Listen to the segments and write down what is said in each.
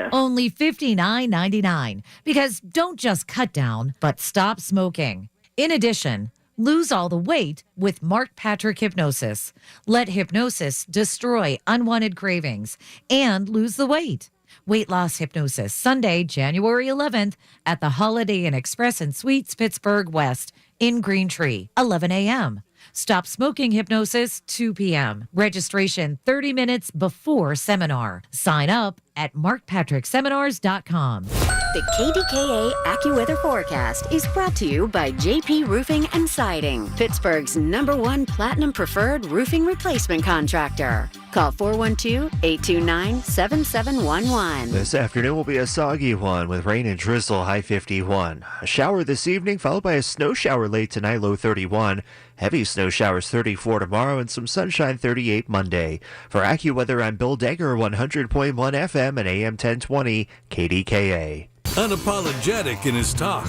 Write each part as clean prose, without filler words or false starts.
this? Only $59.99. Because don't just cut down, but stop smoking. In addition, lose all the weight with Mark Patrick Hypnosis. Let hypnosis destroy unwanted cravings and lose the weight. Weight Loss Hypnosis, Sunday, January 11th at the Holiday Inn Express and Suites, Pittsburgh West in Green Tree, 11 a.m. Stop Smoking Hypnosis, 2 p.m. Registration 30 minutes before seminar. Sign up at markpatrickseminars.com. The KDKA AccuWeather forecast is brought to you by JP Roofing and Siding, Pittsburgh's #1 Platinum Preferred Roofing Replacement Contractor. Call 412-829-7711. This afternoon will be a soggy one with rain and drizzle, high 51. A shower this evening, followed by a snow shower late tonight, low 31. Heavy snow showers 34 tomorrow and some sunshine 38 Monday. For AccuWeather, I'm Bill Degger, 100.1 FM and AM 1020 KDKA. Unapologetic in his talk.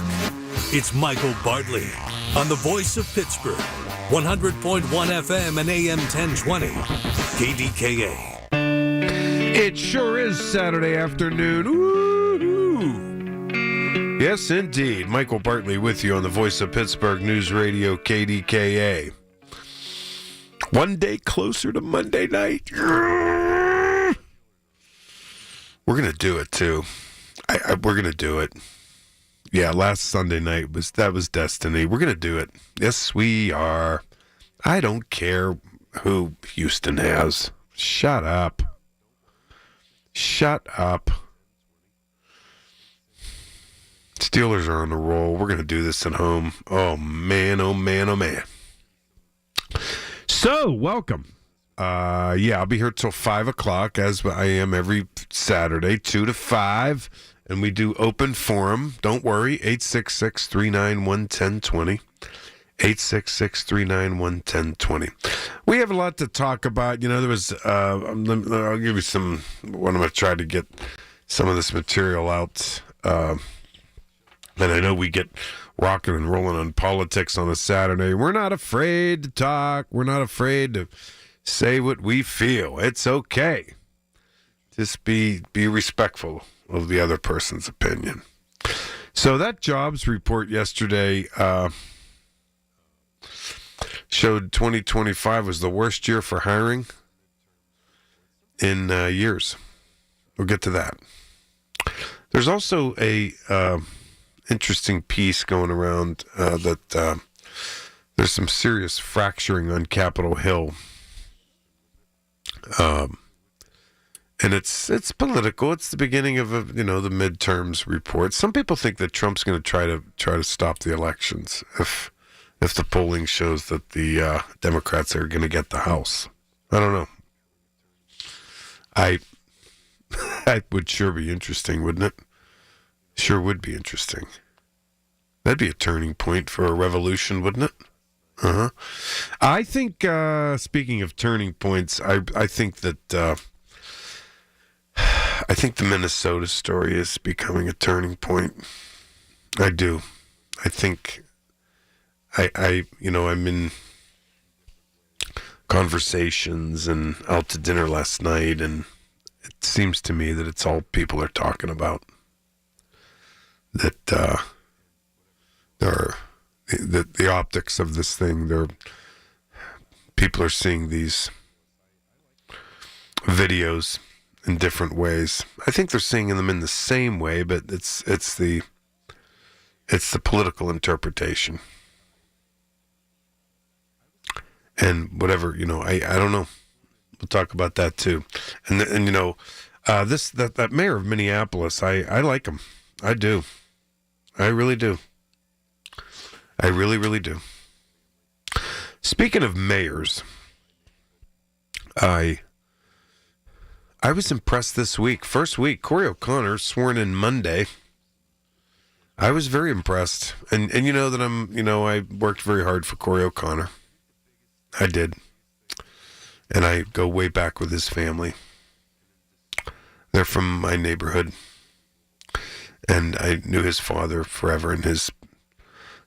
It's Michael Bartley on the Voice of Pittsburgh, 100.1 FM and AM 1020 KDKA. It sure is Saturday afternoon. Woo-hoo. Yes, indeed. Michael Bartley with you on the Voice of Pittsburgh News Radio KDKA. One day closer to Monday night. We're going to do it, too. We're going to do it. Yeah, last Sunday night was destiny. We're going to do it. Yes, we are. I don't care who Houston has. Shut up. Shut up. Steelers are on the roll. We're going to do this at home. Oh, man, oh, man, oh, man. So, welcome. I'll be here till 5 o'clock, as I am every Saturday, 2 to 5. And we do open forum. Don't worry, 866-391-1020. 866-391-1020. We have a lot to talk about. You know, there was, I'll give you some, when I'm going to try to get some of this material out. And I know we get rocking and rolling on politics on a Saturday. We're not afraid to talk. We're not afraid to say what we feel. It's okay. Just be respectful of the other person's opinion. So that jobs report yesterday showed 2025 was the worst year for hiring in years. We'll get to that. There's also a interesting piece going around that there's some serious fracturing on Capitol Hill. And it's political. It's the beginning of the midterms report. Some people think that Trump's going to try to stop the elections if the polling shows that the Democrats are going to get the House. I don't know. That would sure be interesting, wouldn't it? Sure would be interesting. That'd be a turning point for a revolution, wouldn't it? Uh-huh. I think, speaking of turning points, I think that I think the Minnesota story is becoming a turning point. I do. I think I'm in conversations and out to dinner last night, and it seems to me that it's all people are talking about. That the optics of this thing, people are seeing these videos in different ways. I think they're seeing them in the same way, but it's the political interpretation. And whatever, I don't know. We'll talk about that too. And that mayor of Minneapolis, I like him. I do. I really do. I really, really do. Speaking of mayors, I was impressed this week. First week, Corey O'Connor sworn in Monday. I was very impressed. And you know that I worked very hard for Corey O'Connor. I did. And I go way back with his family. They're from my neighborhood. And I knew his father forever and his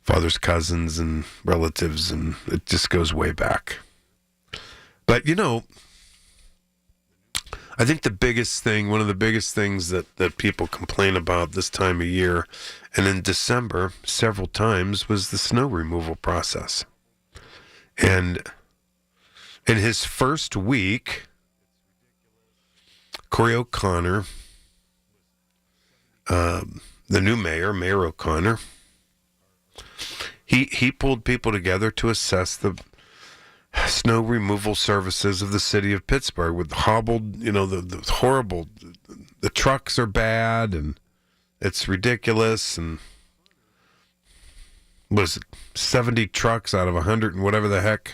father's cousins and relatives, and it just goes way back. But, I think one of the biggest things that people complain about this time of year, and in December several times, was the snow removal process. And in his first week, Corey O'Connor, the new Mayor O'Connor, he pulled people together to assess the snow removal services of the city of Pittsburgh with hobbled, the horrible, the trucks are bad and it's ridiculous. And was it 70 trucks out of 100 and whatever the heck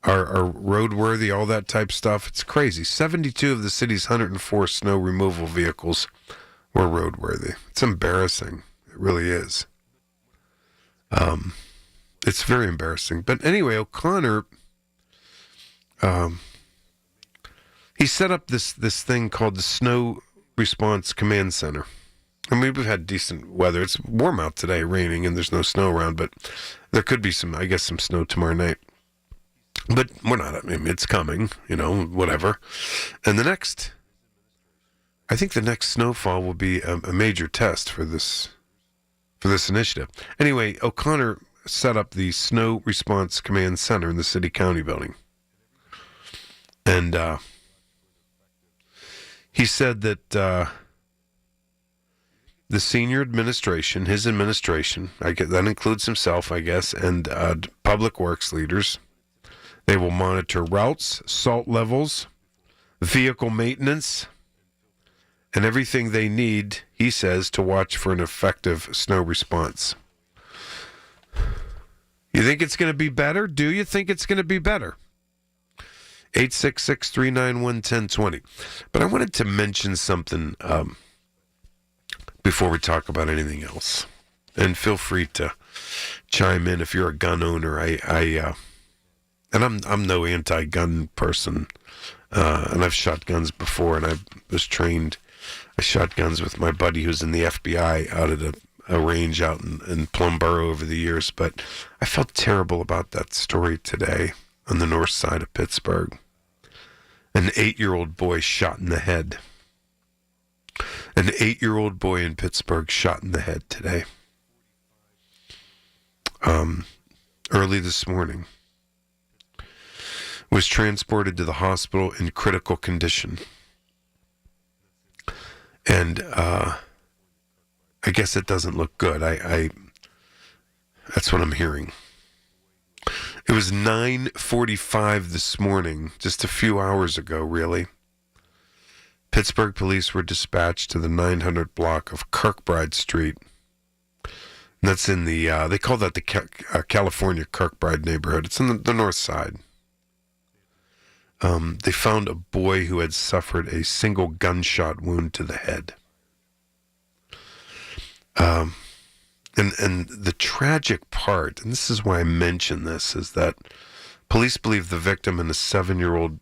are roadworthy, all that type stuff. It's crazy. 72 of the city's 104 snow removal vehicles were roadworthy. It's embarrassing. It really is. It's very embarrassing. But anyway, O'Connor, he set up this thing called the Snow Response Command Center. I mean, we've had decent weather. It's warm out today, raining, and there's no snow around, but there could be some snow tomorrow night. But we're not, it's coming, whatever. And I think the next snowfall will be a major test for this initiative. Anyway, O'Connor set up the Snow Response Command Center in the City County building. And he said that the senior administration, his administration, that includes himself, I guess, and public works leaders, they will monitor routes, salt levels, vehicle maintenance, and everything they need, he says, to watch for an effective snow response. You think it's going to be better? Do you think it's going to be better? 866-391-1020. But I wanted to mention something before we talk about anything else. And feel free to chime in if you're a gun owner. And I'm no anti-gun person, and I've shot guns before, and I was trained. I shot guns with my buddy who's in the FBI out at a range out in Plumboro over the years, but I felt terrible about that story today on the north side of Pittsburgh. An 8-year-old boy shot in the head. An 8-year-old boy in Pittsburgh shot in the head today. Early this morning. Was transported to the hospital in critical condition. And I guess it doesn't look good. That's what I'm hearing. It was 9:45 this morning, just a few hours ago, really. Pittsburgh police were dispatched to the 900 block of Kirkbride Street. And that's in the, they call that the California Kirkbride neighborhood. It's in the north side. They found a boy who had suffered a single gunshot wound to the head. And the tragic part, and this is why I mention this, is that police believe the victim and a 7-year-old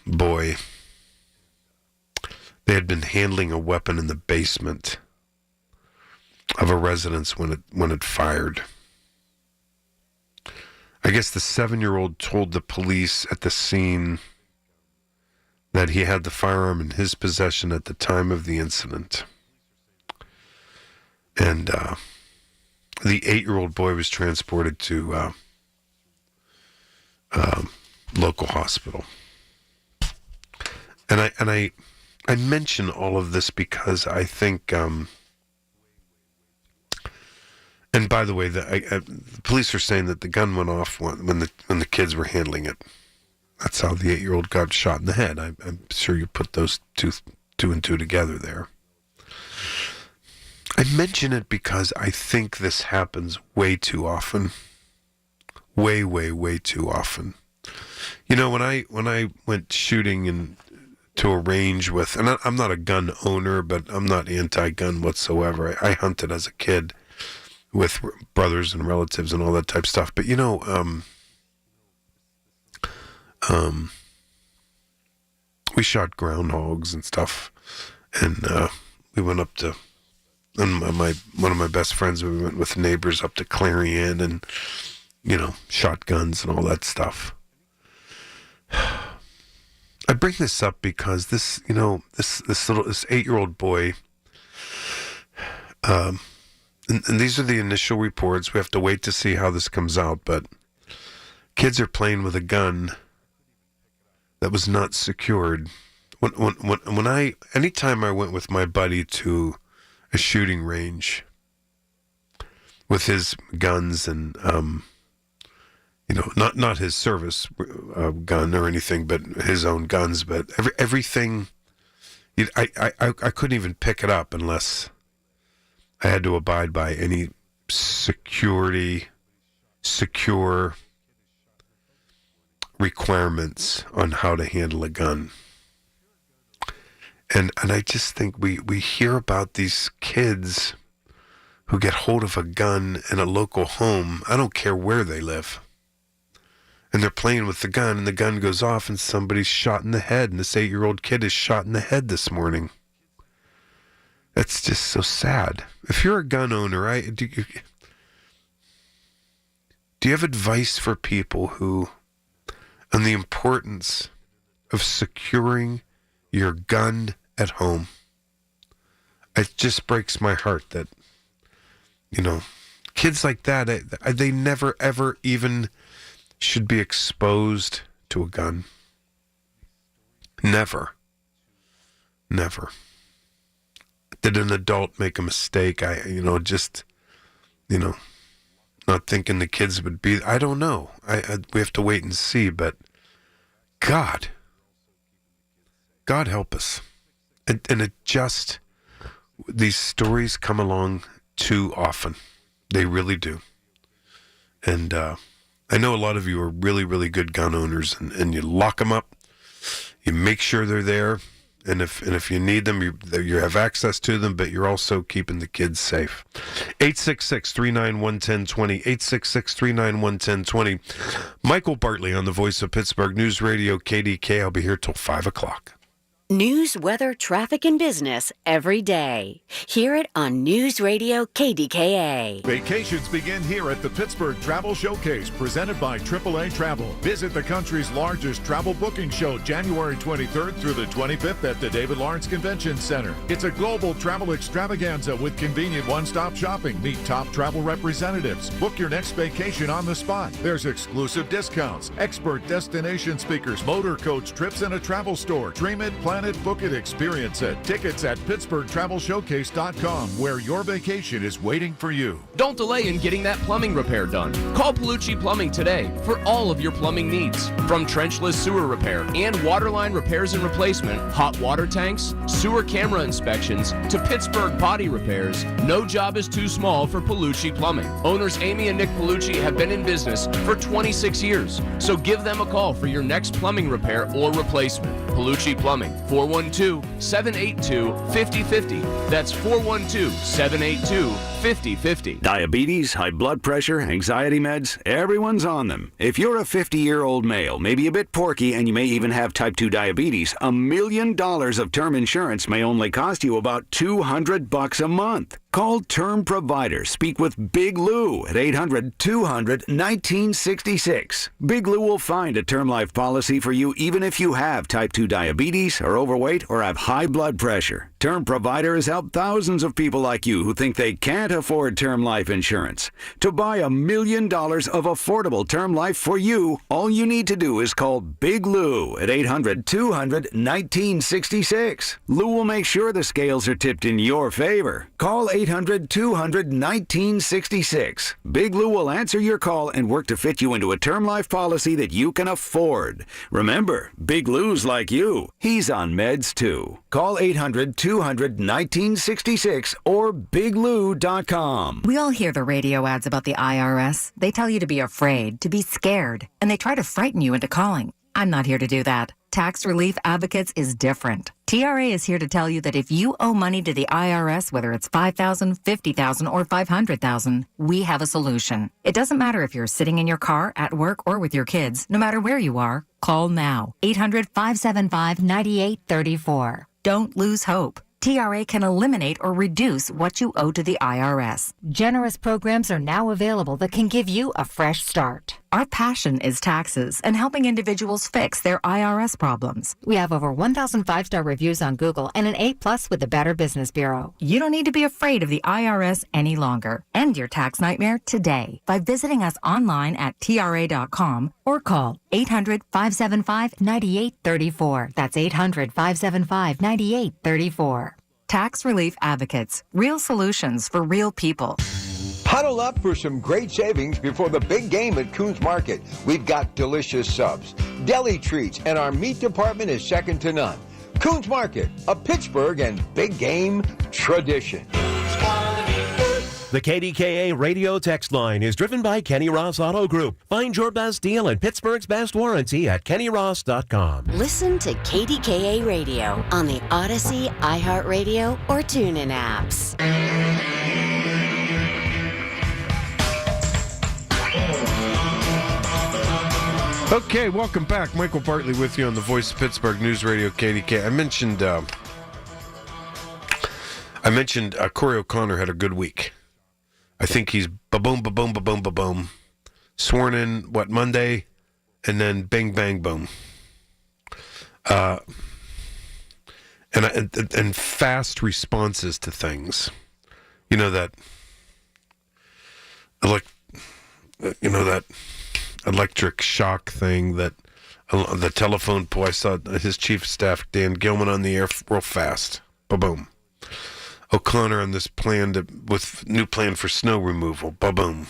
boy, they had been handling a weapon in the basement of a residence when it fired. I guess the 7-year-old told the police at the scene that he had the firearm in his possession at the time of the incident. And the 8-year-old boy was transported to local hospital. And I mention all of this because I think... And by the way, the police are saying that the gun went off when the kids were handling it. That's how the 8-year-old got shot in the head. I'm sure you put those two and two together there. I mention it because I think this happens way too often. Way, way, way too often. You know, when I went shooting to a range with, and I'm not a gun owner, but I'm not anti-gun whatsoever. I hunted as a kid with brothers and relatives and all that type of stuff. But, we shot groundhogs and stuff. And we went up to, and one of my best friends, we went with neighbors up to Clarion and, shotguns and all that stuff. I bring this up because this 8-year-old boy, and these are the initial reports. We have to wait to see how this comes out, but kids are playing with a gun that was not secured. Anytime I went with my buddy to a shooting range with his guns and not his service gun or anything, but his own guns. But everything, I couldn't even pick it up unless I had to abide by any secure requirements on how to handle a gun. And I just think we hear about these kids who get hold of a gun in a local home. I don't care where they live. And they're playing with the gun, and the gun goes off, and somebody's shot in the head, and this 8-year-old kid is shot in the head this morning. That's just so sad. If you're a gun owner, do you have advice for people who, on the importance of securing your gun at home? It just breaks my heart that, kids like that, they never, ever even should be exposed to a gun. Never. Did an adult make a mistake? Not thinking the kids would be, I don't know. We have to wait and see, but God help us. And it just, these stories come along too often. They really do. And I know a lot of you are really, really good gun owners, and you lock them up. You make sure they're there. And if you need them, you have access to them, but you're also keeping the kids safe. 866-391-1020, 866-391-1020. Michael Bartley on the Voice of Pittsburgh News Radio, KDKA. I'll be here till 5 o'clock. News, weather, traffic, and business every day. Hear it on News Radio KDKA. Vacations begin here at the Pittsburgh Travel Showcase, presented by AAA Travel. Visit the country's largest travel booking show January 23rd through the 25th at the David Lawrence Convention Center. It's a global travel extravaganza with convenient one-stop shopping. Meet top travel representatives. Book your next vacation on the spot. There's exclusive discounts, expert destination speakers, motor coach trips, and a travel store. Dream it, plan it, book it, experience it. Tickets at PittsburghTravelShowcase.com, where your vacation is waiting for you. Don't delay in getting that plumbing repair done. Call Palucci Plumbing today for all of your plumbing needs. From trenchless sewer repair and waterline repairs and replacement, hot water tanks, sewer camera inspections, to Pittsburgh body repairs, no job is too small for Palucci Plumbing. Owners Amy and Nick Palucci have been in business for 26 years, so give them a call for your next plumbing repair or replacement. Palucci Plumbing, 412-782-5050. That's 412-782-5050. Diabetes, high blood pressure, anxiety meds, everyone's on them. If you're a 50-year-old male, maybe a bit porky, and you may even have type 2 diabetes, $1 million of term insurance may only cost you about $200 a month. Call Term Provider. Speak with Big Lou at 800-200-1966. Big Lou will find a term life policy for you even if you have type 2 diabetes, are overweight, or have high blood pressure. Term Provider has helped thousands of people like you who think they can't afford term life insurance. To buy $1 million of affordable term life for you, all you need to do is call Big Lou at 800-200-1966. Lou will make sure the scales are tipped in your favor. Call 800-200-1966. Big Lou will answer your call and work to fit you into a term life policy that you can afford. Remember, Big Lou's like you. He's on meds too. Call 800-200-1966 or biglou.com. We all hear the radio ads about the IRS. They tell you to be afraid, to be scared, and they try to frighten you into calling. I'm not here to do that. Tax Relief Advocates is different. TRA is here to tell you that if you owe money to the IRS, whether it's $5,000, $50,000, or $500,000, we have a solution. It doesn't matter if you're sitting in your car, at work, or with your kids. No matter where you are, call now. 800-575-9834. Don't lose hope. TRA can eliminate or reduce what you owe to the IRS. Generous programs are now available that can give you a fresh start. Our passion is taxes and helping individuals fix their IRS problems. We have over 1,000 5-star reviews on Google and an A+ with the Better Business Bureau. You don't need to be afraid of the IRS any longer. End your tax nightmare today by visiting us online at TRA.com or call 800-575-9834. That's 800-575-9834. Tax Relief Advocates. Real solutions for real people. Huddle up for some great savings before the big game at Coons Market. We've got delicious subs, deli treats, and our meat department is second to none. Coons Market, a Pittsburgh and big game tradition. The KDKA radio text line is driven by Kenny Ross Auto Group. Find your best deal and Pittsburgh's best warranty at kennyross.com. Listen to KDKA Radio on the Odyssey, iHeartRadio, or TuneIn apps. Okay, welcome back. Michael Bartley with you on the Voice of Pittsburgh News Radio KDK. I mentioned Corey O'Connor had a good week. I think he's ba-boom, ba-boom, ba-boom, ba-boom. Sworn in, Monday? And then bing, bang, boom. And fast responses to things. You know that electric shock thing, that the telephone pole. I saw his chief of staff, Dan Gilman, on the air real fast. Ba-boom. O'Connor on this with new plan for snow removal. Ba-boom.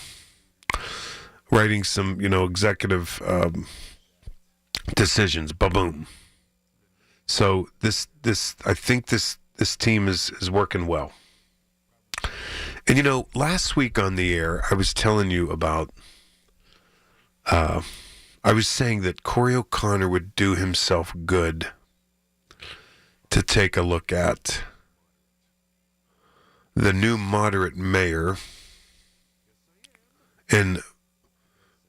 Writing some, executive decisions. Ba-boom. So I think this team is working well. And last week on the air, I was telling you about. I was saying that Corey O'Connor would do himself good to take a look at the new moderate mayor in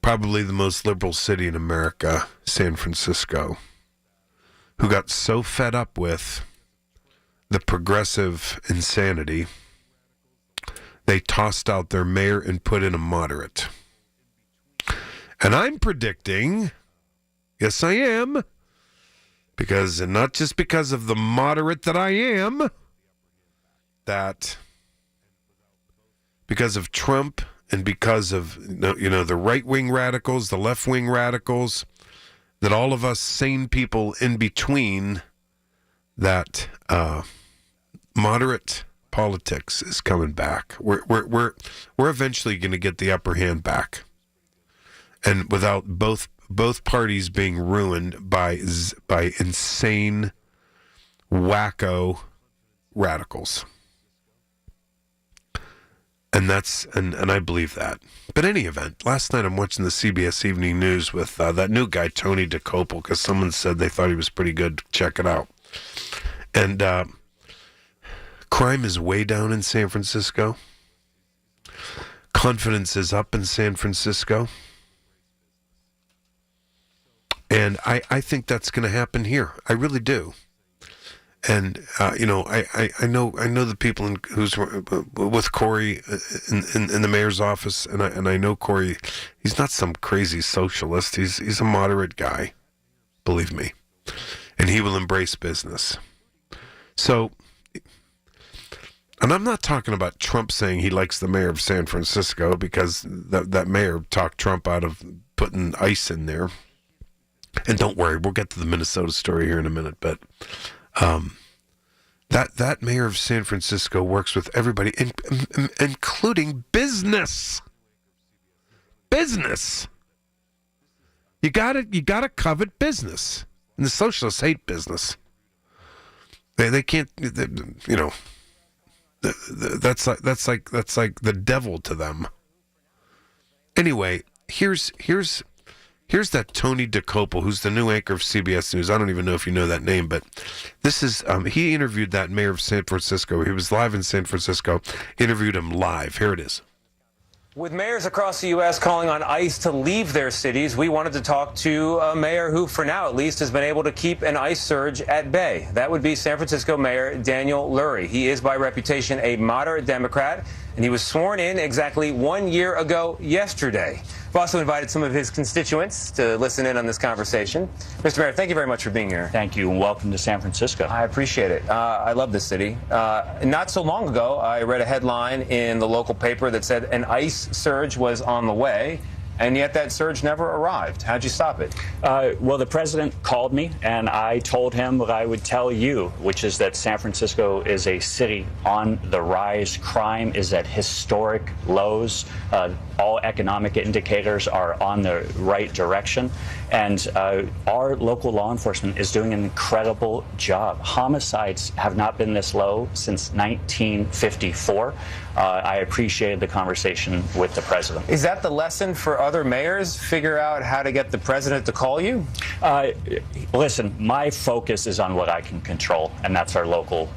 probably the most liberal city in America, San Francisco, who got so fed up with the progressive insanity, they tossed out their mayor and put in a moderate. And I'm predicting, yes I am, and not just because of the moderate that I am, that because of Trump and because of the right-wing radicals, the left-wing radicals, that all of us sane people in between, that moderate politics is coming back. We're eventually going to get the upper hand back, and without both parties being ruined by insane, wacko radicals. And I believe that. But any event, last night I'm watching the CBS Evening News with that new guy, Tony DeCopel, because someone said they thought he was pretty good. Check it out. And crime is way down in San Francisco. Confidence is up in San Francisco. And I think that's going to happen here. I really do. And I know the people who's with Corey in the mayor's office, and I know Corey. He's not some crazy socialist. He's a moderate guy, believe me, and he will embrace business. So, and I'm not talking about Trump saying he likes the mayor of San Francisco, because that mayor talked Trump out of putting ICE in there. And don't worry, we'll get to the Minnesota story here in a minute, but. That mayor of San Francisco works with everybody, including business. Business. You gotta covet business, and the socialists hate business. They can't. That's like the devil to them. Anyway, here's that Tony DeCopel, who's the new anchor of CBS News. I don't even know if you know that name, but this is, he interviewed that mayor of San Francisco. He was live in San Francisco, interviewed him live. Here it is. With mayors across the U.S. calling on ICE to leave their cities, we wanted to talk to a mayor who, for now at least, has been able to keep an ICE surge at bay. That would be San Francisco Mayor Daniel Lurie. He is, by reputation, a moderate Democrat, and he was sworn in exactly 1 year ago yesterday. We've also invited some of his constituents to listen in on this conversation. Mr. Mayor, thank you very much for being here. Thank you, and welcome to San Francisco. I appreciate it. I love this city. Not so long ago, I read a headline in the local paper that said an ICE surge was on the way, and yet that surge never arrived. How'd you stop it? Well, the president called me, and I told him what I would tell you, which is that San Francisco is a city on the rise. Crime is at historic lows. All economic indicators are on the right direction. And our local law enforcement is doing an incredible job. Homicides have not been this low since 1954. I appreciated the conversation with the president. Is that the lesson for other mayors? Figure out how to get the president to call you? Listen, my focus is on what I can control, and that's our local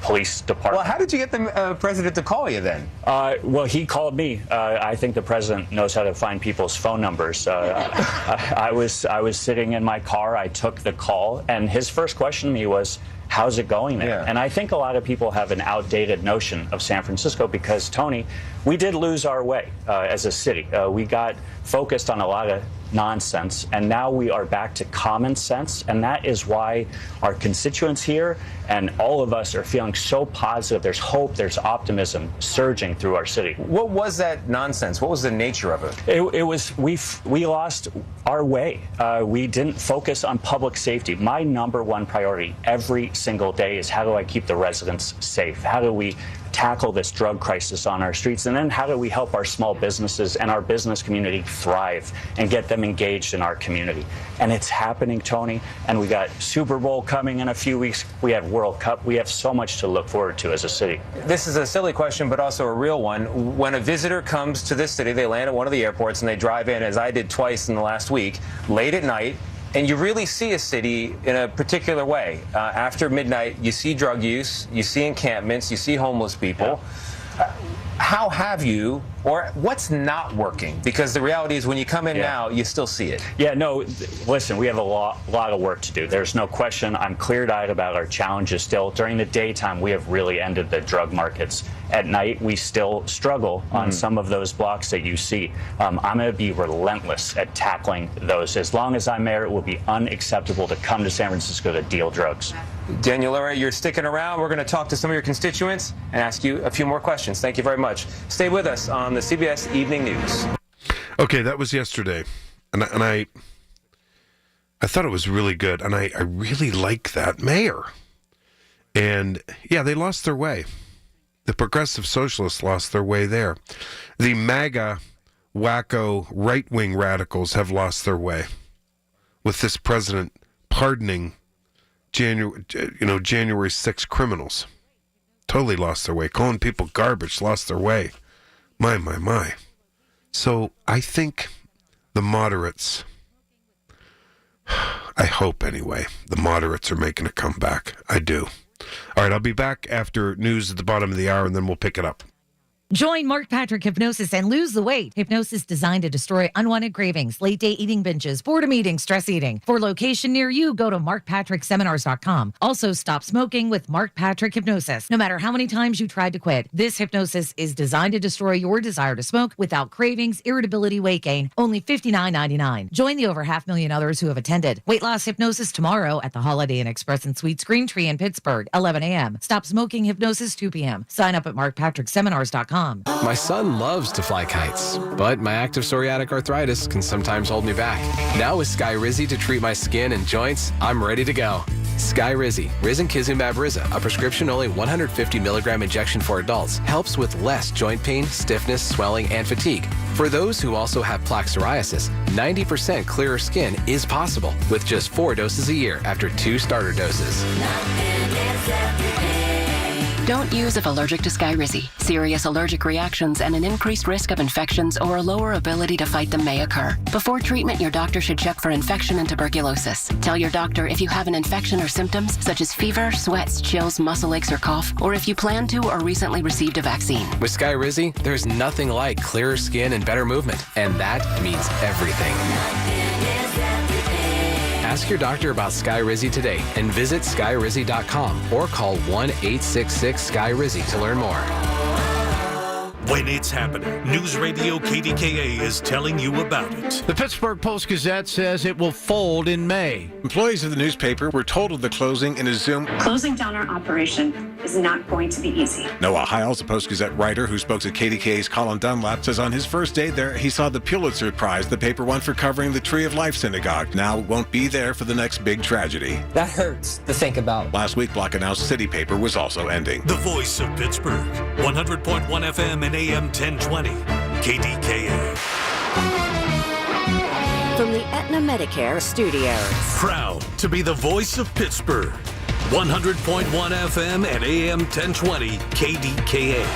police department. Well, how did you get the president to call you then? Well, he called me. I think the president knows how to find people's phone numbers. I was sitting in my car. I took the call, and his first question to me was, how's it going there? Yeah. And I think a lot of people have an outdated notion of San Francisco because, Tony, we did lose our way as a city. We got focused on a lot of nonsense, and now we are back to common sense, and that is why our constituents here and all of us are feeling so positive. There's hope, there's optimism surging through our city. What was that nonsense? What was the nature of it? It was we lost our way. We didn't focus on public safety. My number one priority every single day is how do I keep the residents safe? How do we tackle this drug crisis on our streets? And then how do we help our small businesses and our business community thrive and get them engaged in our community? And it's happening, Tony. And we got Super Bowl coming in a few weeks. We have World Cup. We have so much to look forward to as a city. This is a silly question, but also a real one. When a visitor comes to this city, they land at one of the airports and they drive in, as I did twice in the last week, late at night, and you really see a city in a particular way. After midnight, you see drug use, you see encampments, you see homeless people. Yeah. How have you, or what's not working? Because the reality is when you come in now, you still see it. Yeah, no, listen, we have a lot of work to do. There's no question. I'm clear-eyed about our challenges still. During the daytime, we have really ended the drug markets. At night, we still struggle on some of those blocks that you see. I'm going to be relentless at tackling those. As long as I'm mayor, it will be unacceptable to come to San Francisco to deal drugs. Daniel Lurie, you're sticking around. We're going to talk to some of your constituents and ask you a few more questions. Thank you very much. Stay with us on the CBS Evening News. Okay, that was yesterday, and I thought it was really good, and I really like that mayor. And yeah, they lost their way. The progressive socialists lost their way there. The MAGA, wacko, right-wing radicals have lost their way with this president pardoning January 6th criminals. Totally lost their way. Calling people garbage, lost their way. My. So I think the moderates, I hope anyway, the moderates are making a comeback. I do. All right, I'll be back after news at the bottom of the hour, and then we'll pick it up. Join Mark Patrick Hypnosis and lose the weight. Hypnosis designed to destroy unwanted cravings, late-day eating binges, boredom eating, stress eating. For location near you, go to markpatrickseminars.com. Also, stop smoking with Mark Patrick Hypnosis. No matter how many times you tried to quit, this hypnosis is designed to destroy your desire to smoke without cravings, irritability, weight gain. Only $59.99. Join the over 500,000 others who have attended. Weight loss hypnosis tomorrow at the Holiday Inn Express and Suites Green Tree in Pittsburgh, 11 a.m. Stop smoking hypnosis, 2 p.m. Sign up at markpatrickseminars.com. My son loves to fly kites, but my active psoriatic arthritis can sometimes hold me back. Now with Skyrizi to treat my skin and joints, I'm ready to go. Skyrizi, risankizumab Riza, a prescription-only 150 milligram injection for adults, helps with less joint pain, stiffness, swelling, and fatigue. For those who also have plaque psoriasis, 90% clearer skin is possible with just 4 doses a year after 2 starter doses. Don't use if allergic to Skyrizi. Serious allergic reactions and an increased risk of infections or a lower ability to fight them may occur. Before treatment, your doctor should check for infection and tuberculosis. Tell your doctor if you have an infection or symptoms such as fever, sweats, chills, muscle aches, or cough, or if you plan to or recently received a vaccine. With Skyrizi, there's nothing like clearer skin and better movement, and that means everything. Ask your doctor about Skyrizi today and visit skyrizi.com or call 1-866-SKY-RIZZI to learn more. When it's happening, News Radio KDKA is telling you about it. The Pittsburgh Post-Gazette says it will fold in May. Employees of the newspaper were told of the closing in a Zoom. Closing down our operation is not going to be easy. Noah Hiles, a Post-Gazette writer who spoke to KDKA's Colin Dunlap, says on his first day there, he saw the Pulitzer Prize the paper won for covering the Tree of Life Synagogue. Now it won't be there for the next big tragedy. That hurts to think about. Last week, Block announced City Paper was also ending. The voice of Pittsburgh, 100.1 FM and AM 1020, KDKA. From the Aetna Medicare studios. Proud to be the voice of Pittsburgh, 100.1 FM and AM 1020, KDKA.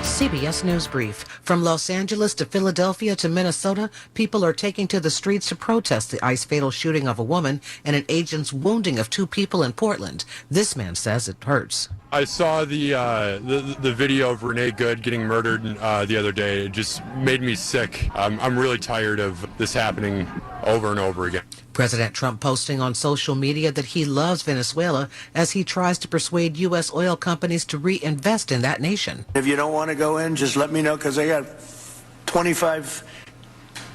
CBS News Brief. From Los Angeles to Philadelphia to Minnesota, people are taking to the streets to protest the ICE-fatal shooting of a woman and an agent's wounding of 2 people in Portland. This man says it hurts. I saw the video of Renee Good getting murdered the other day. It just made me sick. I'm really tired of this happening over and over again. President Trump posting on social media that he loves Venezuela as he tries to persuade U.S. oil companies to reinvest in that nation. If you don't want to go in, just let me know, because I got 25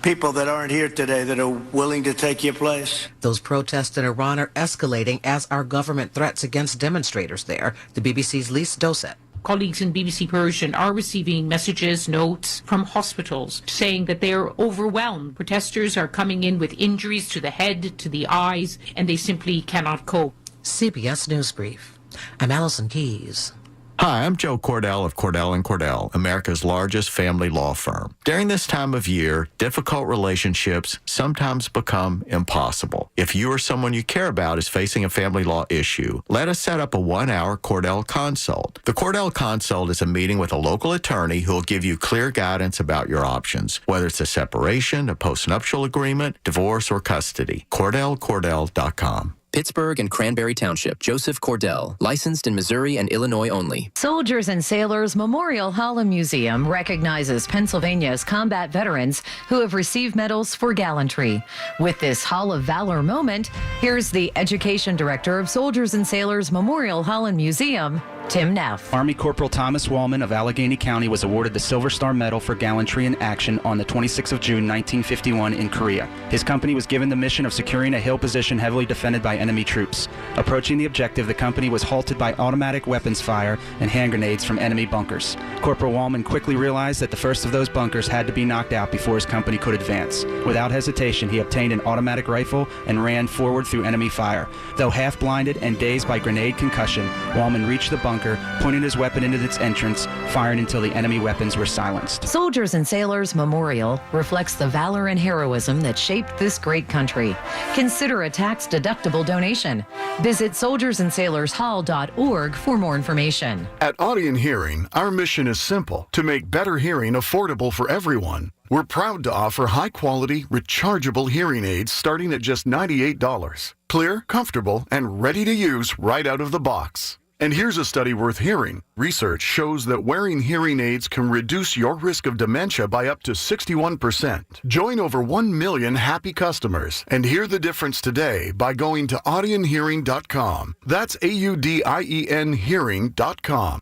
people that aren't here today that are willing to take your place. Those protests in Iran are escalating as are government threats against demonstrators there. The BBC's Lise Doset. Colleagues in BBC Persian are receiving messages, notes from hospitals saying that they are overwhelmed. Protesters are coming in with injuries to the head, to the eyes, and they simply cannot cope. CBS News Brief. I'm Allison Keyes. Hi, I'm Joe Cordell of Cordell & Cordell, America's largest family law firm. During this time of year, difficult relationships sometimes become impossible. If you or someone you care about is facing a family law issue, let us set up a 1-hour Cordell Consult. The Cordell Consult is a meeting with a local attorney who will give you clear guidance about your options, whether it's a separation, a postnuptial agreement, divorce, or custody. CordellCordell.com. Pittsburgh and Cranberry Township. Joseph Cordell. Licensed in Missouri and Illinois only. Soldiers and Sailors Memorial Hall and Museum recognizes Pennsylvania's combat veterans who have received medals for gallantry. With this Hall of Valor moment, here's the Education Director of Soldiers and Sailors Memorial Hall and Museum, Tim Neff. Army Corporal Thomas Wallman of Allegheny County was awarded the Silver Star Medal for gallantry in action on the 26th of June, 1951 in Korea. His company was given the mission of securing a hill position heavily defended by enemy troops. Approaching the objective, the company was halted by automatic weapons fire and hand grenades from enemy bunkers. Corporal Wallman quickly realized that the first of those bunkers had to be knocked out before his company could advance. Without hesitation, he obtained an automatic rifle and ran forward through enemy fire. Though half blinded and dazed by grenade concussion, Wallman reached the bunker, pointed his weapon into its entrance, firing until the enemy weapons were silenced. Soldiers and Sailors Memorial reflects the valor and heroism that shaped this great country. Consider a tax-deductible donation. Visit soldiersandsailorshall.org for more information. At Audion Hearing, our mission is simple: to make better hearing affordable for everyone. We're proud to offer high-quality, rechargeable hearing aids starting at just $98. Clear, comfortable, and ready to use right out of the box. And here's a study worth hearing. Research shows that wearing hearing aids can reduce your risk of dementia by up to 61%. Join over 1 million happy customers and hear the difference today by going to audionhearing.com. That's AUDIEN hearing.com.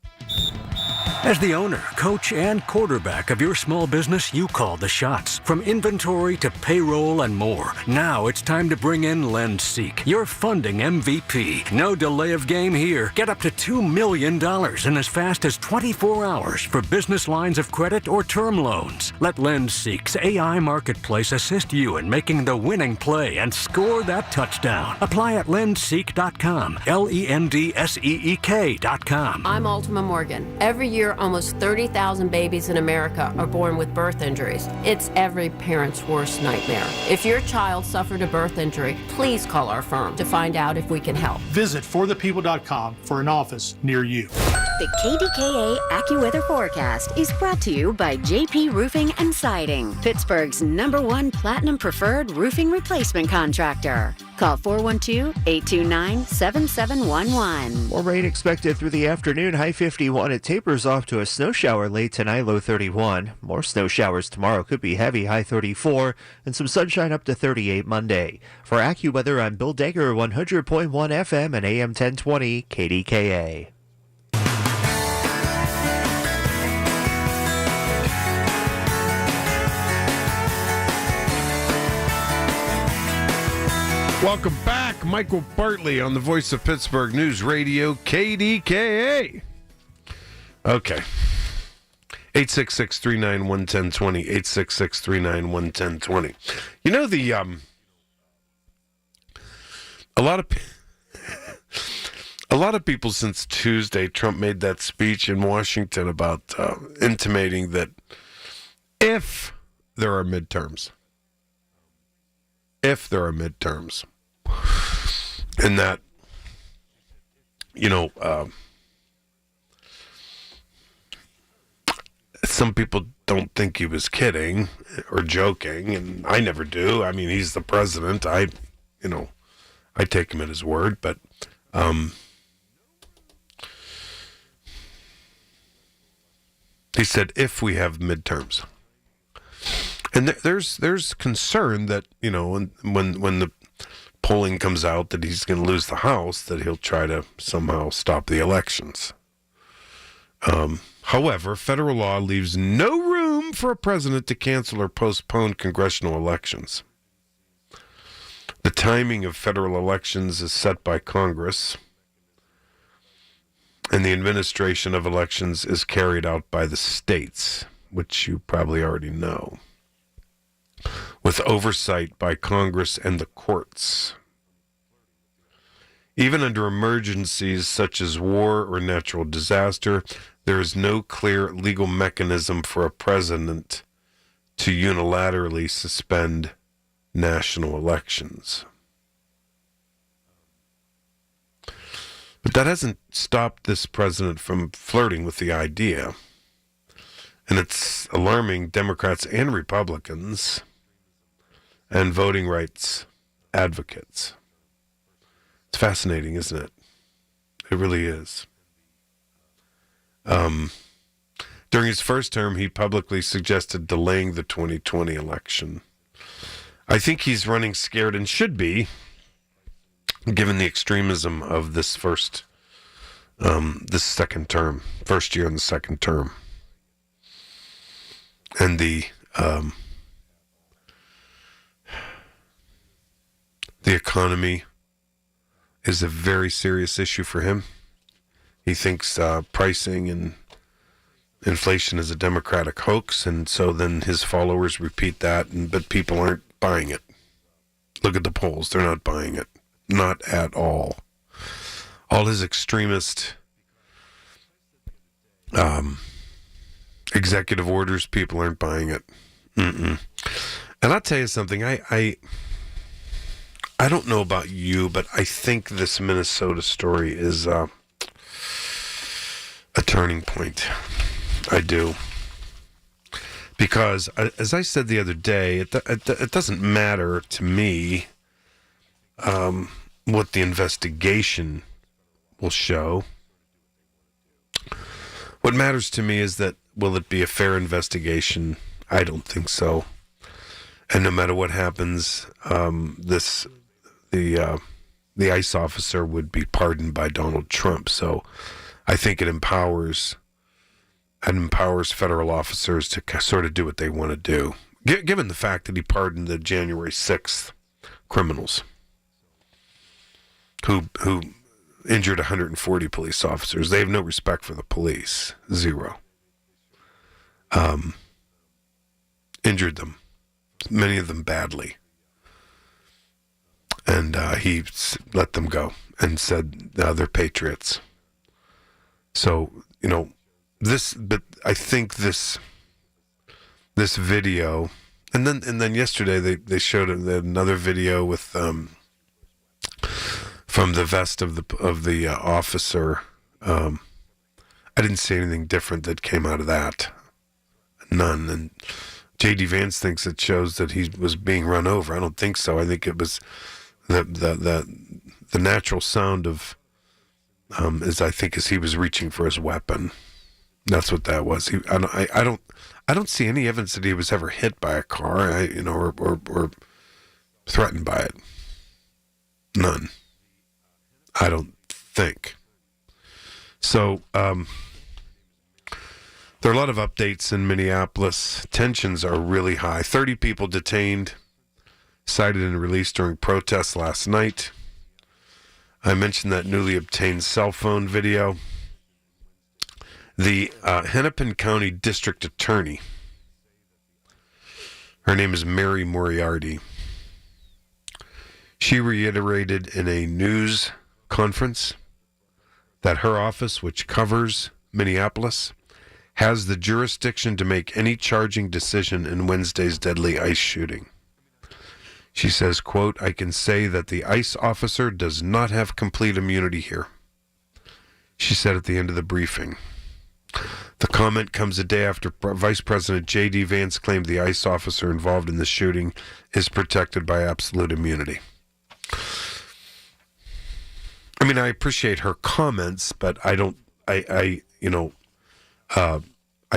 As the owner, coach, and quarterback of your small business, you call the shots. From inventory to payroll and more. Now it's time to bring in LendSeek, your funding MVP. No delay of game here. Get up to $2 million in as fast as 24 hours for business lines of credit or term loans. Let LendSeek's AI marketplace assist you in making the winning play and score that touchdown. Apply at lendseek.com, LENDSEEK.com. I'm Altima Morgan. Every year year, almost 30,000 babies in America are born with birth injuries. It's every parent's worst nightmare. If your child suffered a birth injury, please call our firm to find out if we can help. Visit forthepeople.com for an office near you. The KDKA AccuWeather forecast is brought to you by JP Roofing and Siding, Pittsburgh's #1 Platinum Preferred Roofing Replacement Contractor. Call 412-829-7711. More rain expected through the afternoon, high 51. It tapers off to a snow shower late tonight, low 31. More snow showers tomorrow, could be heavy, high 34. And some sunshine up to 38 Monday. For AccuWeather, I'm Bill Degger, 100.1 FM and AM 1020 KDKA. Welcome back. Michael Bartley on the Voice of Pittsburgh News Radio, KDKA. Okay. 866-391-1020, 866-391-1020. You know, a lot of people since Tuesday, Trump made that speech in Washington about intimating that if there are midterms, and that, some people don't think he was kidding or joking, and I never do. I mean, he's the president. I take him at his word, but he said if we have midterms. And there's concern that, when the polling comes out that he's going to lose the House, that he'll try to somehow stop the elections. However, federal law leaves no room for a president to cancel or postpone congressional elections. The timing of federal elections is set by Congress, and the administration of elections is carried out by the states, which you probably already know, with oversight by Congress and the courts. Even under emergencies such as war or natural disaster, there is no clear legal mechanism for a president to unilaterally suspend national elections. But that hasn't stopped this president from flirting with the idea. And it's alarming Democrats and Republicans and voting rights advocates. It's fascinating, isn't it? It really is. During his first term, he publicly suggested delaying the 2020 election. I think he's running scared, and should be, given the extremism of this second term, first year in the second term. And the economy is a very serious issue for him. He thinks pricing and inflation is a Democratic hoax, and so then his followers repeat that, but people aren't buying it. Look at the polls. They're not buying it. Not at all. All his extremist executive orders, people aren't buying it. And I'll tell you something. I don't know about you, but I think this Minnesota story is a turning point. I do. Because, as I said the other day, it doesn't matter to me what the investigation will show. What matters to me is that, will it be a fair investigation? I don't think so. And no matter what happens, the ICE officer would be pardoned by Donald Trump. So I think it empowers federal officers to sort of do what they want to do, given the fact that he pardoned the January 6th criminals who injured 140 police officers. They have no respect for the police. Zero. Injured them, many of them badly. And he let them go and said they're patriots. So, but I think this video, and then yesterday they showed another video with from the vest of the officer. I didn't see anything different that came out of that. None. And J.D. Vance thinks it shows that he was being run over. I don't think so. I think it was the natural sound of as he was reaching for his weapon. That's what that was. I don't see any evidence that he was ever hit by a car, or threatened by it. None. I don't think. So, there are a lot of updates in Minneapolis. Tensions are really high. 30 people detained, cited and released during protests last night. I mentioned that newly obtained cell phone video. The Hennepin County District Attorney, her name is Mary Moriarty. She reiterated in a news conference that her office, which covers Minneapolis, has the jurisdiction to make any charging decision in Wednesday's deadly ICE shooting. She says, quote, "I can say that the ICE officer does not have complete immunity here," she said at the end of the briefing. The comment comes a day after Vice President J.D. Vance claimed the ICE officer involved in the shooting is protected by absolute immunity. I mean, I appreciate her comments, but I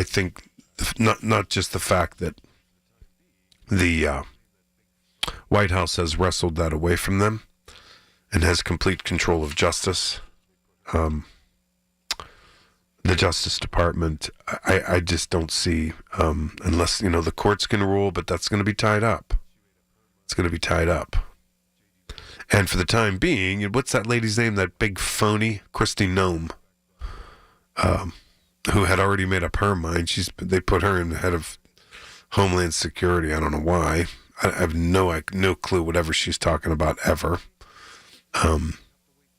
think not just the fact that the White House has wrestled that away from them and has complete control of justice. The Justice Department, I just don't see, unless, the courts can rule, but that's going to be tied up. It's going to be tied up. And for the time being, what's that lady's name, that big phony, Kristi Noem, who had already made up her mind. They put her in the head of Homeland Security. I don't know why. I have no clue whatever she's talking about ever.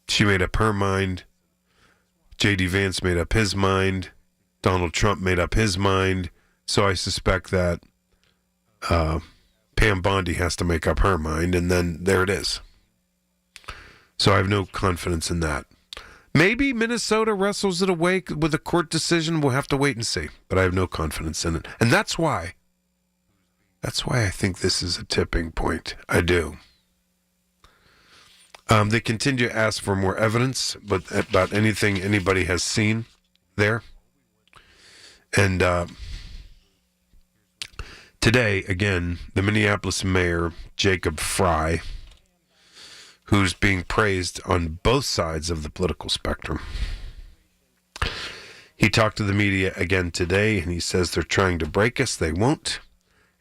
She made up her mind. J.D. Vance made up his mind. Donald Trump made up his mind. So I suspect that Pam Bondi has to make up her mind, and then there it is. So I have no confidence in that. Maybe Minnesota wrestles it away with a court decision. We'll have to wait and see. But I have no confidence in it. And that's why I think this is a tipping point. I do. They continue to ask for more evidence about anything anybody has seen there. And today, again, the Minneapolis mayor, Jacob Frey, who's being praised on both sides of the political spectrum. He talked to the media again today, and he says they're trying to break us. They won't.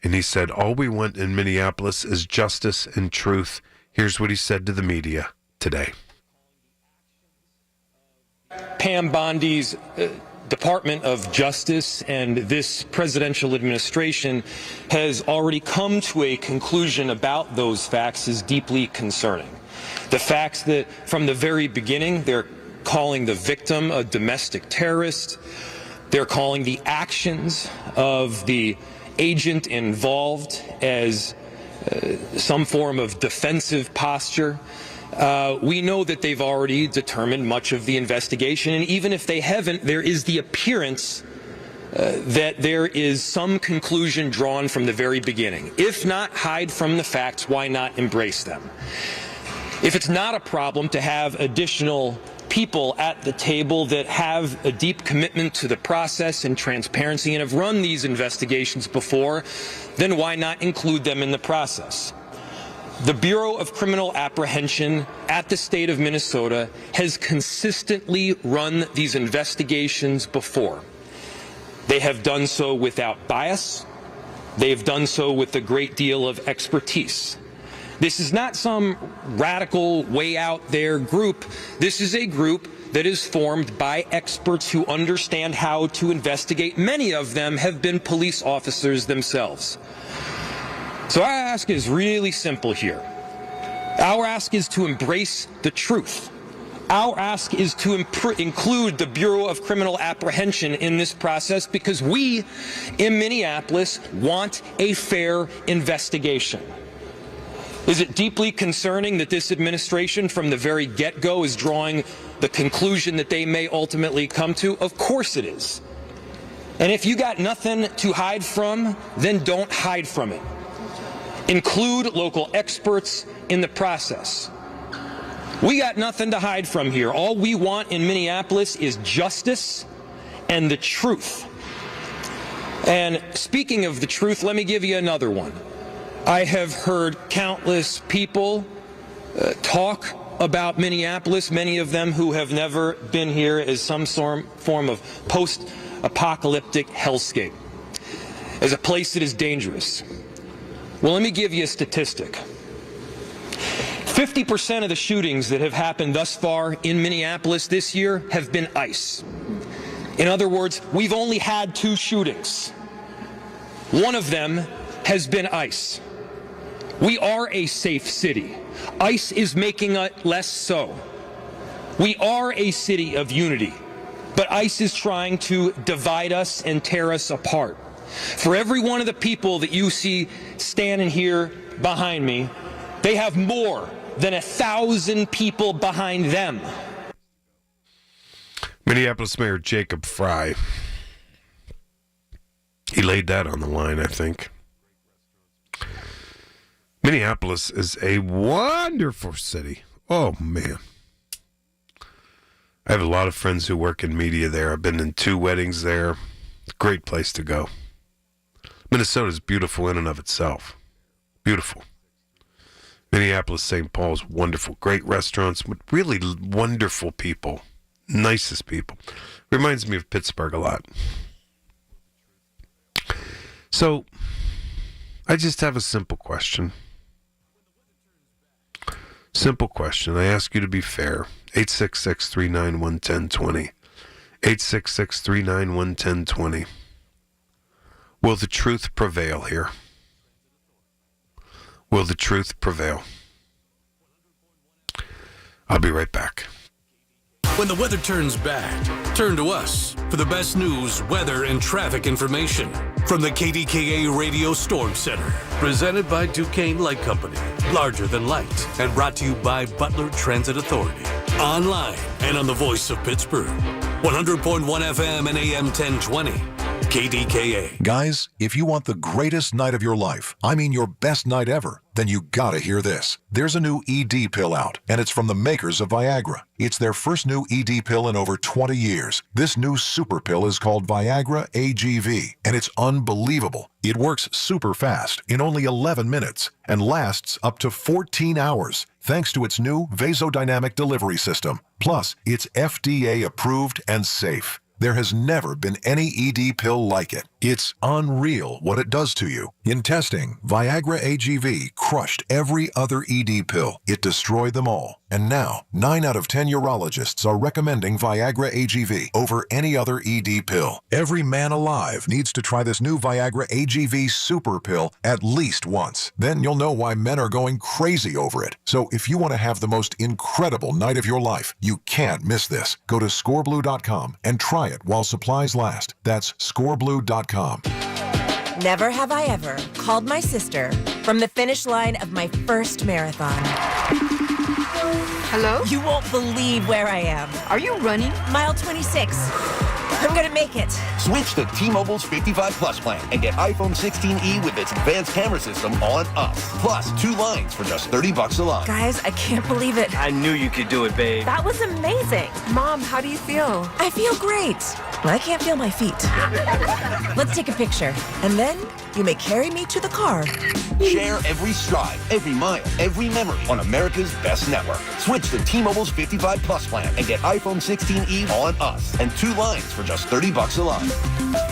And he said, all we want in Minneapolis is justice and truth. Here's what he said to the media today. Pam Bondi's Department of Justice and this presidential administration has already come to a conclusion about those facts is deeply concerning. The facts that from the very beginning they're calling the victim a domestic terrorist, they're calling the actions of the agent involved as some form of defensive posture. We know that they've already determined much of the investigation, and even if they haven't, there is the appearance that there is some conclusion drawn from the very beginning. If not hide from the facts, why not embrace them? If it's not a problem to have additional people at the table that have a deep commitment to the process and transparency and have run these investigations before, then why not include them in the process? The Bureau of Criminal Apprehension at the state of Minnesota has consistently run these investigations before. They have done so without bias. They have done so with a great deal of expertise. This is not some radical, way out there group. This is a group that is formed by experts who understand how to investigate. Many of them have been police officers themselves. So our ask is really simple here. Our ask is to embrace the truth. Our ask is to include the Bureau of Criminal Apprehension in this process because we in Minneapolis want a fair investigation. Is it deeply concerning that this administration from the very get-go is drawing the conclusion that they may ultimately come to? Of course it is. And if you got nothing to hide from, then don't hide from it. Include local experts in the process. We got nothing to hide from here. All we want in Minneapolis is justice and the truth. And speaking of the truth, let me give you another one. I have heard countless people talk about Minneapolis, many of them who have never been here, as some form of post-apocalyptic hellscape, as a place that is dangerous. Well, let me give you a statistic. 50% of the shootings that have happened thus far in Minneapolis this year have been ICE. In other words, we've only had 2 shootings. One of them has been ICE. We are a safe city. ICE is making it less so. We are a city of unity, but ICE is trying to divide us and tear us apart. For every one of the people that you see standing here behind me, they have more than 1,000 people behind them. Minneapolis Mayor Jacob Fry. He laid that on the line, I think. Minneapolis is a wonderful city. Oh, man. I have a lot of friends who work in media there. I've been in 2 weddings there. Great place to go. Minnesota is beautiful in and of itself. Beautiful. Minneapolis, St. Paul is wonderful. Great restaurants with really wonderful people. Nicest people. Reminds me of Pittsburgh a lot. So, I just have a simple question. Simple question. I ask you to be fair. 866-391-1020. 866-391-1020. Will the truth prevail here? Will the truth prevail? I'll be right back. When the weather turns bad, turn to us for the best news, weather, and traffic information from the KDKA Radio Storm Center. Presented by Duquesne Light Company, larger than light, and brought to you by Butler Transit Authority. Online and on the voice of Pittsburgh. 100.1 FM and AM 1020. KDKA. Guys, if you want the greatest night of your life, I mean your best night ever, then you gotta hear this. There's a new ED pill out, and it's from the makers of Viagra. It's their first new ED pill in over 20 years. This new super pill is called Viagra AGV, and it's unbelievable. It works super fast in only 11 minutes and lasts up to 14 hours, thanks to its new vasodynamic delivery system. Plus, it's FDA approved and safe. There has never been any ED pill like it. It's unreal what it does to you. In testing, Viagra AGV crushed every other ED pill. It destroyed them all. And now, 9 out of 10 urologists are recommending Viagra AGV over any other ED pill. Every man alive needs to try this new Viagra AGV super pill at least once. Then you'll know why men are going crazy over it. So if you want to have the most incredible night of your life, you can't miss this. Go to scoreblue.com and try it while supplies last. That's scoreblue.com. Never have I ever called my sister from the finish line of my first marathon. Hello? You won't believe where I am. Are you running? Mile 26. I'm gonna make it. Switch to T-Mobile's 55 Plus plan and get iPhone 16e with its advanced camera system on us. Plus 2 lines for just $30 a line. Guys, I can't believe it. I knew you could do it, babe. That was amazing. Mom, how do you feel? I feel great. But I can't feel my feet. Let's take a picture. And then you may carry me to the car. Share every stride, every mile, every memory on America's best network. Switch to T-Mobile's 55 Plus plan and get iPhone 16e on us and 2 lines for just $30 a line.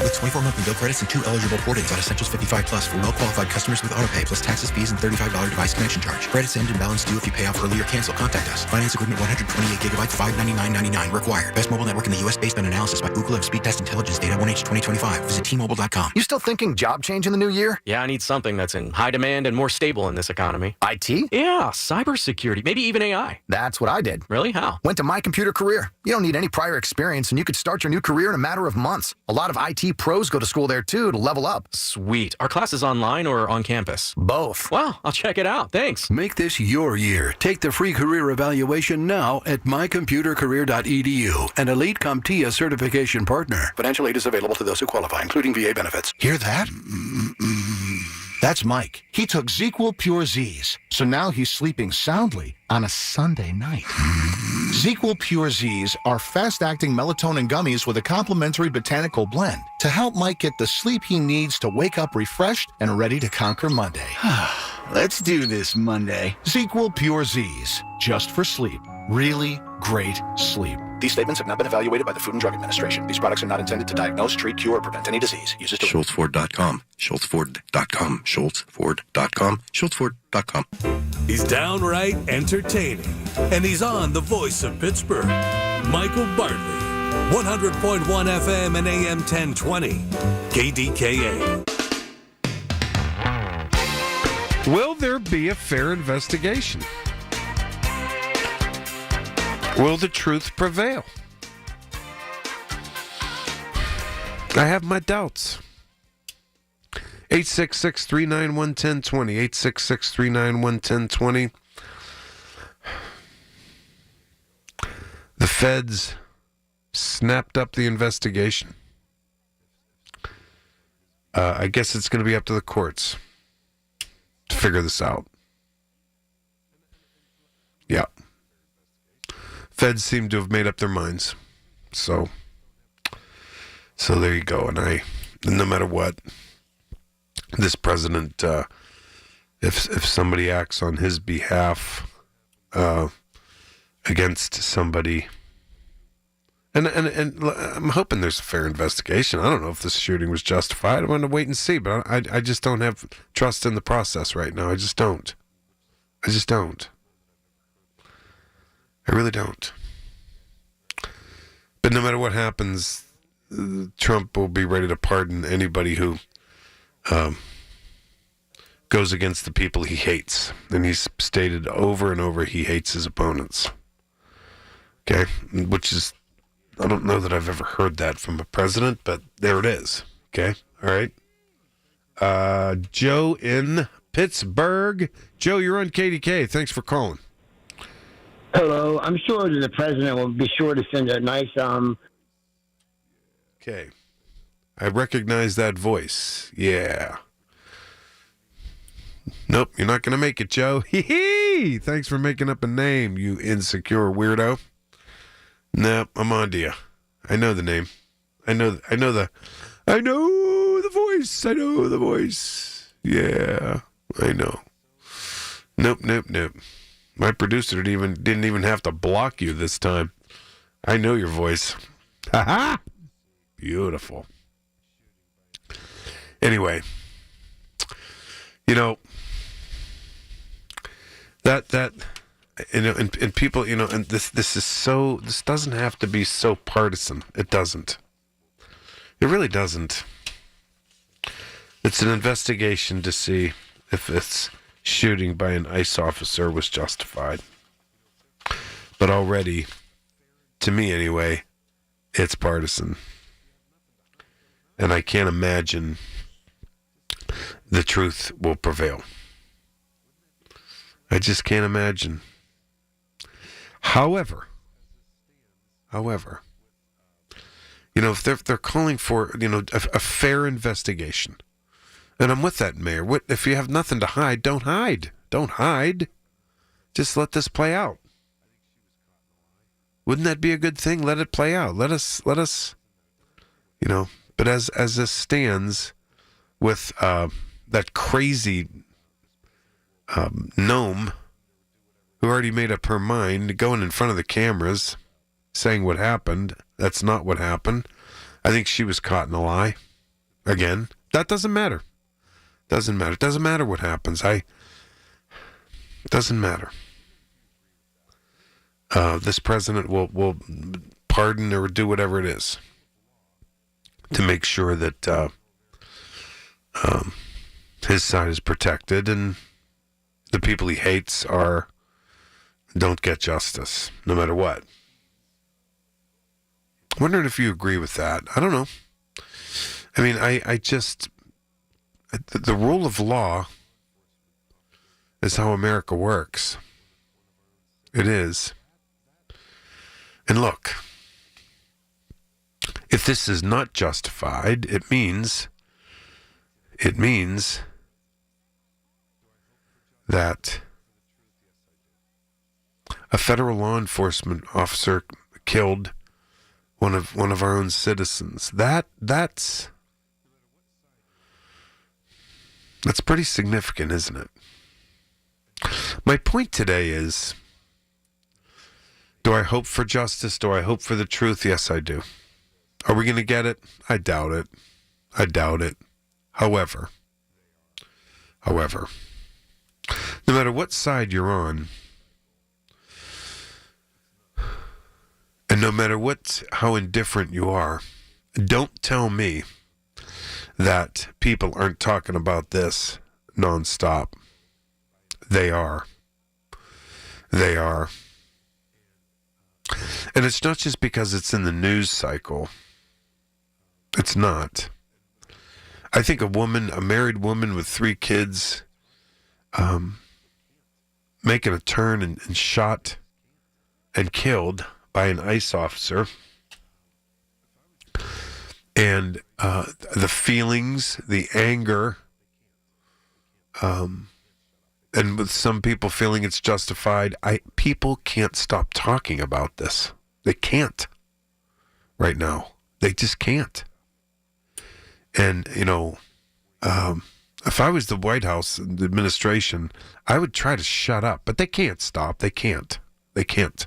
With 24 monthly bill credits and 2 eligible port-ins on Essentials 55 Plus for well-qualified customers with autopay plus taxes, fees, and $35 device connection charge. Credits end and balance due if you pay off early or cancel. Contact us. Finance agreement 128 gigabytes, $599.99 required. Best mobile network in the U.S. based on analysis by Ookla of Speed Test Intelligence Data 1H 2025. Visit T-Mobile.com. You still thinking job change in in the new year? Yeah, I need something that's in high demand and more stable in this economy. IT? Yeah, cybersecurity, maybe even AI. That's what I did. Really? How? Went to My Computer Career. You don't need any prior experience, and you could start your new career in a matter of months. A lot of IT pros go to school there, too, to level up. Sweet. Are classes online or on campus? Both. Wow, I'll check it out. Thanks. Make this your year. Take the free career evaluation now at mycomputercareer.edu, an Elite CompTIA certification partner. Financial aid is available to those who qualify, including VA benefits. Hear that? That's Mike. He took ZQL Pure Z's, so now he's sleeping soundly on a Sunday night. ZQL Pure Z's are fast-acting melatonin gummies with a complementary botanical blend to help Mike get the sleep he needs to wake up refreshed and ready to conquer Monday. Let's do this Monday. ZQL Pure Z's, just for sleep. Really great sleep. These statements have not been evaluated by the Food and Drug Administration. These products are not intended to diagnose, treat, cure, or prevent any disease. Use as directed. SchultzFord.com. SchultzFord.com. SchultzFord.com. SchultzFord.com. He's downright entertaining, and he's on the voice of Pittsburgh. Michael Bartley, 100.1 FM and AM 1020, KDKA. Will there be a fair investigation? Will the truth prevail? I have my doubts. 866-391-1020. 866-391-1020. The feds snapped up the investigation. I guess it's going to be up to the courts to figure this out. Yeah. Feds seem to have made up their minds. So there you go. And no matter what, this president, if somebody acts on his behalf against somebody, and I'm hoping there's a fair investigation. I don't know if this shooting was justified. I'm going to wait and see, but I just don't have trust in the process right now. I just don't. I really don't. But no matter what happens, Trump will be ready to pardon anybody who goes against the people he hates. And he's stated over and over he hates his opponents. Okay? Which is, I don't know that I've ever heard that from a president, but there it is. Okay? All right? Joe in Pittsburgh. Joe, you're on KDK. Thanks for calling. Hello. I'm sure that the president will be sure to send a nice Okay. I recognize that voice. Yeah. Nope, you're not going to make it, Joe. Hee-hee! Thanks for making up a name, you insecure weirdo. Nope, I'm on to you. I know the name. I know the voice. I know the voice. Yeah, I know. Nope. My producer didn't even have to block you this time. I know your voice. Ha ha! Beautiful. Anyway, and people, and this doesn't have to be so partisan. It doesn't. It really doesn't. It's an investigation to see if this shooting by an ICE officer was justified. But already, to me anyway, it's partisan. And I can't imagine the truth will prevail. I just can't imagine. However, if they're calling for, a fair investigation, and I'm with that, Mayor. If you have nothing to hide, don't hide. Don't hide. Just let this play out. Wouldn't that be a good thing? Let it play out. Let us, but as this stands with that crazy gnome who already made up her mind, going in front of the cameras, saying what happened, that's not what happened. I think she was caught in a lie. Again, that doesn't matter. Doesn't matter. It doesn't matter what happens. It doesn't matter. This president will pardon or do whatever it is to make sure that his side is protected, and the people he hates don't get justice, no matter what. Wondering if you agree with that. I don't know. I mean, I just, the rule of law is how America works. It is. And look, if this is not justified, it means that a federal law enforcement officer killed one of our own citizens. That's pretty significant, isn't it? My point today is, do I hope for justice? Do I hope for the truth? Yes, I do. Are we going to get it? I doubt it. However, no matter what side you're on, and no matter how indifferent you are, don't tell me that people aren't talking about this nonstop. They are. And it's not just because it's in the news cycle. It's not. I think a married woman with 3 kids, making a turn and shot and killed by an ICE officer, and the feelings, the anger, and with some people feeling it's justified, people can't stop talking about this. They can't right now. They just can't. And, if I was the White House and the administration, I would try to shut up. But they can't stop. They can't shut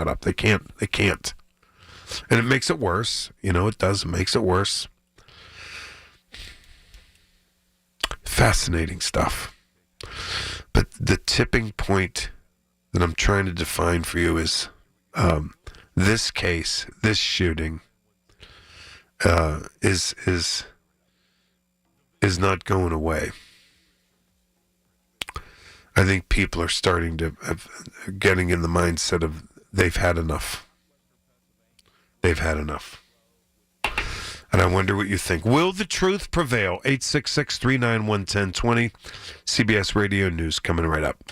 up. They can't. And it makes it worse. It does. It makes it worse. Fascinating stuff. But the tipping point that I'm trying to define for you is this case, this shooting, is not going away. I think people are starting to getting in the mindset of they've had enough. They've had enough. And I wonder what you think. Will the truth prevail? 866-391-1020. CBS Radio News coming right up.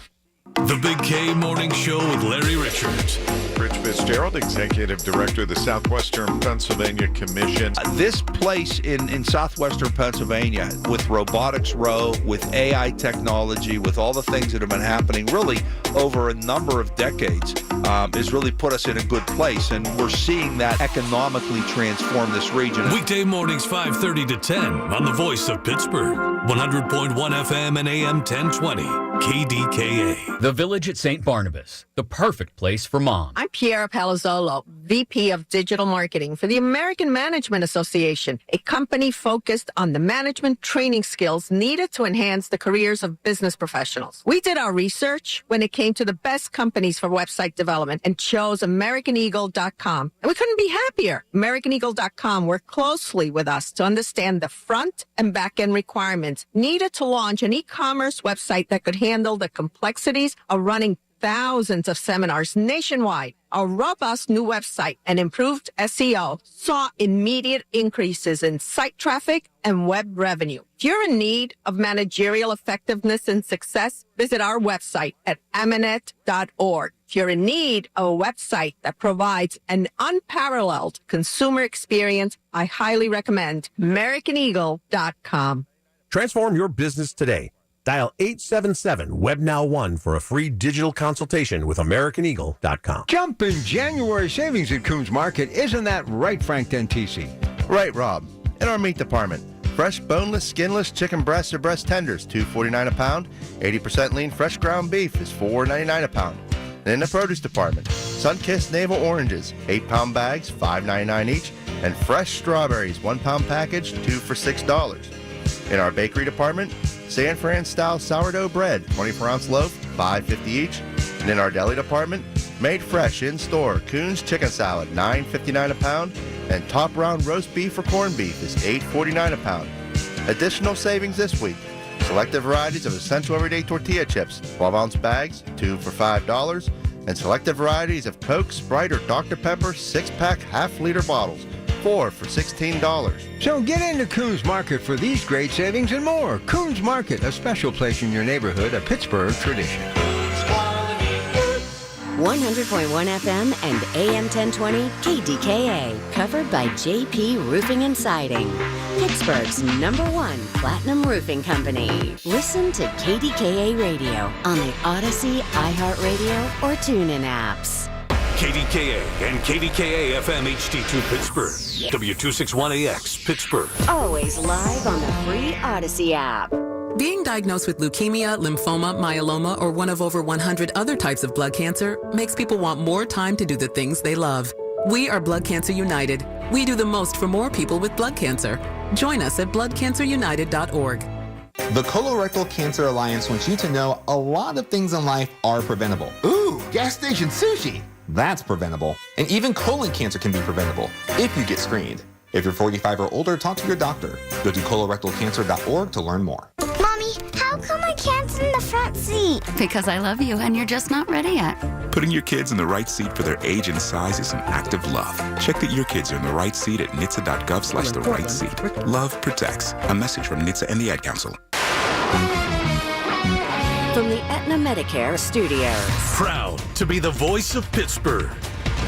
The Big K Morning Show with Larry Richards. Rich Fitzgerald, Executive Director of the Southwestern Pennsylvania Commission. This place in southwestern Pennsylvania, with Robotics Row, with AI technology, with all the things that have been happening really over a number of decades, has really put us in a good place. And we're seeing that economically transform this region. Weekday mornings 5:30 to 10 on the Voice of Pittsburgh. 100.1 FM and AM 1020. KDKA. The Village at St. Barnabas, the perfect place for mom. I'm Piera Palazzolo, VP of Digital Marketing for the American Management Association, a company focused on the management training skills needed to enhance the careers of business professionals. We did our research when it came to the best companies for website development and chose AmericanEagle.com. And we couldn't be happier. AmericanEagle.com worked closely with us to understand the front and back end requirements needed to launch an e-commerce website that could handle the complexities of running thousands of seminars nationwide. Our robust new website and improved SEO saw immediate increases in site traffic and web revenue. If you're in need of managerial effectiveness and success, visit our website at amanet.org. If you're in need of a website that provides an unparalleled consumer experience, I highly recommend AmericanEagle.com. Transform your business today. Dial 877-WebNow1 for a free digital consultation with AmericanEagle.com. Jumpin' January savings at Coombs Market. Isn't that right, Frank Dentisi? Right, Rob. In our meat department, fresh, boneless, skinless chicken breasts or breast tenders, $2.49 a pound. 80% lean fresh ground beef is $4.99 a pound. And in the produce department, sun-kissed navel oranges, 8-pound bags, $5.99 each. And fresh strawberries, 1-pound package, 2 for $6. In our bakery department, San Fran-style sourdough bread, 24-ounce loaf, $5.50 each. And in our deli department, made fresh in-store, Coons chicken salad, $9.59 a pound. And top round roast beef or corned beef is $8.49 a pound. Additional savings this week. Selected varieties of essential everyday tortilla chips, 12-ounce bags, 2 for $5. And selected varieties of Coke, Sprite, or Dr. Pepper 6-pack half-liter bottles, 4 for $16. So get into Coons Market for these great savings and more. Coons Market, a special place in your neighborhood, a Pittsburgh tradition. 100.1 FM and AM 1020 KDKA, covered by JP Roofing and Siding, Pittsburgh's #1 platinum roofing company. Listen to KDKA Radio on the Odyssey, iHeartRadio, or TuneIn apps. KDKA and KDKA-FM HD2 Pittsburgh. W261AX Pittsburgh. Always live on the free Odyssey app. Being diagnosed with leukemia, lymphoma, myeloma, or one of over 100 other types of blood cancer makes people want more time to do the things they love. We are Blood Cancer United. We do the most for more people with blood cancer. Join us at bloodcancerunited.org. The Colorectal Cancer Alliance wants you to know a lot of things in life are preventable. Ooh, gas station sushi. That's preventable. And even colon cancer can be preventable if you get screened. If you're 45 or older, talk to your doctor. Go to colorectalcancer.org to learn more. Mommy, how come I can't sit in the front seat? Because I love you and you're just not ready yet. Putting your kids in the right seat for their age and size is an act of love. Check that your kids are in the right seat at NHTSA.gov/the right seat. Love protects. A message from NHTSA and the Ad Council. From the Aetna Medicare Studios. Proud to be the voice of Pittsburgh.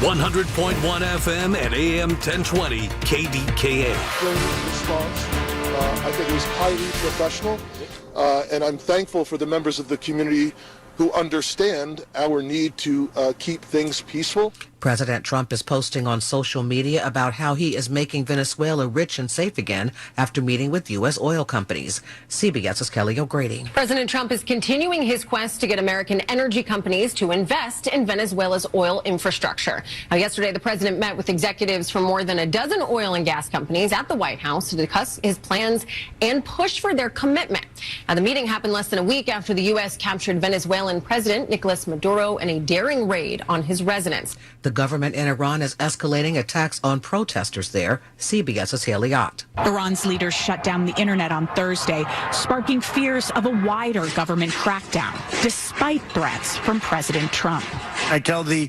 100.1 FM and AM 1020 KDKA. Response. I think it was highly professional, and I'm thankful for the members of the community who understand our need to keep things peaceful. President Trump is posting on social media about how he is making Venezuela rich and safe again after meeting with U.S. oil companies. CBS's Kelly O'Grady. President Trump is continuing his quest to get American energy companies to invest in Venezuela's oil infrastructure. Now, yesterday, the president met with executives from more than a dozen oil and gas companies at the White House to discuss his plans and push for their commitment. Now, the meeting happened less than a week after the U.S. captured Venezuelan President Nicolas Maduro in a daring raid on his residence. The government in Iran is escalating attacks on protesters there. CBS's Haley Ott. Iran's leaders shut down the internet on Thursday, sparking fears of a wider government crackdown, despite threats from President Trump. I tell the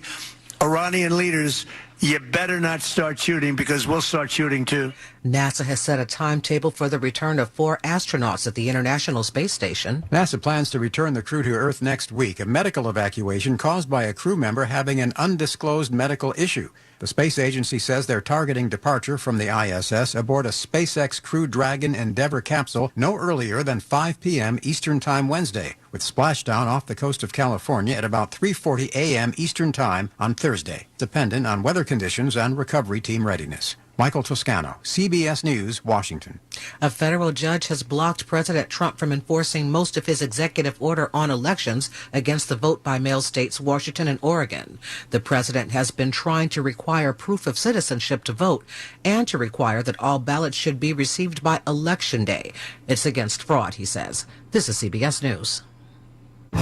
Iranian leaders, you better not start shooting because we'll start shooting too. NASA has set a timetable for the return of 4 astronauts at the International Space Station. NASA plans to return the crew to Earth next week, a medical evacuation caused by a crew member having an undisclosed medical issue. The space agency says they're targeting departure from the ISS aboard a SpaceX Crew Dragon Endeavour capsule no earlier than 5 p.m. Eastern Time Wednesday, with splashdown off the coast of California at about 3:40 a.m. Eastern Time on Thursday, dependent on weather conditions and recovery team readiness. Michael Toscano, CBS News, Washington. A federal judge has blocked President Trump from enforcing most of his executive order on elections against the vote-by-mail states Washington and Oregon. The president has been trying to require proof of citizenship to vote and to require that all ballots should be received by Election Day. It's against fraud, he says. This is CBS News.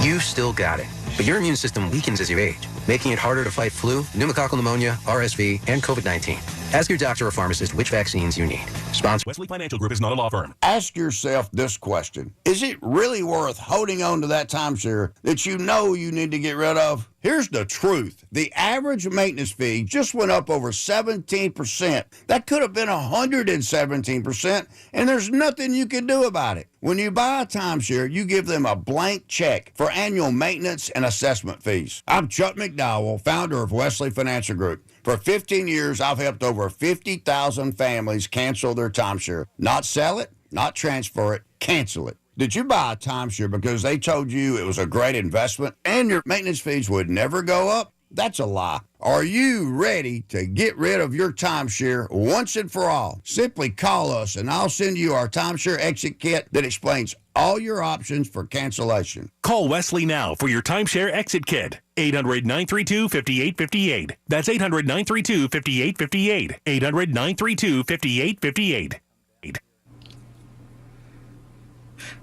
You still got it, but your immune system weakens as you age, making it harder to fight flu, pneumococcal pneumonia, RSV, and COVID-19. Ask your doctor or pharmacist which vaccines you need. Sponsor Wesley Financial Group is not a law firm. Ask yourself this question. Is it really worth holding on to that timeshare that you know you need to get rid of? Here's the truth. The average maintenance fee just went up over 17%. That could have been 117%, and there's nothing you can do about it. When you buy a timeshare, you give them a blank check for annual maintenance and assessment fees. I'm Chuck McDowell, founder of Wesley Financial Group. For 15 years, I've helped over 50,000 families cancel their timeshare. Not sell it, not transfer it, cancel it. Did you buy a timeshare because they told you it was a great investment and your maintenance fees would never go up? That's a lie. Are you ready to get rid of your timeshare once and for all? Simply call us and I'll send you our timeshare exit kit that explains all your options for cancellation. Call Wesley now for your timeshare exit kit. 800-932-5858. That's 800-932-5858. 800-932-5858.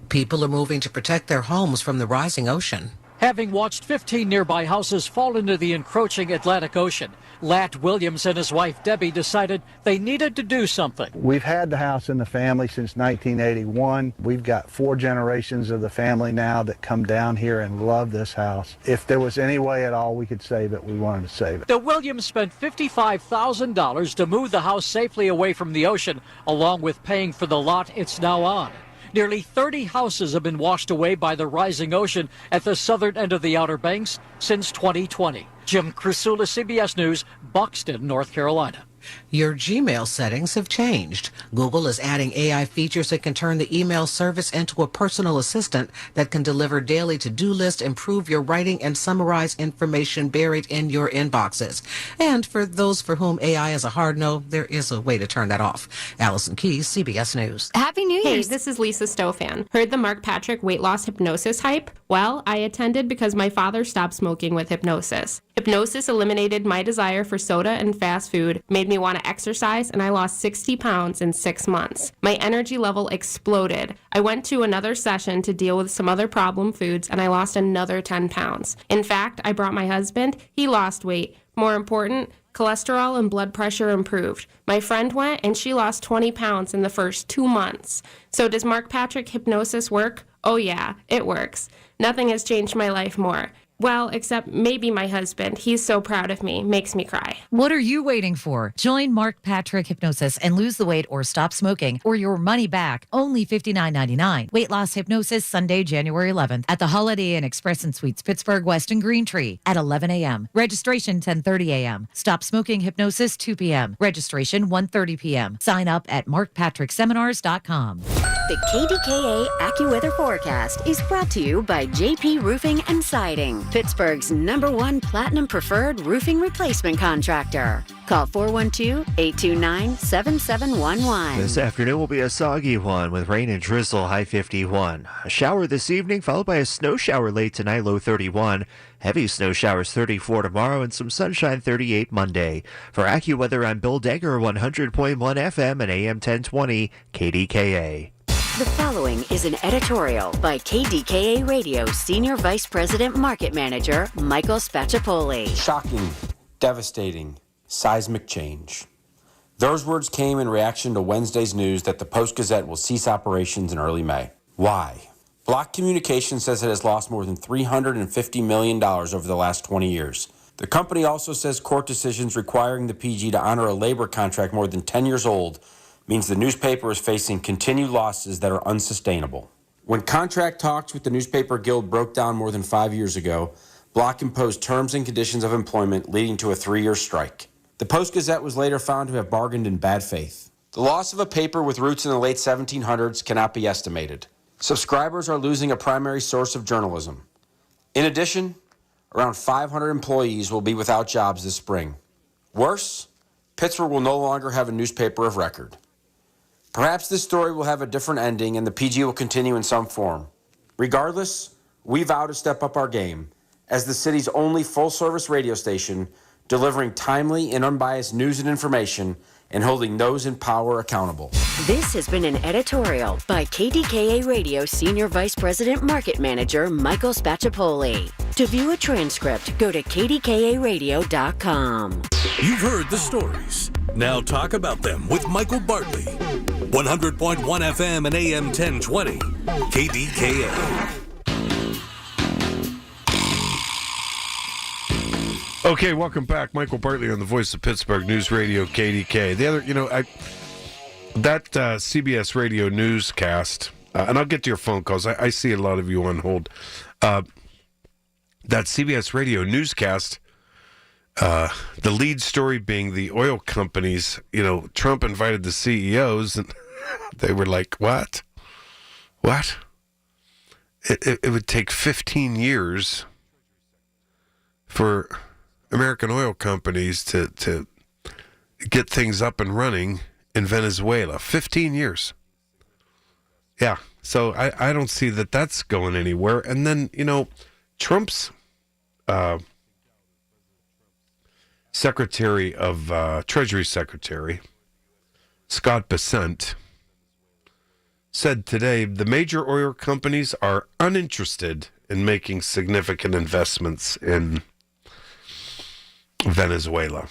People are moving to protect their homes from the rising ocean. Having watched 15 nearby houses fall into the encroaching Atlantic Ocean, Lat Williams and his wife Debbie decided they needed to do something. We've had the house in the family since 1981. We've got 4 generations of the family now that come down here and love this house. If there was any way at all we could save it, we wanted to save it. The Williams spent $55,000 to move the house safely away from the ocean, along with paying for the lot it's now on. Nearly 30 houses have been washed away by the rising ocean at the southern end of the Outer Banks since 2020. Jim Crisula, CBS News, Buxton, North Carolina. Your Gmail settings have changed. Google is adding AI features that can turn the email service into a personal assistant that can deliver daily to-do lists, improve your writing, and summarize information buried in your inboxes. And for those for whom AI is a hard no, there is a way to turn that off. Allison Keyes, CBS News. Happy New Year's. Hey, this is Lisa Stofan. Heard the Mark Patrick weight loss hypnosis hype? Well, I attended because my father stopped smoking with hypnosis. Hypnosis eliminated my desire for soda and fast food, made me want to exercise, and I lost 60 pounds in 6 months. My energy level exploded. I went to another session to deal with some other problem foods, and I lost another 10 pounds. In fact, I brought my husband. He lost weight. More important, cholesterol and blood pressure improved. My friend went, and she lost 20 pounds in the first 2 months. So does Mark Patrick hypnosis work? Oh yeah, it works. Nothing has changed my life more. Well, except maybe my husband. He's so proud of me. Makes me cry. What are you waiting for? Join Mark Patrick Hypnosis and lose the weight or stop smoking or your money back. Only $59.99. Weight loss hypnosis Sunday, January 11th at the Holiday Inn Express and Suites, Pittsburgh, West and Green Tree at 11 a.m. Registration 10:30 a.m. Stop smoking hypnosis 2 p.m. Registration 1:30 p.m. Sign up at markpatrickseminars.com. The KDKA AccuWeather forecast is brought to you by JP Roofing and Siding, Pittsburgh's #1 Platinum Preferred Roofing Replacement Contractor. Call 412-829-7711. This afternoon will be a soggy one with rain and drizzle, high 51. A shower this evening, followed by a snow shower late tonight, low 31. Heavy snow showers 34 tomorrow and some sunshine 38 Monday. For AccuWeather, I'm Bill Degger, 100.1 FM and AM 1020 KDKA. The following is an editorial by KDKA Radio Senior Vice President Market Manager Michael Spacciapoli. Shocking, devastating, seismic change. Those words came in reaction to Wednesday's news that the Post-Gazette will cease operations in early May. Why? Block Communications says it has lost more than $350 million over the last 20 years. The company also says court decisions requiring the PG to honor a labor contract more than 10 years old means the newspaper is facing continued losses that are unsustainable. When contract talks with the Newspaper Guild broke down more than 5 years ago, Block imposed terms and conditions of employment leading to a 3-year strike. The Post-Gazette was later found to have bargained in bad faith. The loss of a paper with roots in the late 1700s cannot be estimated. Subscribers are losing a primary source of journalism. In addition, around 500 employees will be without jobs this spring. Worse, Pittsburgh will no longer have a newspaper of record. Perhaps this story will have a different ending and the PG will continue in some form. Regardless, we vow to step up our game as the city's only full-service radio station, delivering timely and unbiased news and information and holding those in power accountable. This has been an editorial by KDKA Radio Senior Vice President Market Manager Michael Spacciapoli. To view a transcript, go to kdkaradio.com. You've heard the stories. Now talk about them with Michael Bartley. 100.1 FM and AM 1020. KDKA. Okay, welcome back. Michael Bartley on the Voice of Pittsburgh News Radio KDK. The other, that CBS Radio newscast, and I'll get to your phone calls. I see a lot of you on hold. That CBS Radio newscast, the lead story being the oil companies, Trump invited the CEOs, and they were like, what? What? It would take 15 years for American oil companies to get things up and running in Venezuela. 15 years. Yeah, so I don't see that that's going anywhere. And then, Trump's Secretary of Treasury Secretary, Scott Bessent, said today the major oil companies are uninterested in making significant investments in Venezuela.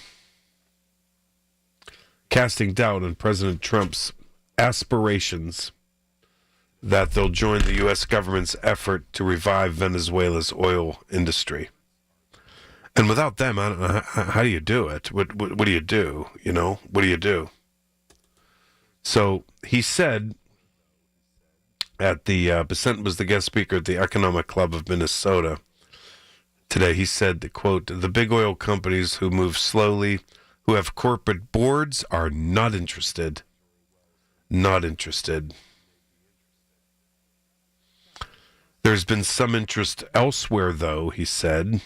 casting doubt on President Trump's aspirations that they'll join the U.S. government's effort to revive Venezuela's oil industry. And without them, I don't know, how do you do it? What do you do? What do you do? So he said at the, Besant was the guest speaker at the Economic Club of Minnesota today. He said, that, quote, the big oil companies who move slowly, who have corporate boards, are not interested. Not interested. There's been some interest elsewhere, though, he said,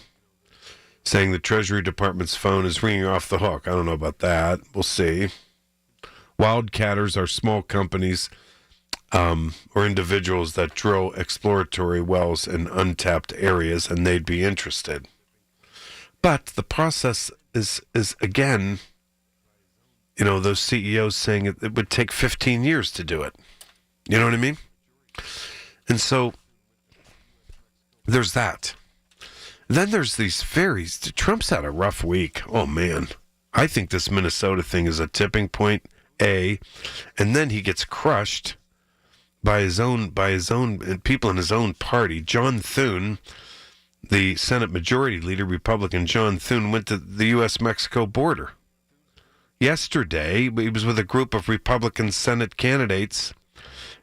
saying the Treasury Department's phone is ringing off the hook. I don't know about that. We'll see. Wildcatters are small companies or individuals that drill exploratory wells in untapped areas, and they'd be interested. But the process is again, those CEOs saying it would take 15 years to do it. You know what I mean? And so there's that. Then there's these ferries. Trump's had a rough week. Oh, man. I think this Minnesota thing is a tipping point, and then he gets crushed by his own people in his own party. John Thune, the Senate Majority Leader, Republican John Thune, went to the U.S.-Mexico border. Yesterday, he was with a group of Republican Senate candidates,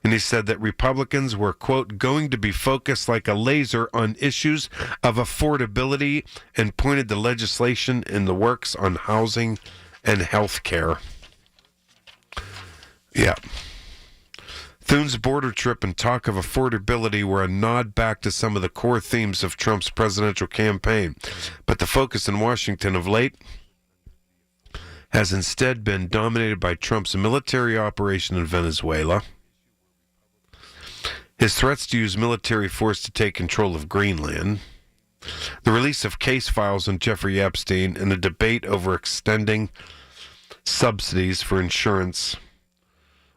and he said that Republicans were, quote, going to be focused like a laser on issues of affordability, and pointed to legislation in the works on housing and health care. Yeah. Thune's border trip and talk of affordability were a nod back to some of the core themes of Trump's presidential campaign. But the focus in Washington of late has instead been dominated by Trump's military operation in Venezuela, his threats to use military force to take control of Greenland, the release of case files on Jeffrey Epstein, and a debate over extending subsidies for insurance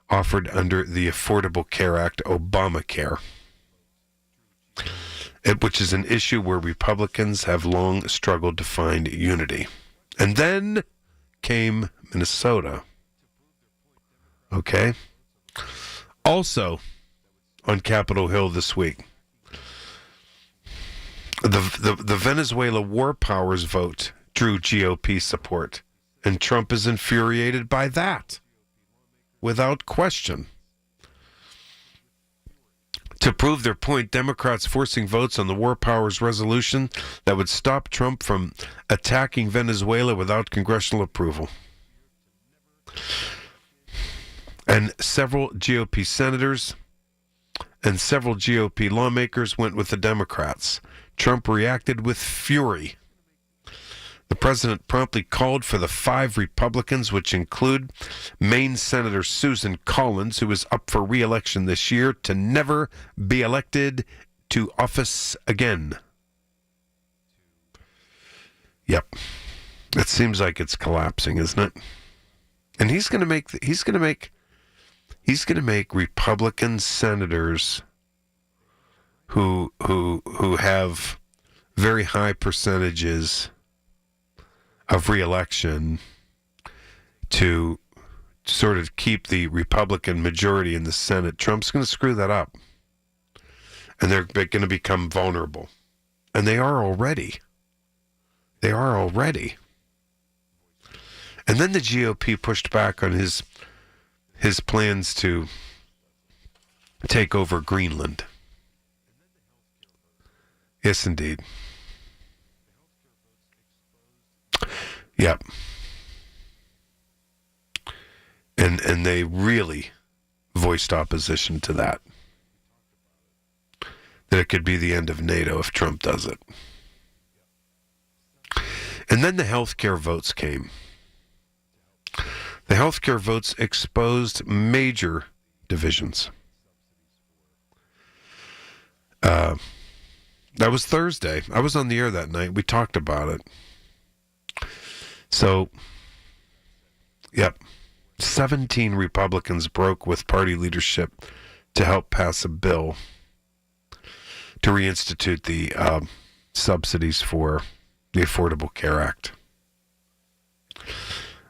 offered under the Affordable Care Act, Obamacare, which is an issue where Republicans have long struggled to find unity. And then came Minnesota. Okay? Also, on Capitol Hill this week, the Venezuela War Powers vote drew GOP support, and Trump is infuriated by that, without question. To prove their point, Democrats forcing votes on the War Powers resolution that would stop Trump from attacking Venezuela without congressional approval. And several GOP senators and several GOP lawmakers went with the Democrats. Trump reacted with fury. The president promptly called for the 5 Republicans, which include Maine Senator Susan Collins, who is up for re-election this year, to never be elected to office again. Yep. It seems like it's collapsing, isn't it? And he's going to make Republican senators who have very high percentages of re-election to sort of keep the Republican majority in the Senate. Trump's going to screw that up. And they're going to become vulnerable. And they are already. They are already. And then the GOP pushed back on his plans to take over Greenland. Yes, indeed. Yep. And they really voiced opposition to that. That it could be the end of NATO if Trump does it. And then the healthcare votes came. The healthcare votes exposed major divisions. That was Thursday. I was on the air that night. We talked about it. So, yep, 17 Republicans broke with party leadership to help pass a bill to reinstitute the subsidies for the Affordable Care Act.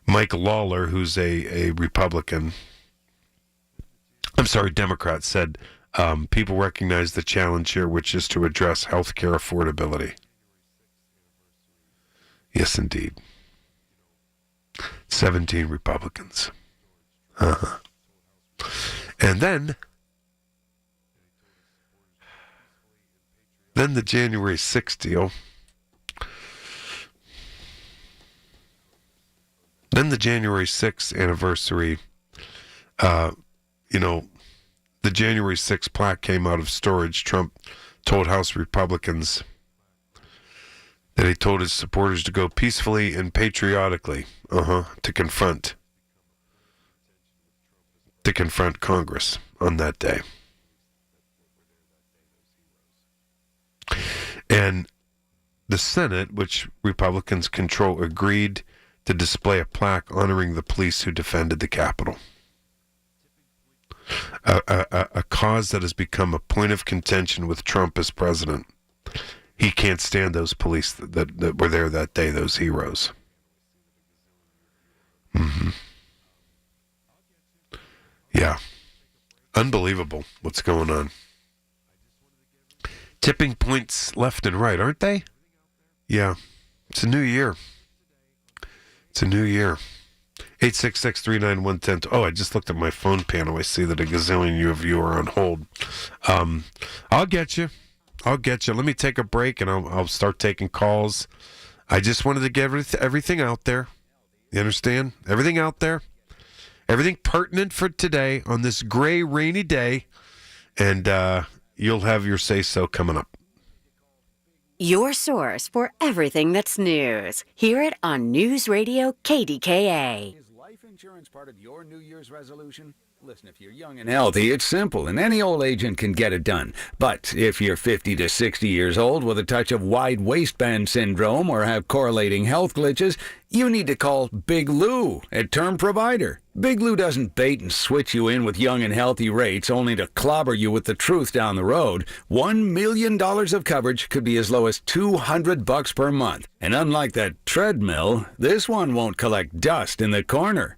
Mike Lawler, who's a Republican, Democrat, said people recognize the challenge here, which is to address health care affordability. Yes, indeed. 17 Republicans. And then the January 6th deal. Then the January 6th anniversary, the January 6th plaque came out of storage. Trump told House Republicans that he told his supporters to go peacefully and patriotically, to confront Congress on that day. And the Senate, which Republicans control, agreed to display a plaque honoring the police who defended the Capitol. A cause that has become a point of contention with Trump as president. He can't stand those police that were there that day, those heroes. Yeah. Unbelievable what's going on. Tipping points left and right, aren't they? Yeah. It's a new year. 866-391-10. Oh, I just looked at my phone panel. I see that a gazillion of you are on hold. I'll get you. Let me take a break, and I'll start taking calls. I just wanted to get everything out there. You understand? Everything out there. Everything pertinent for today on this gray, rainy day. And you'll have your say-so coming up. Your source for everything that's news. Hear it on News Radio KDKA. Is life insurance part of your New Year's resolution? Listen, if you're young and healthy, it's simple, and any old agent can get it done. But if you're 50 to 60 years old with a touch of wide waistband syndrome or have correlating health glitches, you need to call Big Lou at Term Provider. Big Lou doesn't bait and switch you in with young and healthy rates only to clobber you with the truth down the road. $1 million of coverage could be as low as $200 per month. And unlike that treadmill, this one won't collect dust in the corner.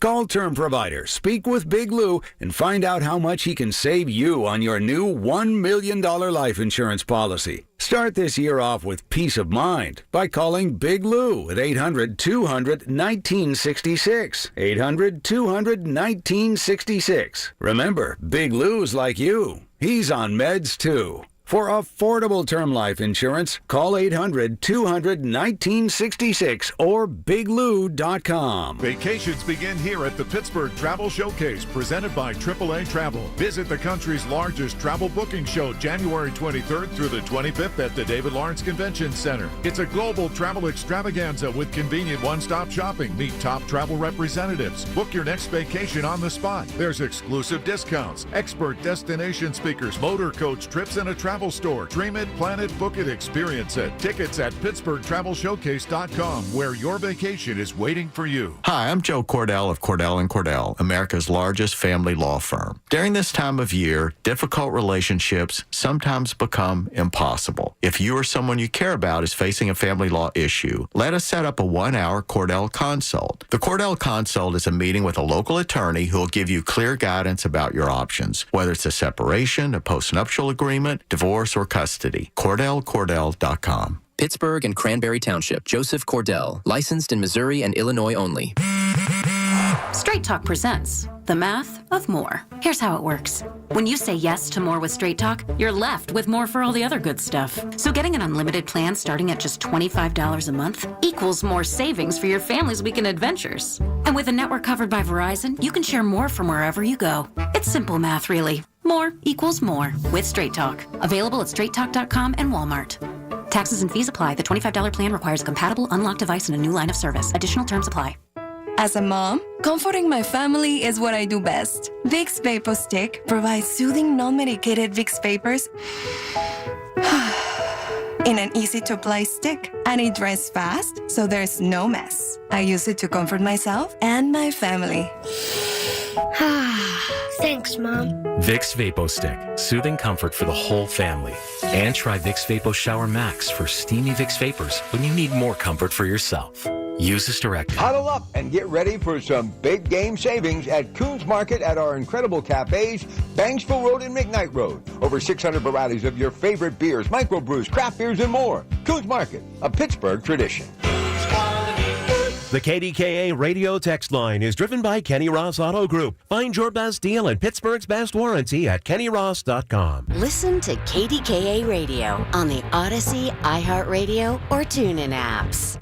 Call Term Provider, speak with Big Lou, and find out how much he can save you on your new $1 million life insurance policy. Start this year off with peace of mind by calling Big Lou at 800-200-1966. 800-200-1966. Remember, Big Lou's like you. He's on meds too. For affordable term life insurance, call 800-200-1966 or biglou.com. Vacations begin here at the Pittsburgh Travel Showcase, presented by AAA Travel. Visit the country's largest travel booking show January 23rd through the 25th at the David Lawrence Convention Center. It's a global travel extravaganza with convenient one-stop shopping. Meet top travel representatives. Book your next vacation on the spot. There's exclusive discounts, expert destination speakers, motor coach trips, and a travel store. Dream it, plan it, book it, experience it. Tickets at PittsburghTravelShowcase.com, where your vacation is waiting for you. Hi, I'm Joe Cordell of Cordell & Cordell, America's largest family law firm. During this time of year, difficult relationships sometimes become impossible. If you or someone you care about is facing a family law issue, let us set up a 1-hour Cordell Consult. The Cordell Consult is a meeting with a local attorney who will give you clear guidance about your options, whether it's a separation, a postnuptial agreement, divorce, or custody. CordellCordell.com. Pittsburgh and Cranberry Township. Joseph Cordell. Licensed in Missouri and Illinois only. Straight Talk presents the math of more. Here's how it works. When you say yes to more with Straight Talk, you're left with more for all the other good stuff. So getting an unlimited plan starting at just $25 a month equals more savings for your family's weekend adventures. And with a network covered by Verizon, you can share more from wherever you go. It's simple math, really. More equals more with Straight Talk. Available at straighttalk.com and Walmart. Taxes and fees apply. The $25 plan requires a compatible unlocked device and a new line of service. Additional terms apply. As a mom, comforting my family is what I do best. Vicks Vapor Stick provides soothing, non-medicated Vicks Vapors in an easy-to-apply stick, and it dries fast, so there's no mess. I use it to comfort myself and my family. Thanks, Mom. Vicks Vapo Stick, soothing comfort for the whole family. And try Vicks Vapo Shower Max for steamy Vicks Vapors when you need more comfort for yourself. Use this directed. Huddle up and get ready for some big game savings at Coons Market at our incredible cafes, Banksville Road and McKnight Road. Over 600 varieties of your favorite beers, microbrews, craft beers, and more. Coons Market, a Pittsburgh tradition. The KDKA radio text line is driven by Kenny Ross Auto Group. Find your best deal and Pittsburgh's best warranty at kennyross.com. Listen to KDKA Radio on the Odyssey, iHeartRadio, or TuneIn apps.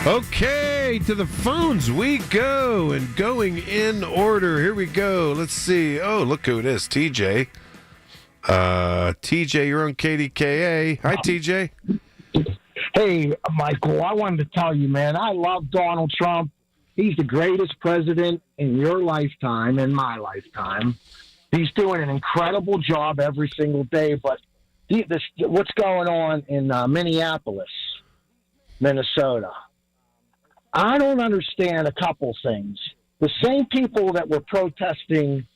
Okay, to the phones we go, and going in order. Here we go. Let's see. Oh, look who it is, TJ. TJ, you're on KDKA. Hi, TJ. Hey, Michael, I wanted to tell you, man, I love Donald Trump. He's the greatest president in your lifetime, in my lifetime. He's doing an incredible job every single day, but what's going on in Minneapolis, Minnesota? I don't understand a couple things. The same people that were protesting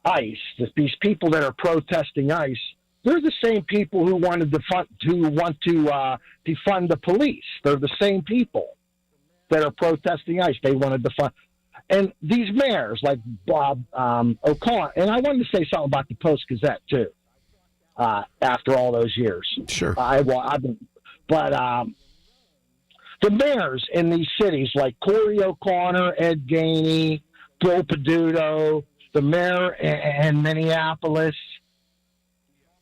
ICE, these people that are protesting ICE, they're the same people who want to defund the police. They're the same people that are protesting ICE. They want to defund. And these mayors like Bob O'Connor, and I wanted to say something about the Post-Gazette too. After all those years, sure. The mayors in these cities like Corey O'Connor, Ed Gainey, Bill Peduto, the mayor in Minneapolis,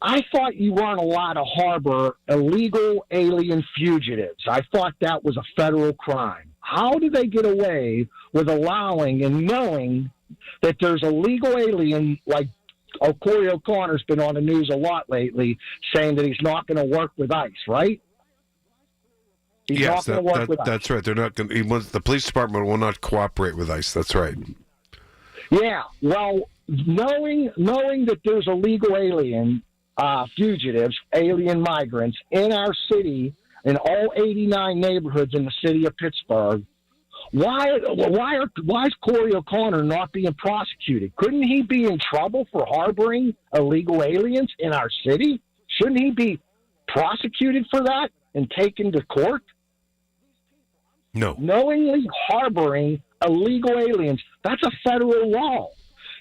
I thought you weren't allowed to harbor illegal alien fugitives. I thought that was a federal crime. How do they get away with allowing and knowing that there's a legal alien like Corey O'Connor's been on the news a lot lately saying that he's not going to work with ICE, right? Yes, that's right. They're not going. The police department will not cooperate with ICE. That's right. Yeah. Well, knowing that there's illegal alien fugitives, alien migrants in our city, in all 89 neighborhoods in the city of Pittsburgh, why is Corey O'Connor not being prosecuted? Couldn't he be in trouble for harboring illegal aliens in our city? Shouldn't he be prosecuted for that and taken to court? No. Knowingly harboring illegal aliens, that's a federal law.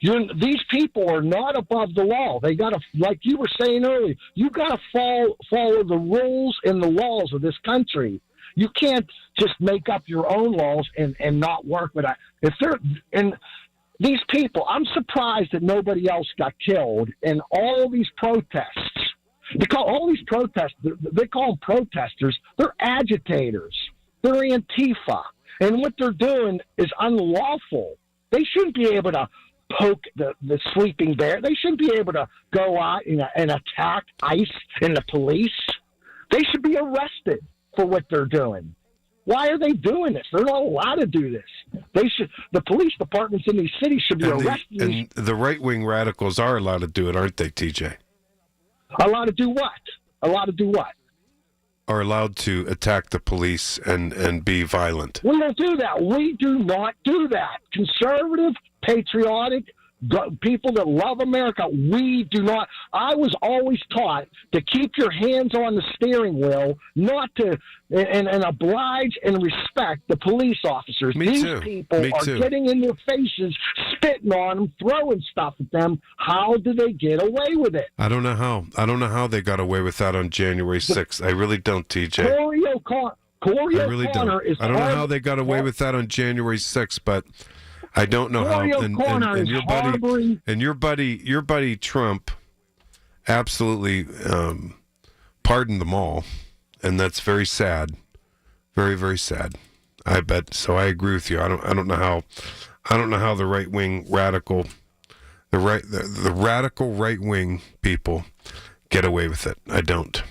These people are not above the law. They got to, like you were saying earlier, you got to follow the rules and the laws of this country. You can't just make up your own laws and not work with that. These people, I'm surprised that nobody else got killed in all these protests. Because all these protests, they call them protesters. They're agitators. They're Antifa. And what they're doing is unlawful. They shouldn't be able to poke the sleeping bear. They shouldn't be able to go out and attack ICE and the police. They should be arrested for what they're doing. Why are they doing this? They're not allowed to do this. The police departments in these cities should be arresting. And the right-wing radicals are allowed to do it, aren't they, TJ? Allowed to do what? Allowed to do what? Are allowed to attack the police and be violent. We don't do that. We do not do that. Conservative, patriotic, people that love America, we do not. I was always taught to keep your hands on the steering wheel, not to, and oblige and respect the police officers. These people are getting in their faces, spitting on them, throwing stuff at them. How do they get away with it? I don't know how they got away with that on January 6th. I really don't, TJ. Corey O'Connor is. I don't know how they got away with that on January 6th, but I don't know how. And your buddy Trump absolutely pardoned them all, and that's very sad, very, very sad. I bet. So I agree with you. I don't know how the right wing radical, the radical right wing people get away with it. I don't.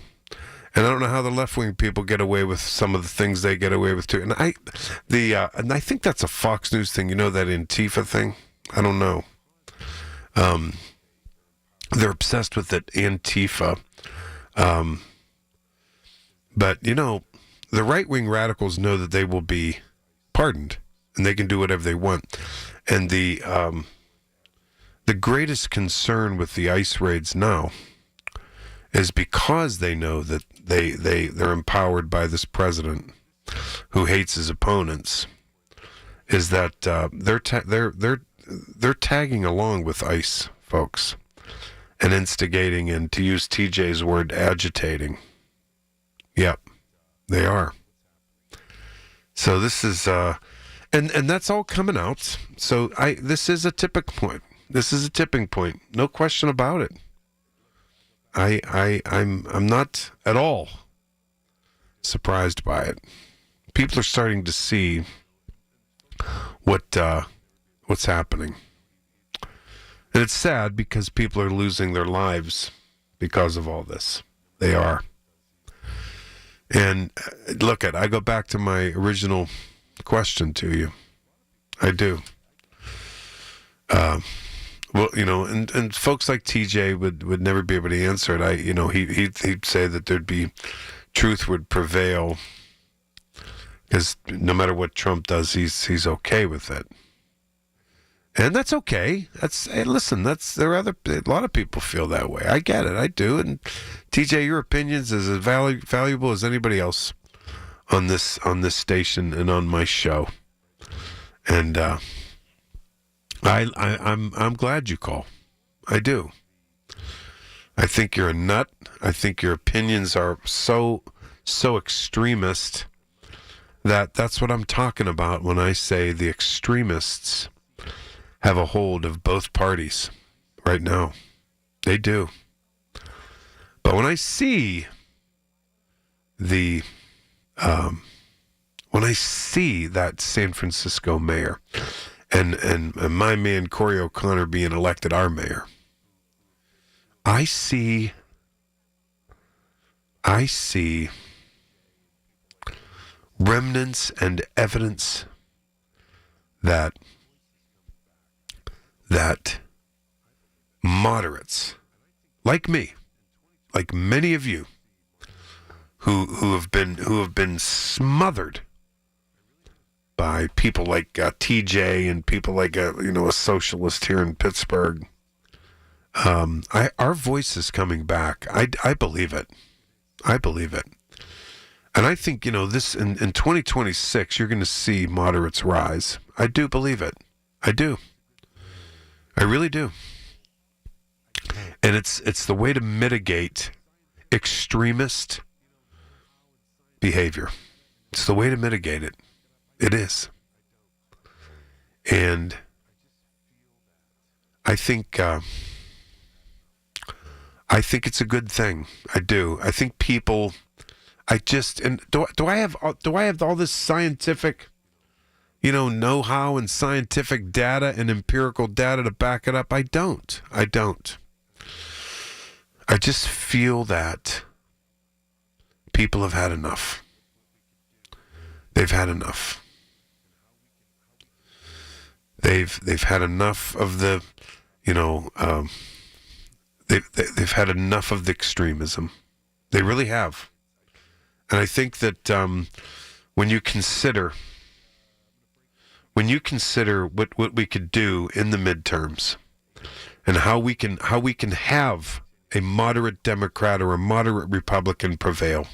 And I don't know how the left-wing people get away with some of the things they get away with too. And I think that's a Fox News thing. You know, that Antifa thing? I don't know. They're obsessed with it, Antifa. But, you know, the right-wing radicals know that they will be pardoned and they can do whatever they want. And the the greatest concern with the ICE raids now is because they know that they're empowered by this president who hates his opponents, is that they're tagging along with ICE folks and instigating, and to use TJ's word, agitating. Yep, they are. So this is and that's all coming out. So this is a tipping point. This is a tipping point. No question about it. I'm not at all surprised by it. People are starting to see what's happening. And it's sad because people are losing their lives because of all this. They are. And look, I go back to my original question to you. I do. Well, and folks like TJ would never be able to answer it. He'd say that truth would prevail because no matter what Trump does, he's okay with it. And that's okay. A lot of people feel that way. I get it. I do. And TJ, your opinion's is as valuable as anybody else on this station and on my show. And I'm glad you call. I do. I think you're a nut. I think your opinions are so extremist that's what I'm talking about when I say the extremists have a hold of both parties right now. They do. But when I see that San Francisco mayor and my man Corey O'Connor being elected our mayor, I see remnants and evidence that moderates like me, like many of you who have been smothered by people like TJ and people like a socialist here in Pittsburgh. Our voice is coming back. I believe it. I believe it. And I think, this in 2026, you're going to see moderates rise. I do believe it. I do. I really do. And it's the way to mitigate extremist behavior. It's the way to mitigate it. It is. And I think it's a good thing. I do. I think people. Do I have all this scientific, know-how and scientific data and empirical data to back it up? I don't. I just feel that people have had enough. They've had enough. They've had enough of the, they've had enough of the extremism. They really have. And I think that when you consider what we could do in the midterms and how we can have a moderate Democrat or a moderate Republican prevail,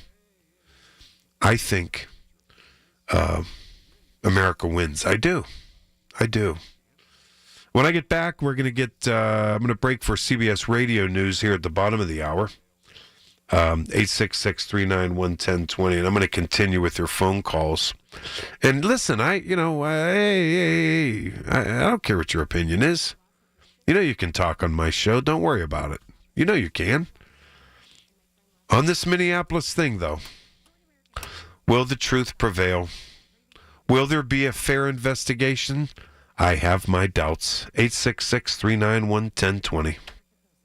I think America wins. I do. When I get back, we're going to get I'm going to break for CBS Radio News here at the bottom of the hour. 866-391-1020, and I'm going to continue with your phone calls. And listen, I don't care what your opinion is. You can talk on my show. Don't worry about it. You can. On this Minneapolis thing, though, will the truth prevail? Will there be a fair investigation? I have my doubts. 866-391-1020.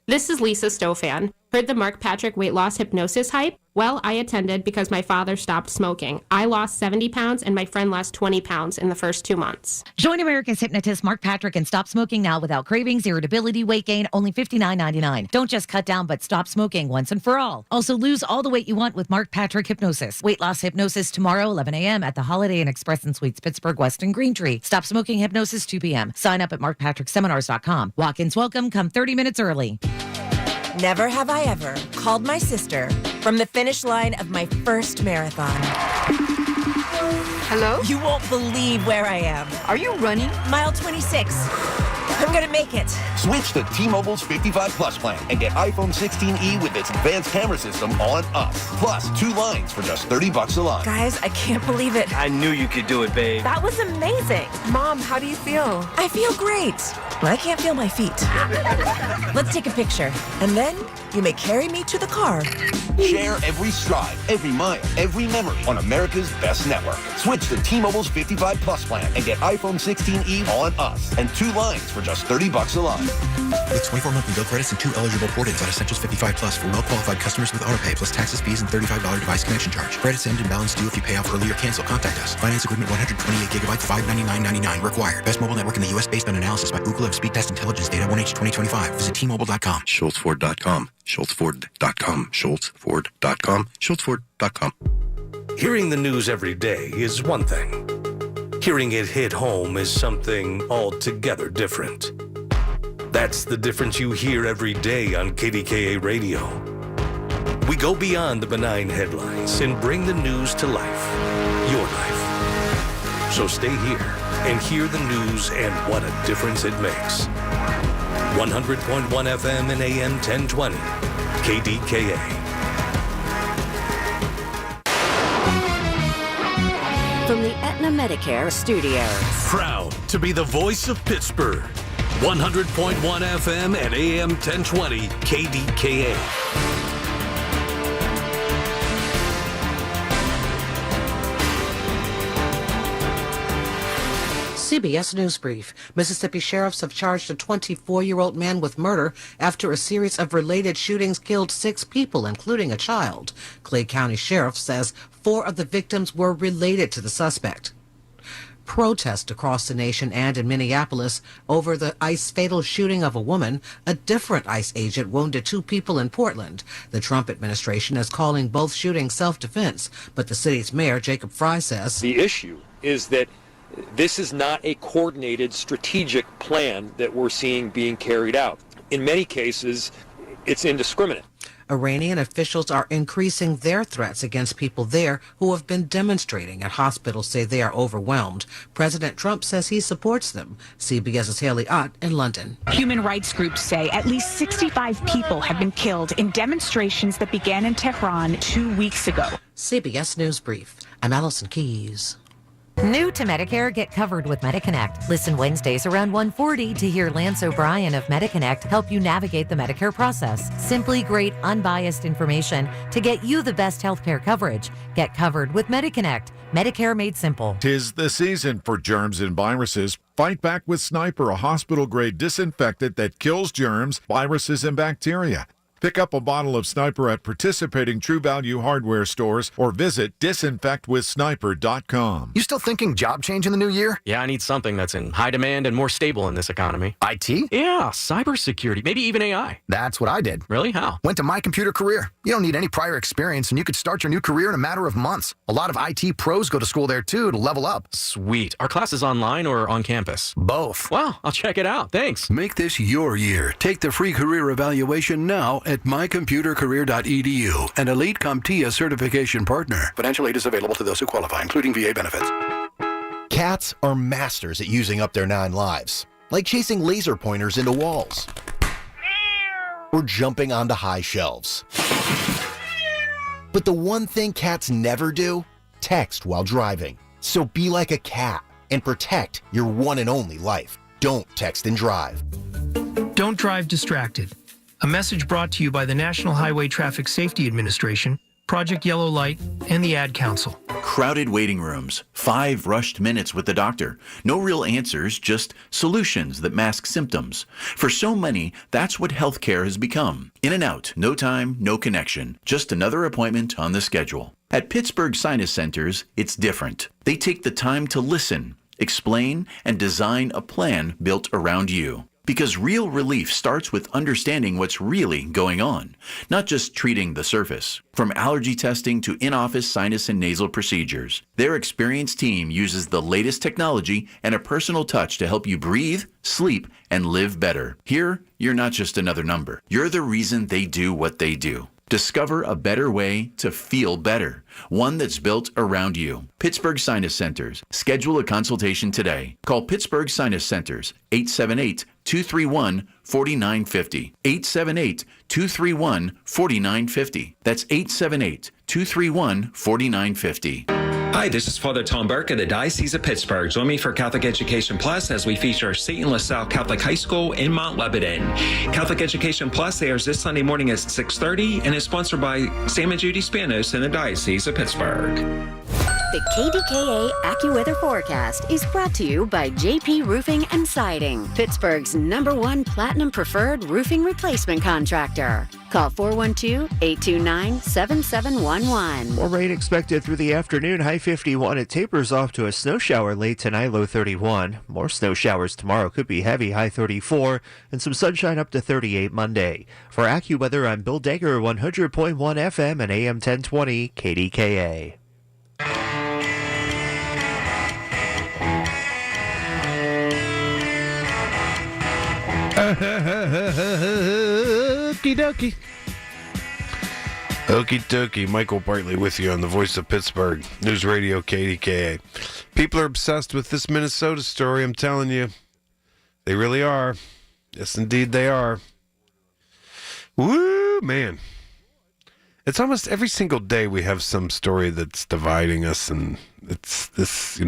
This is Lisa Stofan. Heard the Mark Patrick weight loss hypnosis hype? Well, I attended because my father stopped smoking. I lost 70 pounds and my friend lost 20 pounds in the first 2 months. Join America's hypnotist Mark Patrick and stop smoking now without cravings, irritability, weight gain, only $59.99. Don't just cut down, but stop smoking once and for all. Also, lose all the weight you want with Mark Patrick Hypnosis. Weight loss hypnosis tomorrow, 11 a.m. at the Holiday Inn Express and Suites, Pittsburgh West and Green Tree. Stop smoking hypnosis, 2 p.m. Sign up at markpatrickseminars.com. Walk-ins welcome. Come 30 minutes early. Never have I ever called my sister from the finish line of my first marathon. Hello? You won't believe where I am. Are you running? Mile 26. I'm gonna make it. Switch to T-Mobile's 55 Plus plan and get iPhone 16e with its advanced camera system on us. Plus 2 lines for just $30 a line. Guys, I can't believe it. I knew you could do it, babe. That was amazing. Mom, how do you feel? I feel great. But I can't feel my feet. Let's take a picture. And then you may carry me to the car. Share every stride, every mile, every memory on America's best network. Switch to T-Mobile's 55 Plus plan and get iPhone 16e on us and 2 lines for just $30 a line. With 24 monthly bill credits and 2 eligible port-ins on Essentials 55 Plus for well-qualified customers with autopay plus taxes, fees, and $35 device connection charge. Credits end and balance due if you pay off early or cancel. Contact us. Finance agreement 128 gigabytes, $599.99 required. Best mobile network in the U.S. based on analysis by Ookla of Speed Test Intelligence data 1H 2025. Visit T-Mobile.com. SchultzFord.com. SchultzFord.com. SchultzFord.com. SchultzFord.com. Hearing the news every day is one thing. Hearing it hit home is something altogether different. That's the difference you hear every day on KDKA Radio. We go beyond the benign headlines and bring the news to life. Your life. So stay here and hear the news and what a difference it makes. 100.1 FM and AM 1020. KDKA. From the Aetna Medicare Studios. Proud to be the voice of Pittsburgh. 100.1 FM and AM 1020 KDKA. CBS News Brief. Mississippi sheriffs have charged a 24-year-old man with murder after a series of related shootings killed 6 people, including a child. Clay County Sheriff says 4 of the victims were related to the suspect. Protest across the nation and in Minneapolis over the ICE fatal shooting of a woman. A different ICE agent wounded 2 people in Portland. The Trump administration is calling both shootings self-defense, but the city's mayor, Jacob Fry, says the issue is that this is not a coordinated strategic plan that we're seeing being carried out. In many cases, it's indiscriminate. Iranian officials are increasing their threats against people there who have been demonstrating, and hospitals say they are overwhelmed. President Trump says he supports them. CBS's Haley Ott in London. Human rights groups say at least 65 people have been killed in demonstrations that began in Tehran 2 weeks ago. CBS News Brief. I'm Allison Keys. New to Medicare, get covered with MediConnect. Listen Wednesdays around 1:40 to hear Lance O'Brien of MediConnect help you navigate the Medicare process. Simply great, unbiased information to get you the best healthcare coverage. Get covered with MediConnect. Medicare made simple. 'Tis the season for germs and viruses. Fight back with Sniper, a hospital-grade disinfectant that kills germs, viruses, and bacteria. Pick up a bottle of Sniper at participating True Value hardware stores or visit disinfectwithsniper.com. You still thinking job change in the new year? Yeah, I need something that's in high demand and more stable in this economy. IT? Yeah, cybersecurity, maybe even AI. That's what I did. Really? How? Went to My Computer Career. You don't need any prior experience and you could start your new career in a matter of months. A lot of IT pros go to school there too to level up. Sweet. Are classes online or on campus? Both. Wow, I'll check it out. Thanks. Make this your year. Take the free career evaluation now at mycomputercareer.edu, an Elite CompTIA certification partner. Financial aid is available to those who qualify, including VA benefits. Cats are masters at using up their 9 lives, like chasing laser pointers into walls or jumping onto high shelves. But the one thing cats never do, text while driving. So be like a cat and protect your one and only life. Don't text and drive. Don't drive distracted. A message brought to you by the National Highway Traffic Safety Administration, Project Yellow Light, and the Ad Council. Crowded waiting rooms, 5 rushed minutes with the doctor. No real answers, just solutions that mask symptoms. For so many, that's what healthcare has become. In and out, no time, no connection. Just another appointment on the schedule. At Pittsburgh Sinus Centers, it's different. They take the time to listen, explain, and design a plan built around you. Because real relief starts with understanding what's really going on, not just treating the surface. From allergy testing to in-office sinus and nasal procedures, their experienced team uses the latest technology and a personal touch to help you breathe, sleep, and live better. Here, you're not just another number. You're the reason they do what they do. Discover a better way to feel better, one that's built around you. Pittsburgh Sinus Centers. Schedule a consultation today. Call Pittsburgh Sinus Centers, 878-231-4950. 878-231-4950. That's 878-231-4950. Hi, this is Father Tom Burke of the Diocese of Pittsburgh. Join me for Catholic Education Plus as we feature St. LaSalle Catholic High School in Mount Lebanon. Catholic Education Plus airs this Sunday morning at 6:30 and is sponsored by Sam and Judy Spanos in the Diocese of Pittsburgh. The KDKA AccuWeather forecast is brought to you by JP Roofing and Siding, Pittsburgh's #1 Platinum Preferred Roofing Replacement Contractor. Call 412-829-7711. More rain expected through the afternoon, high 51. It tapers off to a snow shower late tonight, low 31. More snow showers tomorrow, could be heavy, high 34. And some sunshine up to 38 Monday. For AccuWeather, I'm Bill Dager, 100.1 FM and AM 1020 KDKA. Okie dokie. Okie dokie. Michael Bartley with you on the Voice of Pittsburgh News Radio KDKA. People are obsessed with this Minnesota story, I'm telling you. They really are. Yes, indeed they are. Woo, man. It's almost every single day we have some story that's dividing us, and it's this,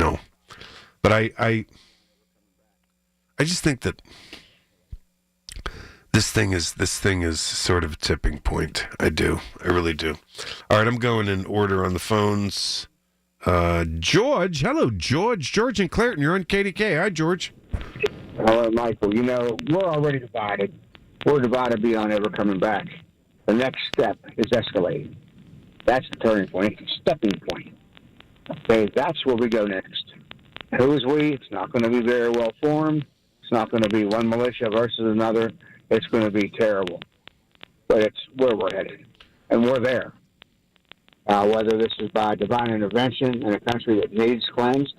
But I just think that this thing is sort of a tipping point. I really do. All right, I'm going in order on the phones. George, hello, George and Clareton, you're on KDK. Hi, George. Hello, Michael. We're already divided. We're divided beyond ever coming back. The next step is escalating. That's the turning point. It's a stepping point. Okay, that's where we go next. Who is we? It's not going to be very well formed. It's not going to be one militia versus another. It's going to be terrible. But it's where we're headed. And we're there. Whether this is by divine intervention in a country that needs cleansed,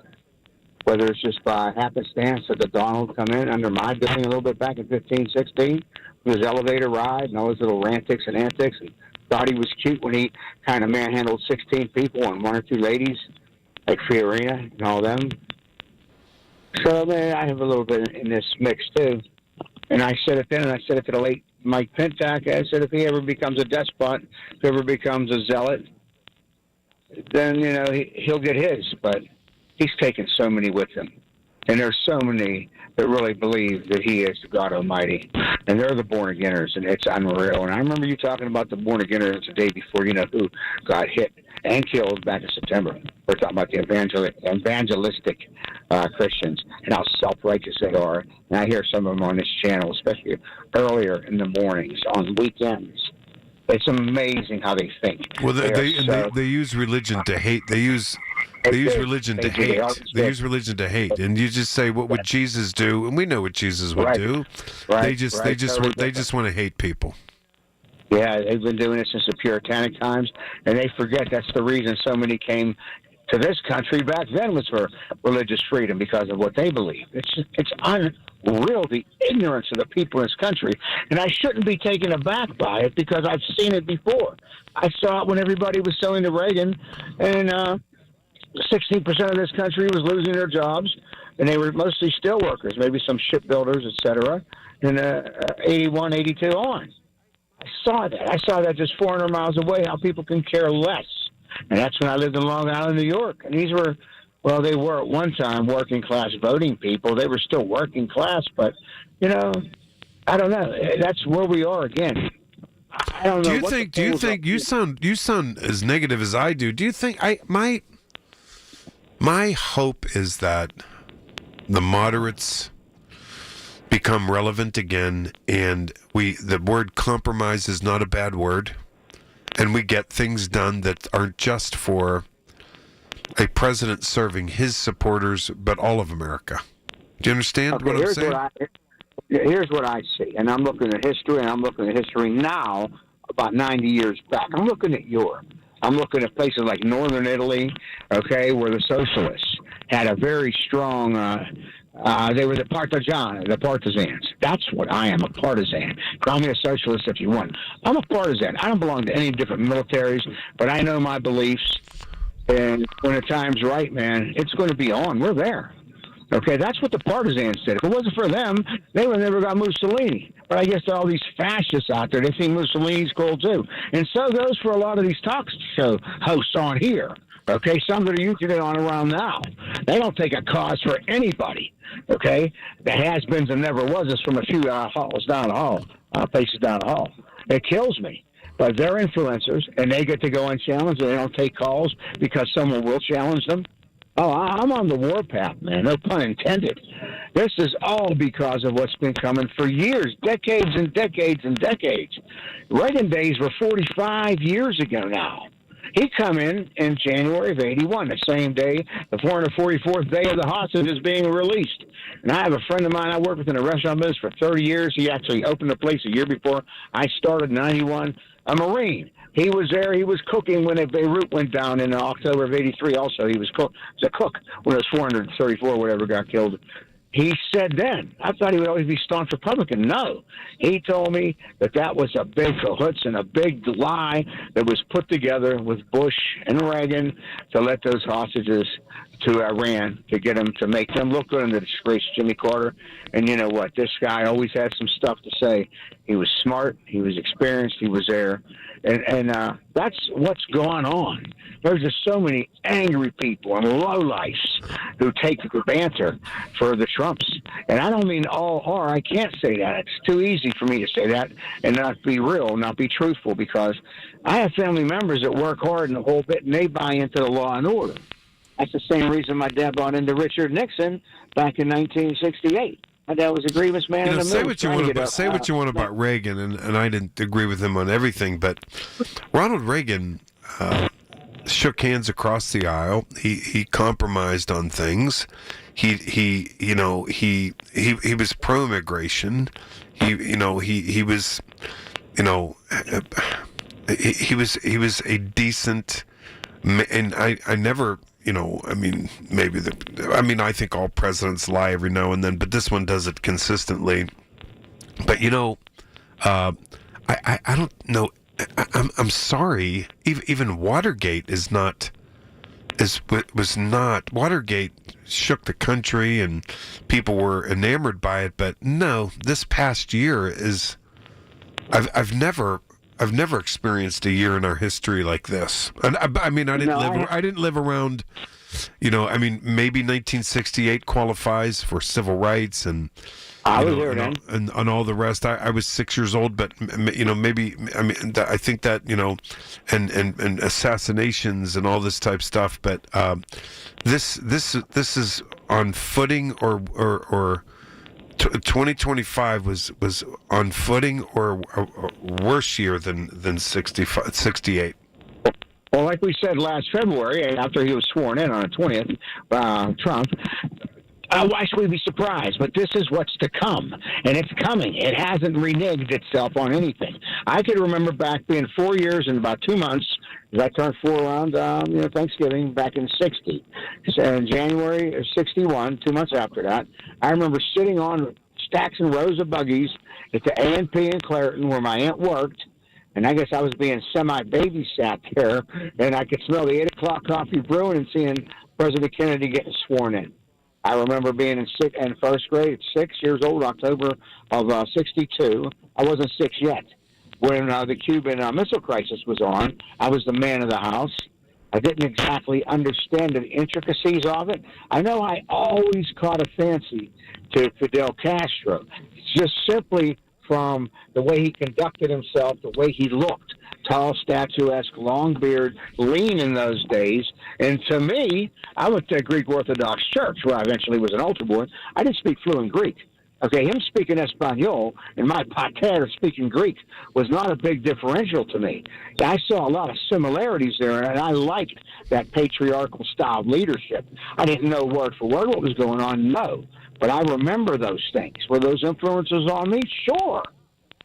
whether it's just by happenstance that the Donald come in under my building a little bit back in 15, 16, with his elevator ride and all his little rantics and antics, and thought he was cute when he kind of manhandled 16 people and 1 or 2 ladies, like Fiorina and all them. So, man, I have a little bit in this mix, too. And I said it then, and I said it to the late Mike Pintack. I said if he ever becomes a despot, if he ever becomes a zealot, then, he'll get his. But he's taken so many with him. And there's so many that really believe that he is the God Almighty. And they're the born-againers, and it's unreal. And I remember you talking about the born-againers the day before, who got hit and killed back in September. We're talking about the evangelistic Christians and how self-righteous they are. And I hear some of them on this channel, especially earlier in the mornings, on weekends. It's amazing how they think. Well, they use religion to hate. They use religion to hate. They use religion to hate. And you just say, what would Jesus do? And we know what Jesus would do. They just want to hate people. Yeah, they've been doing it since the Puritanic times, and they forget that's the reason so many came to this country back then was for religious freedom because of what they believe. It's unreal, the ignorance of the people in this country, and I shouldn't be taken aback by it because I've seen it before. I saw it when everybody was selling to Reagan, and 16% of this country was losing their jobs, and they were mostly steel workers, maybe some shipbuilders, etc., and 81, 82 on. I saw that just 400 miles away, how people can care less. And that's when I lived in Long Island, New York. And these were, they were at one time working class voting people. They were still working class, but, I don't know. That's where we are again. I don't know. Do you think you sound as negative as I do? Do you think My hope is that the moderates become relevant again, and the word compromise is not a bad word, and we get things done that aren't just for a president serving his supporters, but all of America. Do you understand what I'm saying? Here's what I see, and I'm looking at history, and I'm looking at history now about 90 years back. I'm looking at Europe. I'm looking at places like northern Italy, okay, where the socialists had a very strong, they were the partisans. That's what I am, a partisan. Call me a socialist if you want. I'm a partisan. I don't belong to any different militaries, but I know my beliefs, and when the time's right, man, it's going to be on. We're there. Okay, that's what the partisans did. If it wasn't for them, they would have never got Mussolini. But I guess all these fascists out there, they think Mussolini's cool too. And so goes for a lot of these talk show hosts on here. Okay, some that are usually on around now. They don't take a cause for anybody. Okay, the has-beens and never was from a few halls down the hall, places down the hall. It kills me. But they're influencers, and they get to go and challenge, and they don't take calls because someone will challenge them. Oh, I'm on the warpath, man. No pun intended. This is all because of what's been coming for years, decades and decades and decades. Reagan days were 45 years ago now. He come in January of 81, the same day, the 444th day of the hostages being released. And I have a friend of mine I worked with in the restaurant business for 30 years. He actually opened the place a year before I started in 91, a Marine. He was there. He was cooking when Beirut went down in October of 83 also. He was a cook when it was 434 whatever got killed. He said then, I thought he would always be staunch Republican. No. He told me that was a big cahoots and a big lie that was put together with Bush and Reagan to let those hostages to Iran to get them to make them look good in the disgrace Jimmy Carter. And you know what? This guy always had some stuff to say. He was smart. He was experienced. He was there. And that's what's going on. There's just so many angry people and lowlifes who take the banter for the Trumps. And I don't mean all are. I can't say that. It's too easy for me to say that and not be real, not be truthful, because I have family members that work hard and the whole bit, and they buy into the law and order. That's the same reason my dad bought into Richard Nixon back in 1968. My dad was a grievous man in the middle. Say what you want about Reagan, and I didn't agree with him on everything, but Ronald Reagan shook hands across the aisle. He compromised on things. He was pro-immigration. He was a decent, and I never. I think all presidents lie every now and then, but this one does it consistently. But I don't know. I'm sorry. Even Watergate was not. Watergate shook the country and people were enamored by it. But no, this past year is. I've never experienced a year in our history like this. And I didn't live around, maybe 1968 qualifies for civil riits and and all the rest. I was 6 years old, but I think that and assassinations and all this type stuff. But this is on footing or 2025 was on footing or a worse year than 68. Well, like we said last February, after he was sworn in on the 20th, Trump, why should we be surprised? But this is what's to come, and it's coming. It hasn't reneged itself on anything. I could remember back being 4 years and about 2 months, because I turned 4 around Thanksgiving back in 60. So in January of 61, 2 months after that, I remember sitting on stacks and rows of buggies at the A&P in Clairton where my aunt worked, and I guess I was being semi-babysat there, and I could smell the 8 o'clock coffee brewing and seeing President Kennedy getting sworn in. I remember being in first grade at 6 years old, October of 62. I wasn't 6 yet. When the Cuban Missile Crisis was on, I was the man of the house. I didn't exactly understand the intricacies of it. I know I always caught a fancy to Fidel Castro, just simply from the way he conducted himself, the way he looked. Tall, statuesque, long beard, lean in those days. And to me, I went to a Greek Orthodox church where I eventually was an altar boy. I didn't speak fluent Greek. Okay, him speaking Espanol and my pater speaking Greek was not a big differential to me. I saw a lot of similarities there, and I liked that patriarchal style of leadership. I didn't know word for word what was going on, no. But I remember those things. Were those influences on me? Sure.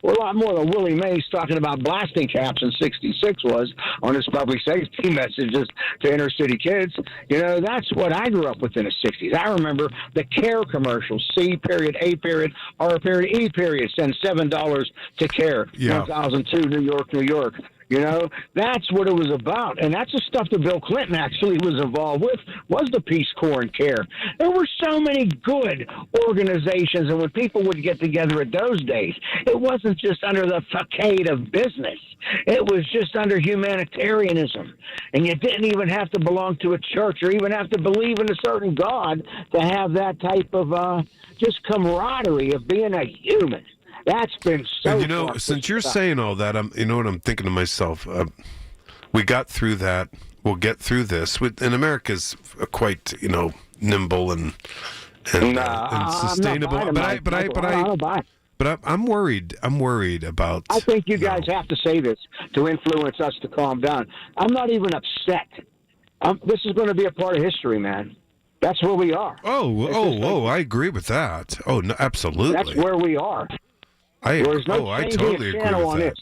Well, a lot more than Willie Mays talking about blasting caps in '66 was on his public safety messages to inner city kids. You know, that's what I grew up with in the '60s. I remember the CARE commercials, C period, A period, R period, E period, send $7 to CARE, 1002 New York, New York. You know, that's what it was about. And that's the stuff that Bill Clinton actually was involved with, was the Peace Corps and CARE. There were so many good organizations, and when people would get together at those days, it wasn't just under the facade of business. It was just under humanitarianism. And you didn't even have to belong to a church or even have to believe in a certain God to have that type of just camaraderie of being a human. That's been so. And you know, since you're saying all that, you know what I'm thinking to myself. We got through that. We'll get through this. And America's quite, nimble and sustainable. But I'm worried. I'm worried about. I think you guys have to say this to influence us to calm down. I'm not even upset. This is going to be a part of history, man. That's where we are. I agree with that. Oh, no, absolutely. That's where we are. I totally agree with that. This.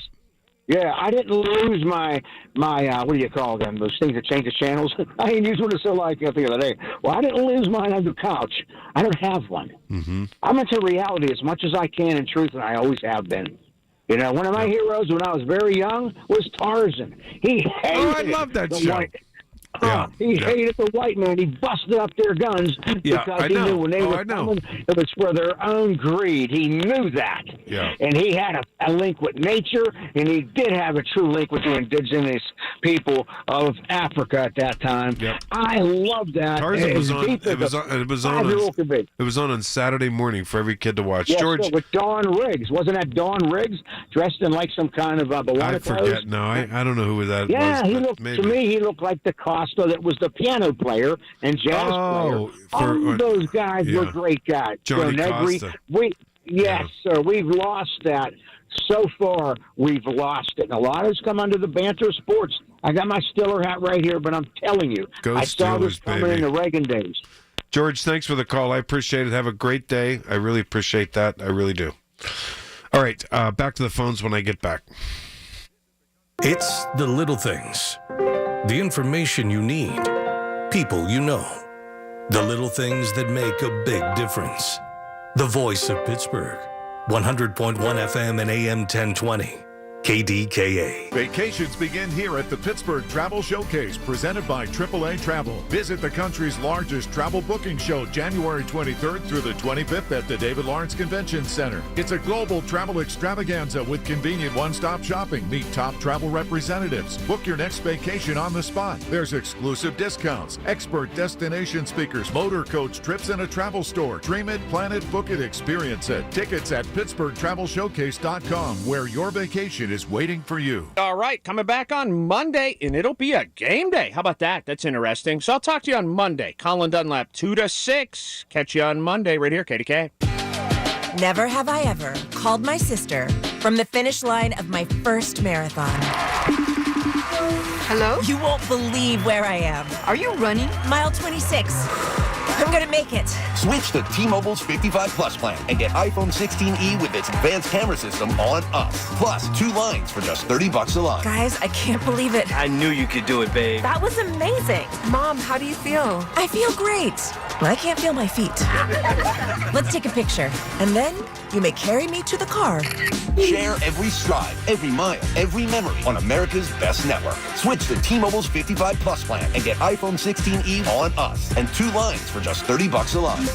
Yeah, I didn't lose my what do you call them? Those things that change the channels. I didn't use one so like the other day. Well, I didn't lose mine on the couch. I don't have one. Mm-hmm. I'm into reality as much as I can in truth, and I always have been. You know, one of my heroes when I was very young was Tarzan. He hated I love that show. He hated the white man. He busted up their guns because he knew when they were coming, it was for their own greed. He knew that. Yeah. And he had a link with nature, and he did have a true link with the indigenous people of Africa at that time. Yep. I love that. Tarzan was on. It was on Saturday morning for every kid to watch. Yes, George, with Dawn Riggs. Wasn't that Dawn Riggs dressed in like some kind of I forget. No, I don't know who that was. Yeah, to me, he looked like the Costa that was the piano player and jazz player. All those guys were great guys. Johnny Costa. Sir. We've lost that. So far, we've lost it. And a lot has come under the banter of sports. I got my Stiller hat right here, but I'm telling you, I saw this coming in the Reagan days. George, thanks for the call. I appreciate it. Have a great day. I really appreciate that. I really do. All right, back to the phones when I get back. It's the little things. The information you need. People you know. The little things that make a big difference. The voice of Pittsburgh. 100.1 FM and AM 1020. KDKA. Vacations begin here at the Pittsburgh Travel Showcase, presented by AAA Travel. Visit the country's largest travel booking show January 23rd through the 25th at the David Lawrence Convention Center. It's a global travel extravaganza with convenient one-stop shopping. Meet top travel representatives. Book your next vacation on the spot. There's exclusive discounts, expert destination speakers, motor coach trips, and a travel store. Dream it, plan it, book it, experience it. Tickets at PittsburghTravelShowcase.com, where your vacation is waiting for you. All right, coming back on Monday, and it'll be a game day. How about that? That's interesting. So I'll talk to you on Monday. Colin Dunlap, 2 to 6. Catch you on Monday right here, KDK. Never have I ever called my sister from the finish line of my first marathon. Hello? You won't believe where I am. Are you running? Mile 26. I'm gonna make it. Switch to T-Mobile's 55 Plus plan and get iPhone 16e with its advanced camera system on us. Plus, 2 lines for just $30 a line. Guys, I can't believe it. I knew you could do it, babe. That was amazing. Mom, how do you feel? I feel great. I can't feel my feet. Let's take a picture. And then you may carry me to the car. Share every stride, every mile, every memory on America's best network. Switch to T-Mobile's 55 Plus plan and get iPhone 16e on us and 2 lines for just $30 a line.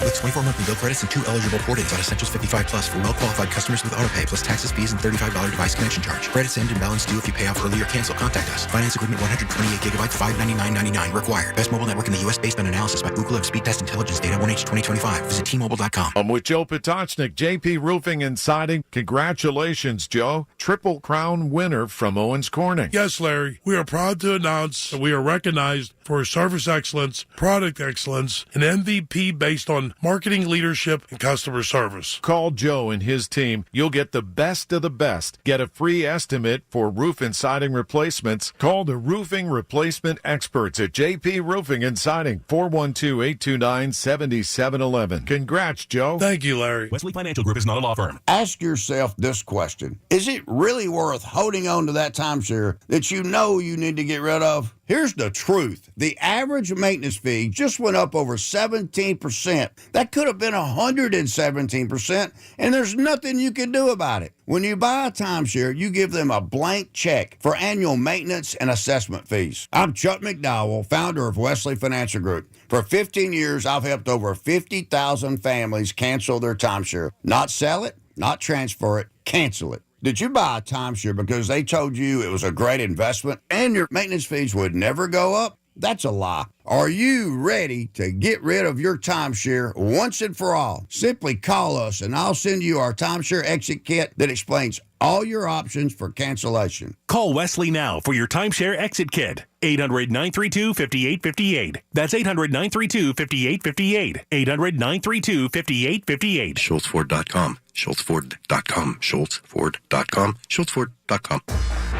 With 24 monthly bill credits and 2 eligible port-ins on Essentials 55 Plus for well-qualified customers with autopay, plus taxes, fees, and $35 device connection charge. Credits end and balance due if you pay off early or cancel. Contact us. Finance agreement 128 gigabytes, $599.99 required. Best mobile network in the U.S. based on analysis by Ookla of Speed Test Intelligence data 1H 2025. Visit T-Mobile.com. I'm with Joe Potocznik, JP Roofing and Siding. Congratulations, Joe. Triple Crown winner from Owens Corning. Yes, Larry. We are proud to announce that we are recognized for service excellence, product excellence, and MVP based on marketing leadership and customer service. Call Joe and his team. You'll get the best of the best. Get a free estimate for roof and siding replacements. Call the roofing replacement experts at JP Roofing and Siding, 412-829-7711. Congrats, Joe. Thank you, Larry. Wesley Financial Group is not a law firm. Ask yourself this question. Is it really worth holding on to that timeshare that you know you need to get rid of? Here's the truth. The average maintenance fee just went up over 17%. That could have been 117%, and there's nothing you can do about it. When you buy a timeshare, you give them a blank check for annual maintenance and assessment fees. I'm Chuck McDowell, founder of Wesley Financial Group. For 15 years, I've helped over 50,000 families cancel their timeshare. Not sell it, not transfer it, cancel it. Did you buy a timeshare because they told you it was a great investment and your maintenance fees would never go up? That's a lie. Are you ready to get rid of your timeshare once and for all? Simply call us and I'll send you our timeshare exit kit that explains all your options for cancellation. Call Wesley now for your timeshare exit kit. 800-932-5858. That's 800-932-5858. 800-932-5858. SchultzFord.com. SchultzFord.com. SchultzFord.com. SchultzFord.com.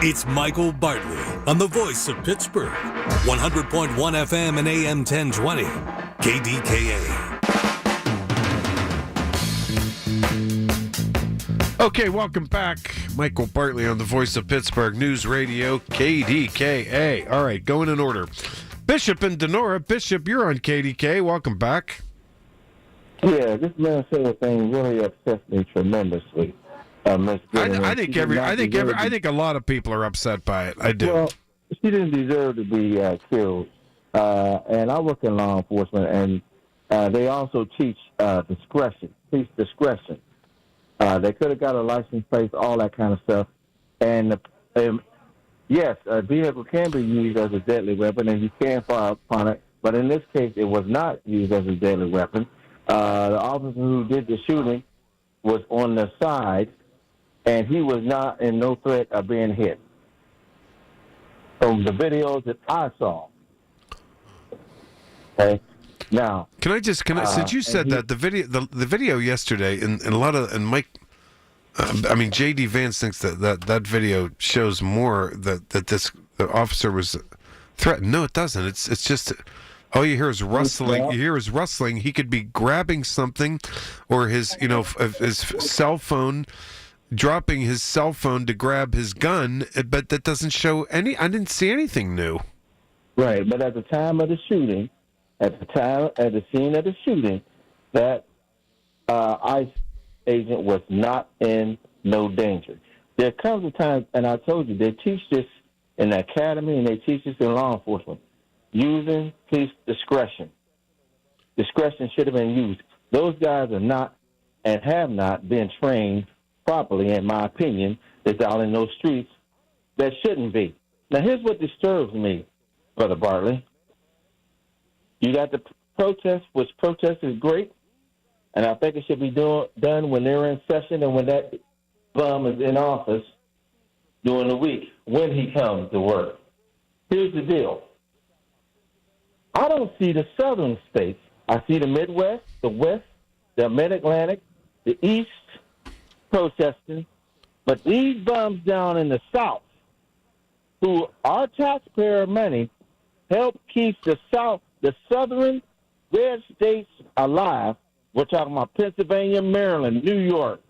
It's Michael Bartley on the voice of Pittsburgh. 100.1 FM and AM 1020. KDKA. Okay, welcome back. Michael Bartley on the voice of Pittsburgh News Radio, KDKA. All right, going in order. Bishop and Denora. Bishop, you're on KDK. Welcome back. Yeah, this Minnesota thing really upsets me tremendously. I think a lot of people are upset by it. I do. Well, she didn't deserve to be killed. And I work in law enforcement, and they also teach discretion. Teach discretion. They could have got a license plate, all that kind of stuff. And yes, a vehicle can be used as a deadly weapon, and you can fire upon it. But in this case, it was not used as a deadly weapon. The officer who did the shooting was on the side, and he was not in no threat of being hit. From the videos that I saw. Okay. Now, since you said that the video yesterday and Mike, JD Vance thinks that video shows more that the officer was threatened. No, it doesn't. It's just all you hear is rustling. You hear is rustling. He could be grabbing something, or his cell phone, dropping his cell phone to grab his gun. But that doesn't show any. I didn't see anything new. Right, but at the time of the shooting. At the scene of the shooting, that ICE agent was not in no danger. There comes a time, and I told you, they teach this in the academy and they teach this in law enforcement, using police discretion. Discretion should have been used. Those guys are not and have not been trained properly, in my opinion, that's out in those streets that shouldn't be. Now, here's what disturbs me, Brother Bartley. You got the protest, which protest is great, and I think it should be done when they're in session and when that bum is in office during the week, when he comes to work. Here's the deal. I don't see the southern states. I see the Midwest, the West, the Mid-Atlantic, the East protesting, but these bums down in the South, who our taxpayer money help keep the southern red states alive. We're talking about Pennsylvania, Maryland, New York,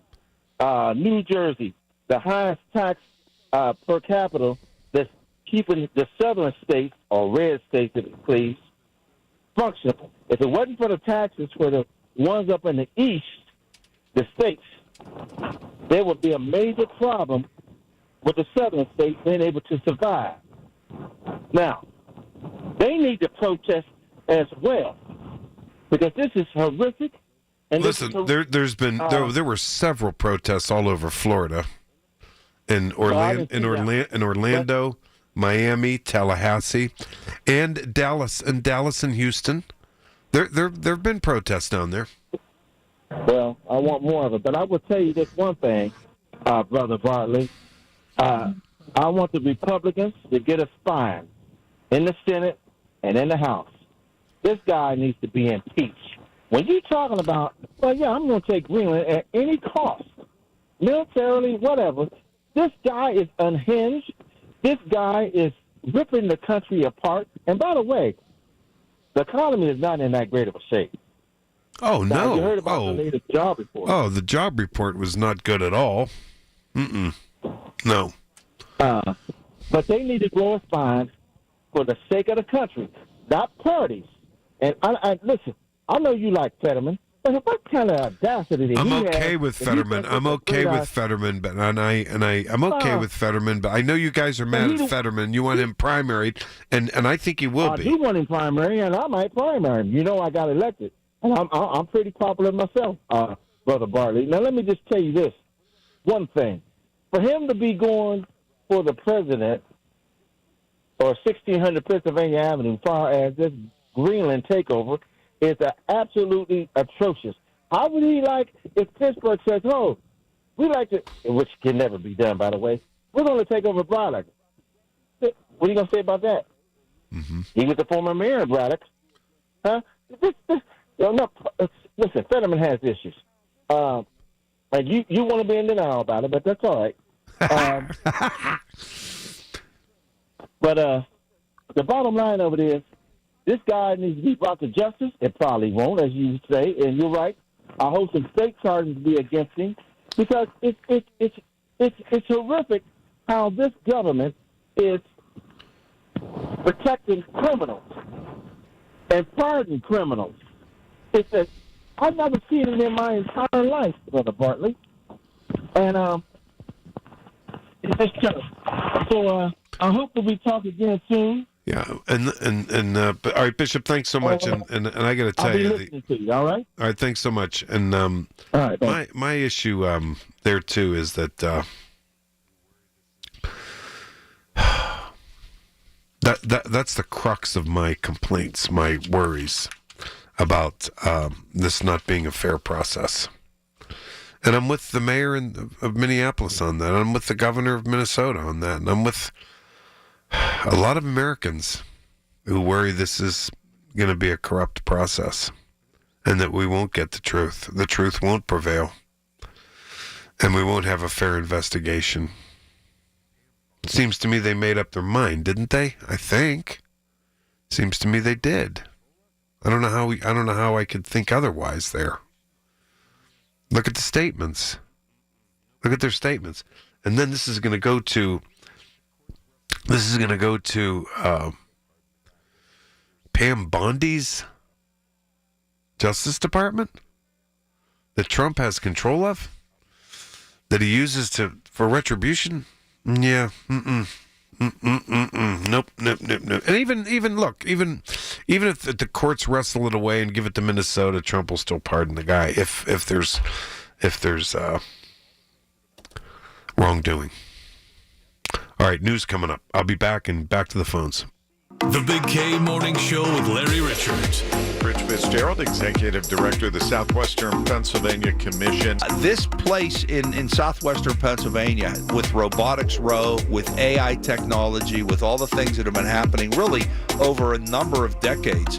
New Jersey, the highest tax per capita that's keeping the southern states, or red states, if you please, functional. If it wasn't for the taxes for the ones up in the east, the states, there would be a major problem with the southern states being able to survive. Now, they need to protest as well. Because this is horrific. And listen, there were several protests all over Florida, in Orlando, Miami, Tallahassee, and Dallas and Houston. There've been protests down there. Well, I want more of it, but I will tell you this one thing, Brother Bartley. I want the Republicans to get us fined in the Senate and in the House. This guy needs to be impeached. When you're talking about, well, yeah, I'm going to take Greenland at any cost, militarily, whatever, this guy is unhinged. This guy is ripping the country apart. And by the way, the economy is not in that great of a shape. Oh, now, no. You heard about the latest job report. Oh, the job report was not good at all. No. But they need to grow a spine for the sake of the country, not parties. And I listen, I know you like Fetterman, but what kind of audacity did I'm he okay have with Fetterman. I'm okay with Fetterman, but I'm okay with Fetterman. But I know you guys are mad at Fetterman. You want him primaried, and I think he will be. I do want him primary, and I might primary him. You know, I got elected, and I'm pretty popular myself, Brother Bartley. Now let me just tell you this one thing: for him to be going for the president or 1600 Pennsylvania Avenue, far as this Greenland takeover, is absolutely atrocious. How would he like if Pittsburgh says, "Oh, we like to," which can never be done, by the way. We're going to take over Braddock. What are you going to say about that? Mm-hmm. He was the former mayor of Braddock, huh? Listen, Fetterman has issues. Like you want to be in denial about it, but that's all right. But the bottom line of it is, this guy needs to be brought to justice. It probably won't, as you say, and you're right. I hope some state charges be against him because it's horrific how this government is protecting criminals and pardoning criminals. I've never seen it in my entire life, Brother Bartley, and it's just so. I hope that we talk again soon. Yeah, but all right, Bishop, thanks so much, and I got to tell I'll be listening to you. All right. All right, thanks so much, and all right, my issue there too is that that's the crux of my complaints, my worries about this not being a fair process. And I'm with the mayor of Minneapolis on that. I'm with the governor of Minnesota on that, and I'm with a lot of Americans who worry this is going to be a corrupt process and that we won't get the truth. The truth won't prevail, and we won't have a fair investigation. It seems to me they made up their mind, didn't they? I think. Seems to me they did. I don't know how I could think otherwise there. Look at the statements. Look at their statements. And then this is going to go to Pam Bondi's Justice Department that Trump has control of, that he uses for retribution. Yeah. Nope. And even look, even if the courts wrestle it away and give it to Minnesota, Trump will still pardon the guy if there's wrongdoing. All right, news coming up. I'll be back and back to the phones. The Big K Morning Show with Larry Richards. Rich Fitzgerald, Executive Director of the Southwestern Pennsylvania Commission. This place in southwestern Pennsylvania, with Robotics Row, with AI technology, with all the things that have been happening really over a number of decades,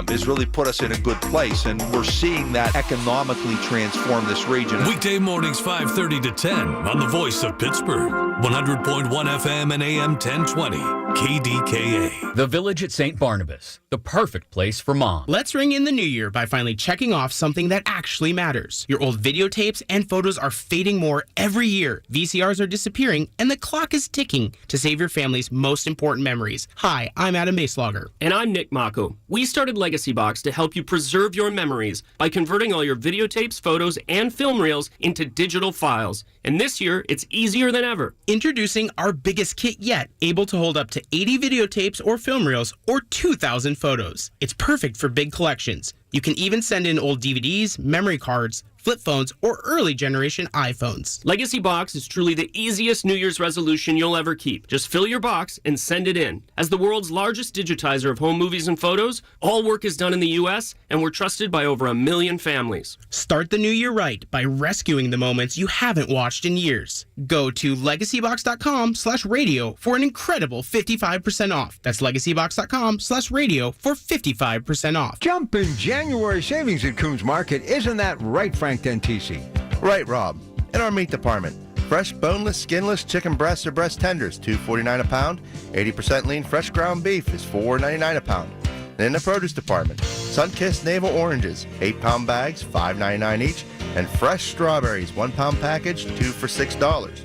has really put us in a good place. And we're seeing that economically transform this region. Weekday mornings 5:30 to 10 on the Voice of Pittsburgh. 100.1 FM and AM 1020. KDKA. The Village at St. Barnabas, the perfect place for mom. Let's ring in the new year by finally checking off something that actually matters. Your old videotapes and photos are fading more every year. VCRs are disappearing, and the clock is ticking to save your family's most important memories. Hi, I'm Adam Maslauger. And I'm Nick Mako. We started Legacy Box to help you preserve your memories by converting all your videotapes, photos, and film reels into digital files. And this year, it's easier than ever. Introducing our biggest kit yet, able to hold up to 80 videotapes or film reels or 2,000 photos. It's perfect for big collections. You can even send in old DVDs, memory cards, flip phones, or early generation iPhones. Legacy Box is truly the easiest New Year's resolution you'll ever keep. Just fill your box and send it in. As the world's largest digitizer of home movies and photos, all work is done in the U.S., and we're trusted by over 1 million families. Start the new year right by rescuing the moments you haven't watched in years. Go to legacybox.com/radio for an incredible 55% off. That's legacybox.com/radio for 55% off. Jump in January savings at Coons Market. Isn't that right, Frank Dentisi? Right, Rob. In our meat department, fresh boneless, skinless chicken breasts or breast tenders, $2.49 a pound. 80% lean fresh ground beef is $4.99 a pound. And in the produce department, sun-kissed navel oranges, 8-pound bags, $5.99 each, and fresh strawberries, 1-pound package, 2 for $6.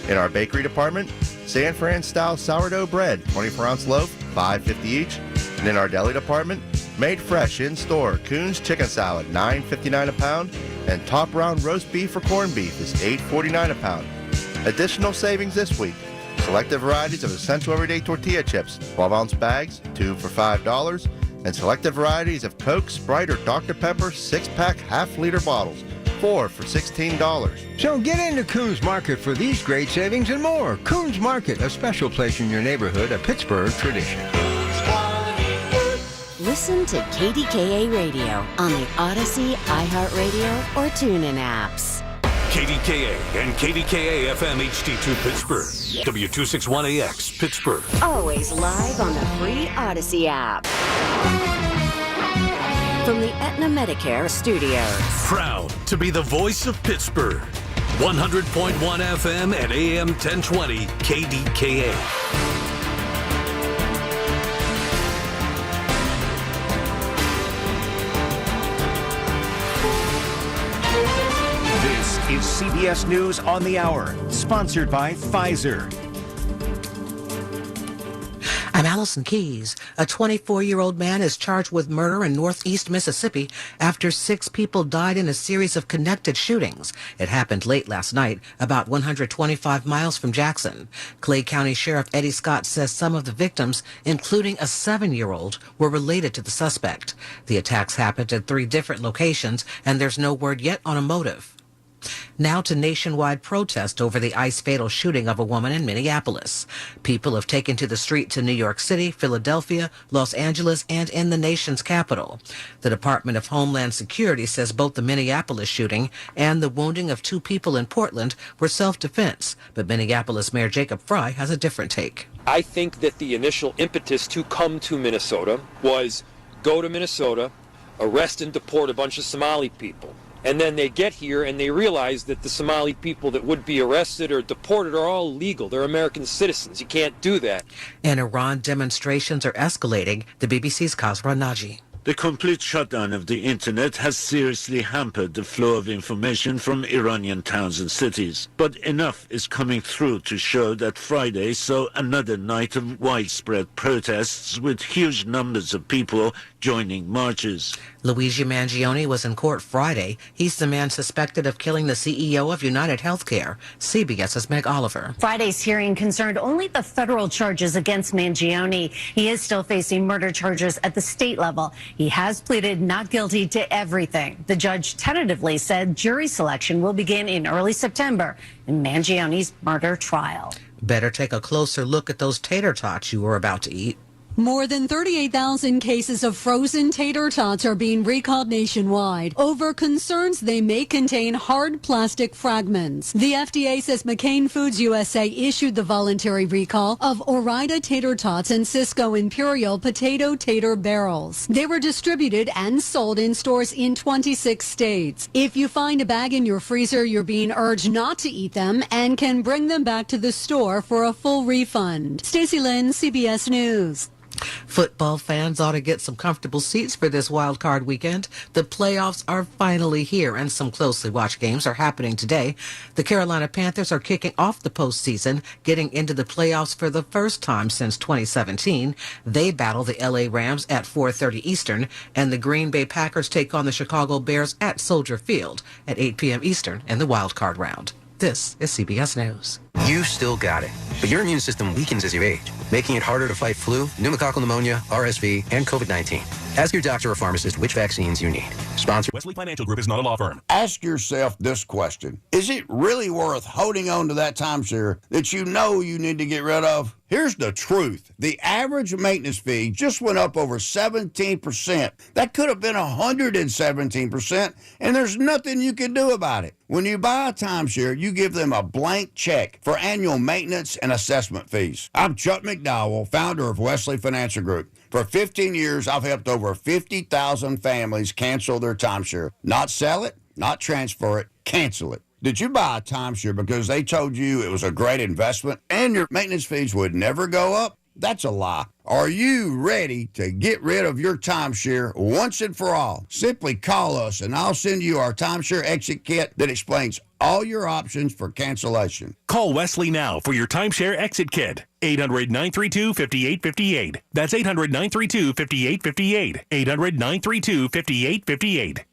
In our bakery department, San Fran-style sourdough bread, 24-ounce loaf, $5.50 each. And in our deli department, made fresh in-store, Coons chicken salad, $9.59 a pound, and top round roast beef or corned beef is $8.49 a pound. Additional savings this week. Selected varieties of essential everyday tortilla chips, 12-ounce bags, 2 for $5, and selected varieties of Coke, Sprite, or Dr. Pepper 6-pack half-liter bottles, 4 for $16. So get into Coons Market for these great savings and more. Coons Market, a special place in your neighborhood, a Pittsburgh tradition. Listen to KDKA Radio on the Odyssey, iHeartRadio, or TuneIn apps. KDKA and KDKA-FM HD2 Pittsburgh. W261AX Pittsburgh. Always live on the free Odyssey app. From the Aetna Medicare studios. Proud to be the voice of Pittsburgh. 100.1 FM and AM 1020 KDKA. Is CBS News on the Hour, sponsored by Pfizer. I'm Allison Keys. A 24-year-old man is charged with murder in northeast Mississippi after 6 people died in a series of connected shootings. It happened late last night, about 125 miles from Jackson. Clay County Sheriff Eddie Scott says some of the victims, including a 7-year-old, were related to the suspect. The attacks happened at 3 different locations, and there's no word yet on a motive. Now to nationwide protest over the ICE-fatal shooting of a woman in Minneapolis. People have taken to the street to New York City, Philadelphia, Los Angeles, and in the nation's capital. The Department of Homeland Security says both the Minneapolis shooting and the wounding of 2 people in Portland were self-defense, but Minneapolis Mayor Jacob Fry has a different take. I think that the initial impetus to come to Minnesota was go to Minnesota, arrest and deport a bunch of Somali people. And then they get here and they realize that the Somali people that would be arrested or deported are all legal. They're American citizens. You can't do that. In Iran, demonstrations are escalating. The BBC's Kazra Naji. The complete shutdown of the internet has seriously hampered the flow of information from Iranian towns and cities. But enough is coming through to show that Friday saw another night of widespread protests with huge numbers of people joining marches. Luigi Mangione was in court Friday. He's the man suspected of killing the CEO of United Healthcare. CBS's Meg Oliver. Friday's hearing concerned only the federal charges against Mangione. He is still facing murder charges at the state level. He has pleaded not guilty to everything. The judge tentatively said jury selection will begin in early September in Mangione's murder trial. Better take a closer look at those tater tots you were about to eat. More than 38,000 cases of frozen tater tots are being recalled nationwide over concerns they may contain hard plastic fragments. The FDA says McCain Foods USA issued the voluntary recall of Ore-Ida tater tots and Cisco Imperial potato tater barrels. They were distributed and sold in stores in 26 states. If you find a bag in your freezer, you're being urged not to eat them and can bring them back to the store for a full refund. Stacey Lynn, CBS News. Football fans ought to get some comfortable seats for this wild card weekend. The playoffs are finally here, and some closely watched games are happening today. The Carolina Panthers are kicking off the postseason, getting into the playoffs for the first time since 2017. They battle the LA Rams at 4:30 Eastern, and the Green Bay Packers take on the Chicago Bears at Soldier Field at 8 p.m. Eastern in the wild card round. This is CBS News. You still got it, but your immune system weakens as you age, making it harder to fight flu, pneumococcal pneumonia, RSV, and COVID-19. Ask your doctor or pharmacist which vaccines you need. Sponsored. Wesley Financial Group is not a law firm. Ask yourself this question. Is it really worth holding on to that timeshare that you know you need to get rid of? Here's the truth. The average maintenance fee just went up over 17%. That could have been 117%, and there's nothing you can do about it. When you buy a timeshare, you give them a blank check for annual maintenance and assessment fees. I'm Chuck McDowell, founder of Wesley Financial Group. For 15 years, I've helped over 50,000 families cancel their timeshare. Not sell it, not transfer it, cancel it. Did you buy a timeshare because they told you it was a great investment and your maintenance fees would never go up? That's a lie. Are you ready to get rid of your timeshare once and for all? Simply call us and I'll send you our timeshare exit kit that explains all your options for cancellation. Call Wesley now for your timeshare exit kit. 800-932-5858. That's 800-932-5858. 800-932-5858.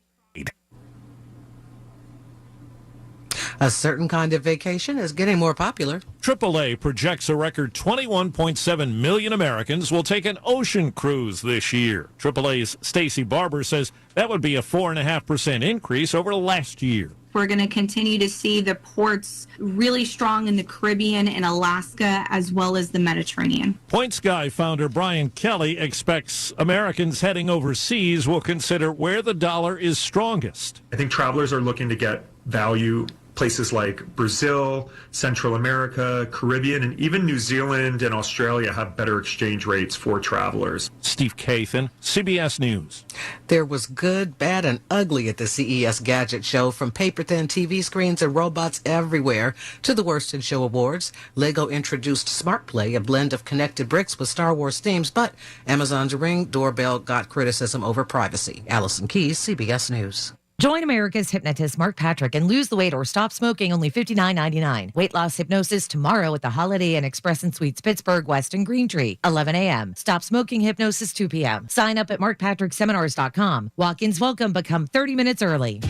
A certain kind of vacation is getting more popular. AAA projects a record 21.7 million Americans will take an ocean cruise this year. AAA's Stacy Barber says that would be a 4.5% increase over last year. We're going to continue to see the ports really strong in the Caribbean and Alaska, as well as the Mediterranean. Points Guy founder Brian Kelly expects Americans heading overseas will consider where the dollar is strongest. I think travelers are looking to get value. Places like Brazil, Central America, Caribbean, and even New Zealand and Australia have better exchange rates for travelers. Steve Kathan, CBS News. There was good, bad, and ugly at the CES Gadget Show, from paper-thin TV screens and robots everywhere to the Worst in Show Awards. Lego introduced Smart Play, a blend of connected bricks with Star Wars themes, but Amazon's Ring doorbell got criticism over privacy. Allison Keyes, CBS News. Join America's hypnotist Mark Patrick and lose the weight or stop smoking, only $59.99. Weight loss hypnosis tomorrow at the Holiday Inn Express and Suites, Pittsburgh, West and Green Tree, 11 a.m. Stop smoking hypnosis, 2 p.m. Sign up at markpatrickseminars.com. Walk-ins welcome, but come 30 minutes early.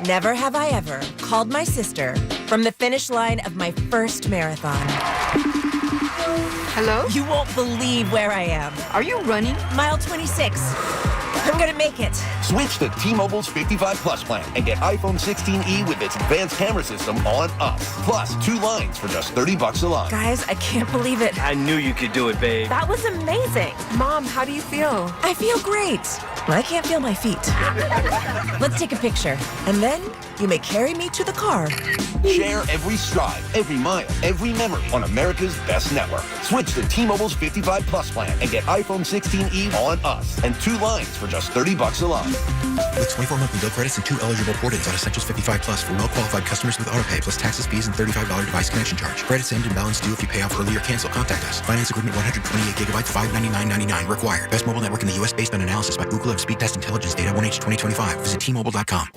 Never have I ever called my sister from the finish line of my first marathon. Hello? You won't believe where I am. Are you running? Mile 26. I'm gonna make it. Switch to T-Mobile's 55 Plus plan and get iPhone 16e with its advanced camera system on us. Plus, 2 lines for just $30 a line. Guys, I can't believe it. I knew you could do it, babe. That was amazing. Mom, how do you feel? I feel great. I can't feel my feet. Let's take a picture. And then you may carry me to the car. Share every stride, every mile, every memory on America's best network. Switch to T-Mobile's 55 Plus plan and get iPhone 16e on us and 2 lines for just $30 a line. With 24 monthly bill credits and 2 eligible port-ins on Essentials 55 Plus for well-qualified customers with autopay plus taxes, fees, and $35 device connection charge. Credits end and balance due if you pay off early or cancel. Contact us. Finance agreement 128 gigabytes, $599.99 required. Best mobile network in the U.S. based on analysis by Ookla of Speed Test Intelligence data 1H 2025. Visit T-Mobile.com.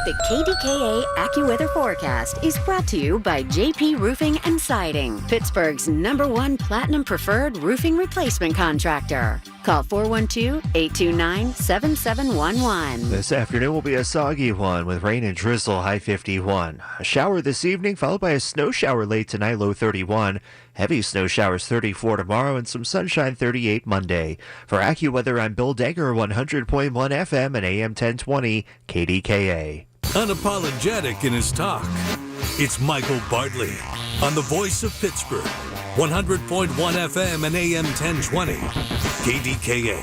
The KDKA AccuWeather forecast is brought to you by JP Roofing and Siding, Pittsburgh's #1 Platinum Preferred Roofing Replacement Contractor. Call 412-829-7711. This afternoon will be a soggy one with rain and drizzle, high 51. A shower this evening, followed by a snow shower late tonight, low 31. Heavy snow showers 34 tomorrow and some sunshine 38 Monday. For AccuWeather, I'm Bill Degger, 100.1 FM and AM 1020 KDKA. Unapologetic in his talk. It's Michael Bartley on the Voice of Pittsburgh, 100.1 FM and AM 1020 KDKA.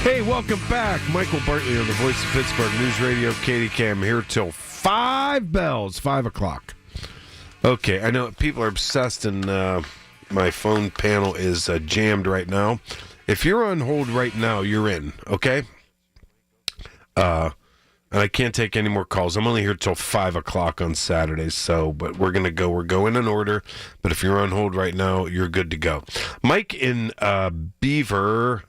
Hey, welcome back. Michael Bartley on the Voice of Pittsburgh News Radio KDKA. I'm here till 5 bells, 5 o'clock. Okay, I know people are obsessed and my phone panel is jammed right now. If you're on hold right now, you're in, okay? And I can't take any more calls. I'm only here till 5 o'clock on Saturdays, but we're going to go. We're going in order, but if you're on hold right now, you're good to go. Mike in Beaver.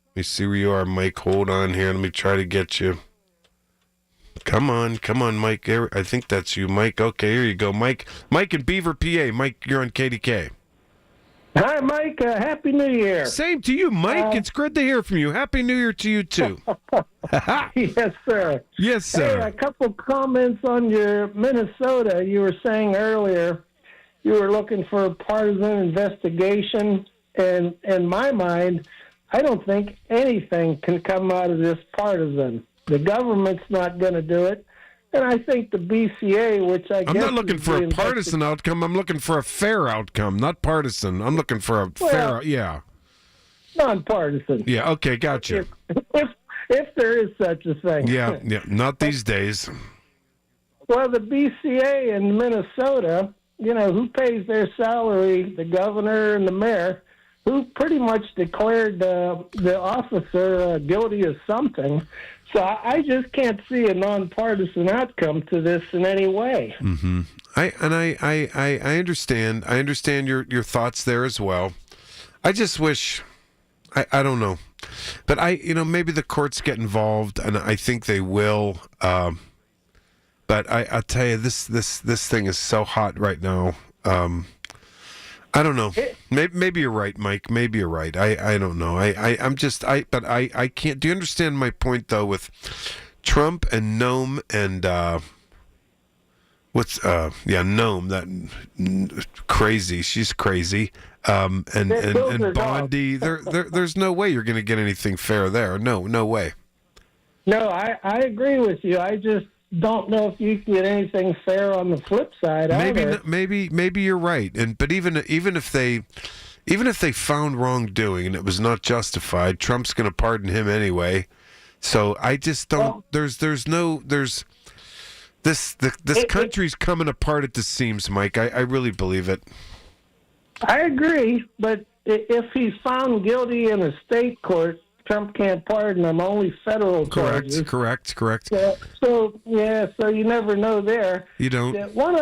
Let me see where you are, Mike. Hold on here. Let me try to get you. Come on, Mike. I think that's you, Mike. Okay, here you go, Mike. Mike in Beaver, PA. Mike, you're on KDK. Hi, Mike. Happy New Year. Same to you, Mike. It's good to hear from you. Happy New Year to you, too. Yes, sir. Yes, sir. Hey, a couple comments on your Minnesota. You were saying earlier you were looking for a partisan investigation, and in my mind, I don't think anything can come out of this partisan. The government's not going to do it. And I think the BCA, which I'm not looking for a partisan outcome. I'm looking for a fair outcome, not partisan. I'm looking for a fair, nonpartisan. Yeah, okay, gotcha. If there is such a thing. Yeah, not these days. Well, the BCA in Minnesota, who pays their salary, the governor and the mayor, who pretty much declared the officer guilty of something. So I just can't see a nonpartisan outcome to this in any way. Mm-hmm. I understand. I understand your thoughts there as well. I just wish, I don't know, but maybe the courts get involved, and I think they will. But I'll tell you, this thing is so hot right now. I don't know. Maybe you're right, Mike. Maybe you're right. I don't know. But I can't. Do you understand my point though with Trump and Noam and Noam, that crazy. She's crazy. And Bondi. There's no way you're going to get anything fair there. No way. No, I agree with you. I just don't know if you can get anything fair on the flip side. Maybe you're right. But even if they found wrongdoing and it was not justified, Trump's going to pardon him anyway. So I just don't. This country's coming apart at the seams, Mike. I really believe it. I agree, but if he's found guilty in a state court, Trump can't pardon him, only federal charges. Correct. So you never know there. You don't. One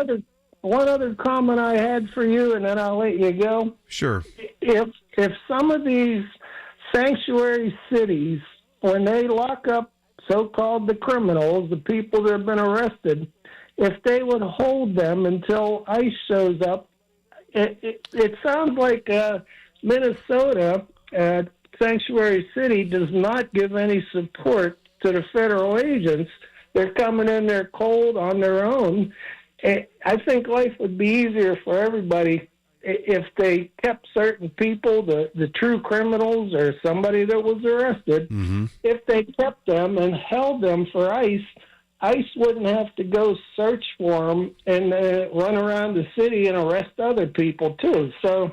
other comment I had for you, and then I'll let you go. Sure. If some of these sanctuary cities, when they lock up so-called the criminals, the people that have been arrested, if they would hold them until ICE shows up, it sounds like Minnesota, Sanctuary City, does not give any support to the federal agents. They're coming in there cold on their own. I think life would be easier for everybody if they kept certain people, the true criminals or somebody that was arrested, if they kept them and held them for ICE. ICE wouldn't have to go search for them and run around the city and arrest other people, too. So,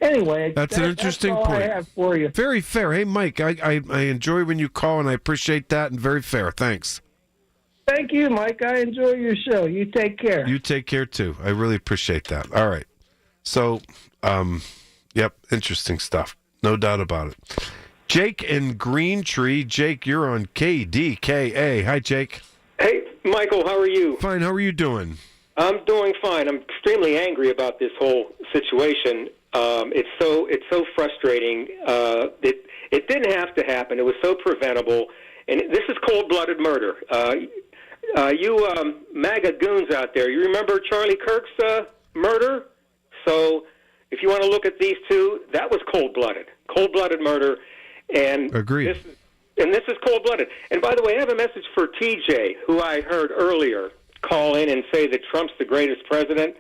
anyway, that's an interesting point. I have for you. Very fair. Hey, Mike, I enjoy when you call, and I appreciate that, and very fair. Thanks. Thank you, Mike. I enjoy your show. You take care. You take care, too. I really appreciate that. All right. So, interesting stuff. No doubt about it. Jake in Green Tree. Jake, you're on KDKA. Hi, Jake. Hey, Michael, how are you? Fine. How are you doing? I'm doing fine. I'm extremely angry about this whole situation. It's so frustrating. It didn't have to happen. It was so preventable, and this is cold-blooded murder. You MAGA goons out there, you remember Charlie Kirk's murder? So if you want to look at these two, that was cold-blooded murder, and agreed. This is cold-blooded. And by the way, I have a message for TJ, who I heard earlier call in and say that Trump's the greatest president,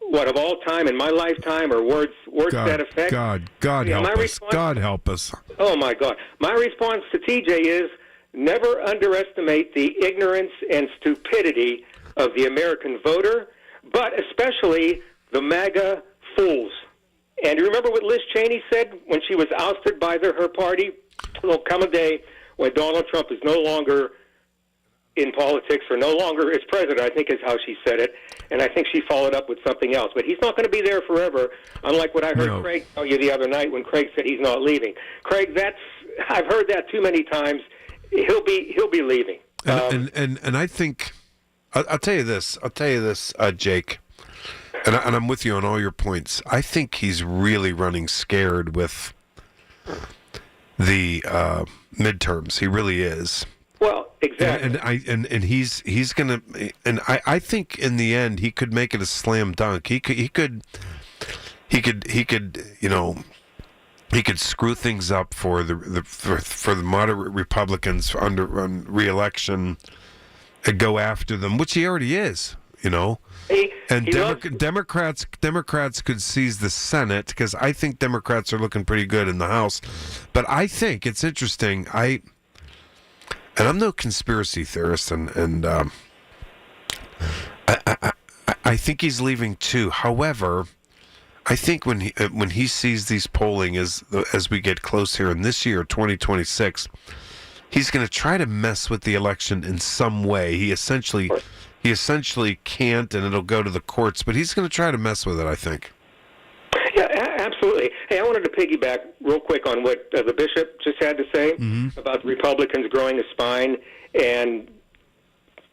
of all time, in my lifetime, or words to that effect. God help us. God help us. Oh, my God. My response to TJ is never underestimate the ignorance and stupidity of the American voter, but especially the MAGA fools. And you remember what Liz Cheney said when she was ousted by her party? There'll come a day when Donald Trump is no longer in politics or no longer is president, I think is how she said it. And I think she followed up with something else. But he's not going to be there forever, unlike what I heard Craig tell you the other night when Craig said he's not leaving. Craig, I've heard that too many times. He'll be leaving. And I think I'll tell you this, Jake, and I'm with you on all your points. I think he's really running scared with the midterms. He really is. Well, exactly. And he's gonna, and I think in the end he could make it a slam dunk. He could he could he could screw things up for the moderate Republicans on re-election and go after them, which he already is, Democrats could seize the Senate, because I think Democrats are looking pretty good in the House. But I think it's interesting. And I'm no conspiracy theorist, and I think he's leaving too. However, I think when he sees these polling as we get close here in this year, 2026, he's going to try to mess with the election in some way. He essentially can't, and it'll go to the courts. But he's going to try to mess with it, I think. Yeah, absolutely. Hey, I wanted to piggyback real quick on what the bishop just had to say about the Republicans growing a spine and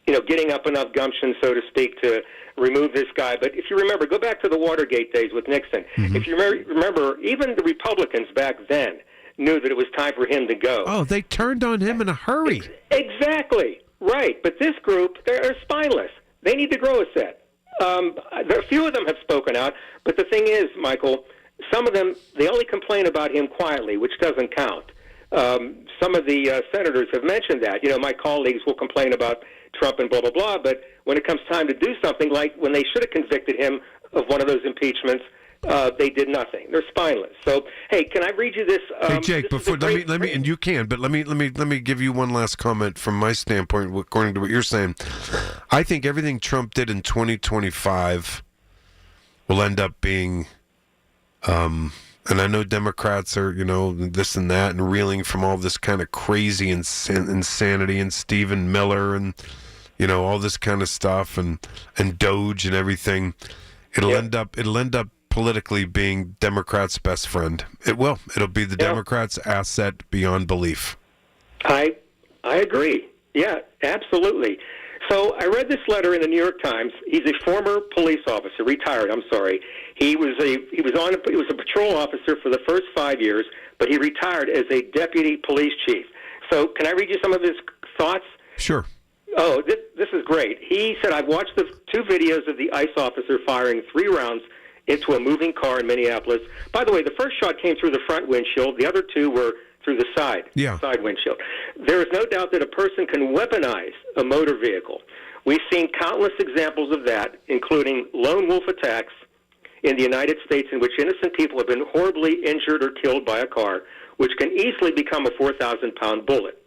getting up enough gumption, so to speak, to remove this guy. But if you remember, go back to the Watergate days with Nixon. If you remember, even the Republicans back then knew that it was time for him to go. Oh, they turned on him in a hurry. Exactly. Right. But this group, they're spineless. They need to grow a set. A few of them have spoken out, but the thing is, Michael, some of them, they only complain about him quietly, which doesn't count. Some of the senators have mentioned that. My colleagues will complain about Trump and blah, blah, blah, but when it comes time to do something, like when they should have convicted him of one of those impeachments, they did nothing. They're spineless. So, hey, can I read you this? Hey, Jake, before let me, and you can, but let me give you one last comment from my standpoint, according to what you're saying. I think everything Trump did in 2025 will end up being, and I know Democrats are, this and that, and reeling from all this kind of crazy insanity, and Stephen Miller, and all this kind of stuff, and Doge and everything. It'll end up politically being Democrats' best friend. It will. It'll be the Democrats' asset beyond belief. I agree. Yeah, absolutely. So I read this letter in the New York Times. He's a former police officer, retired. I'm sorry. He was a patrol officer for the first 5 years, but he retired as a deputy police chief. So can I read you some of his thoughts? Sure. Oh, this is great. He said, I've watched the 2 videos of the ICE officer firing 3 rounds into a moving car in Minneapolis. By the way, the first shot came through the front windshield. The other 2 were through the side windshield. There is no doubt that a person can weaponize a motor vehicle. We've seen countless examples of that, including lone wolf attacks in the United States in which innocent people have been horribly injured or killed by a car, which can easily become a 4,000-pound bullet.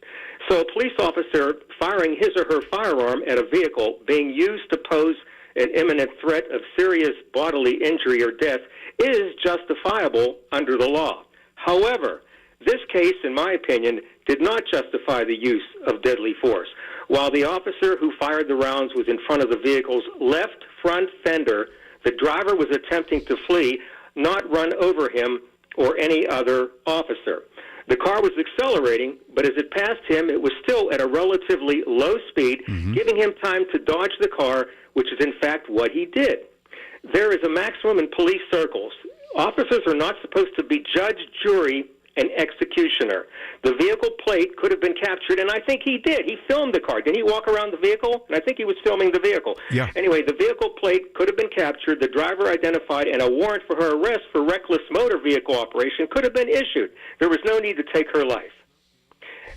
So a police officer firing his or her firearm at a vehicle being used to pose an imminent threat of serious bodily injury or death is justifiable under the law. However, this case, in my opinion, did not justify the use of deadly force. While the officer who fired the rounds was in front of the vehicle's left front fender, the driver was attempting to flee, not run over him or any other officer. The car was accelerating, but as it passed him, it was still at a relatively low speed, giving him time to dodge the car, which is in fact what he did. There is a maximum in police circles. Officers are not supposed to be judge, jury, and executioner. The vehicle plate could have been captured, and I think he did. He filmed the car. Didn't he walk around the vehicle? And I think he was filming the vehicle. Yeah. Anyway, the vehicle plate could have been captured, the driver identified, and a warrant for her arrest for reckless motor vehicle operation could have been issued. There was no need to take her life.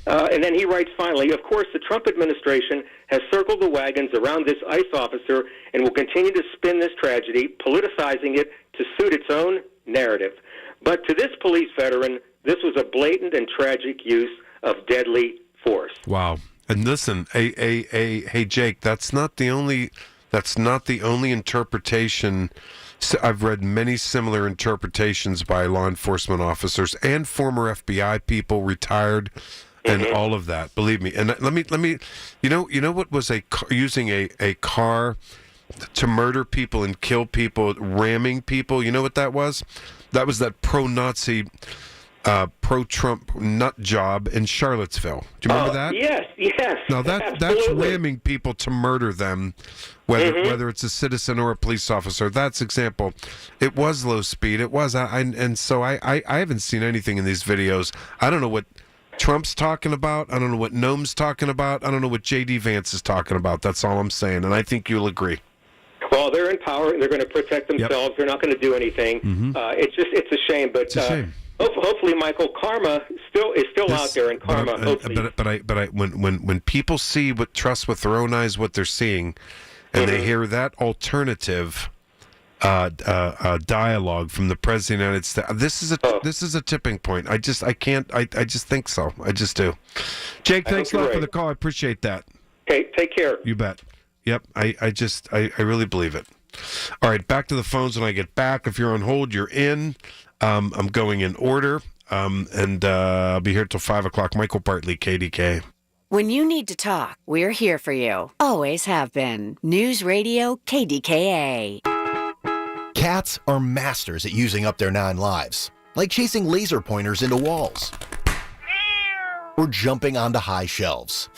And then he writes finally, of course, the Trump administration has circled the wagons around this ICE officer and will continue to spin this tragedy, politicizing it to suit its own narrative. But to this police veteran, this was a blatant and tragic use of deadly force. Wow. And listen, hey Jake, that's not the only interpretation. I've read many similar interpretations by law enforcement officers and former FBI people, retired, and all of that. Believe me. And let me. You know what was using a car to murder people and kill people, ramming people? You know what that was? That was that pro-Nazi, pro-Trump nut job in Charlottesville. Do you remember that? Yes. Now that's ramming people to murder them, whether it's a citizen or a police officer. That's example. It was low speed. It was, so I haven't seen anything in these videos. I don't know what Trump's talking about. I don't know what Noam's talking about. I don't know what J.D. Vance is talking about. That's all I'm saying, and I think you'll agree. Well, they're in power, and they're going to protect themselves. Yep. They're not going to do anything. Mm-hmm. It's a shame, but hopefully, Michael, karma is still out there, and karma. When people see trust with their own eyes what they're seeing, and they hear that alternative dialogue from the President of the United States, this is a tipping point. I just think so. I just do. Jake, thanks a lot for the call. I appreciate that. Okay, take care. You bet. Yep, I really believe it. All right, back to the phones when I get back. If you're on hold, you're in. I'm going in order, and I'll be here till 5 o'clock. Michael Bartley, KDK. When you need to talk, we're here for you. Always have been. News Radio KDKA. Cats are masters at using up their 9 lives, like chasing laser pointers into walls or jumping onto high shelves.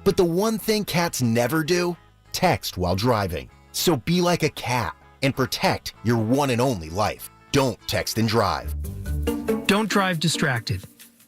But the one thing cats never do, text while driving. So be like a cat and protect your one and only life. Don't text and drive. Don't drive distracted.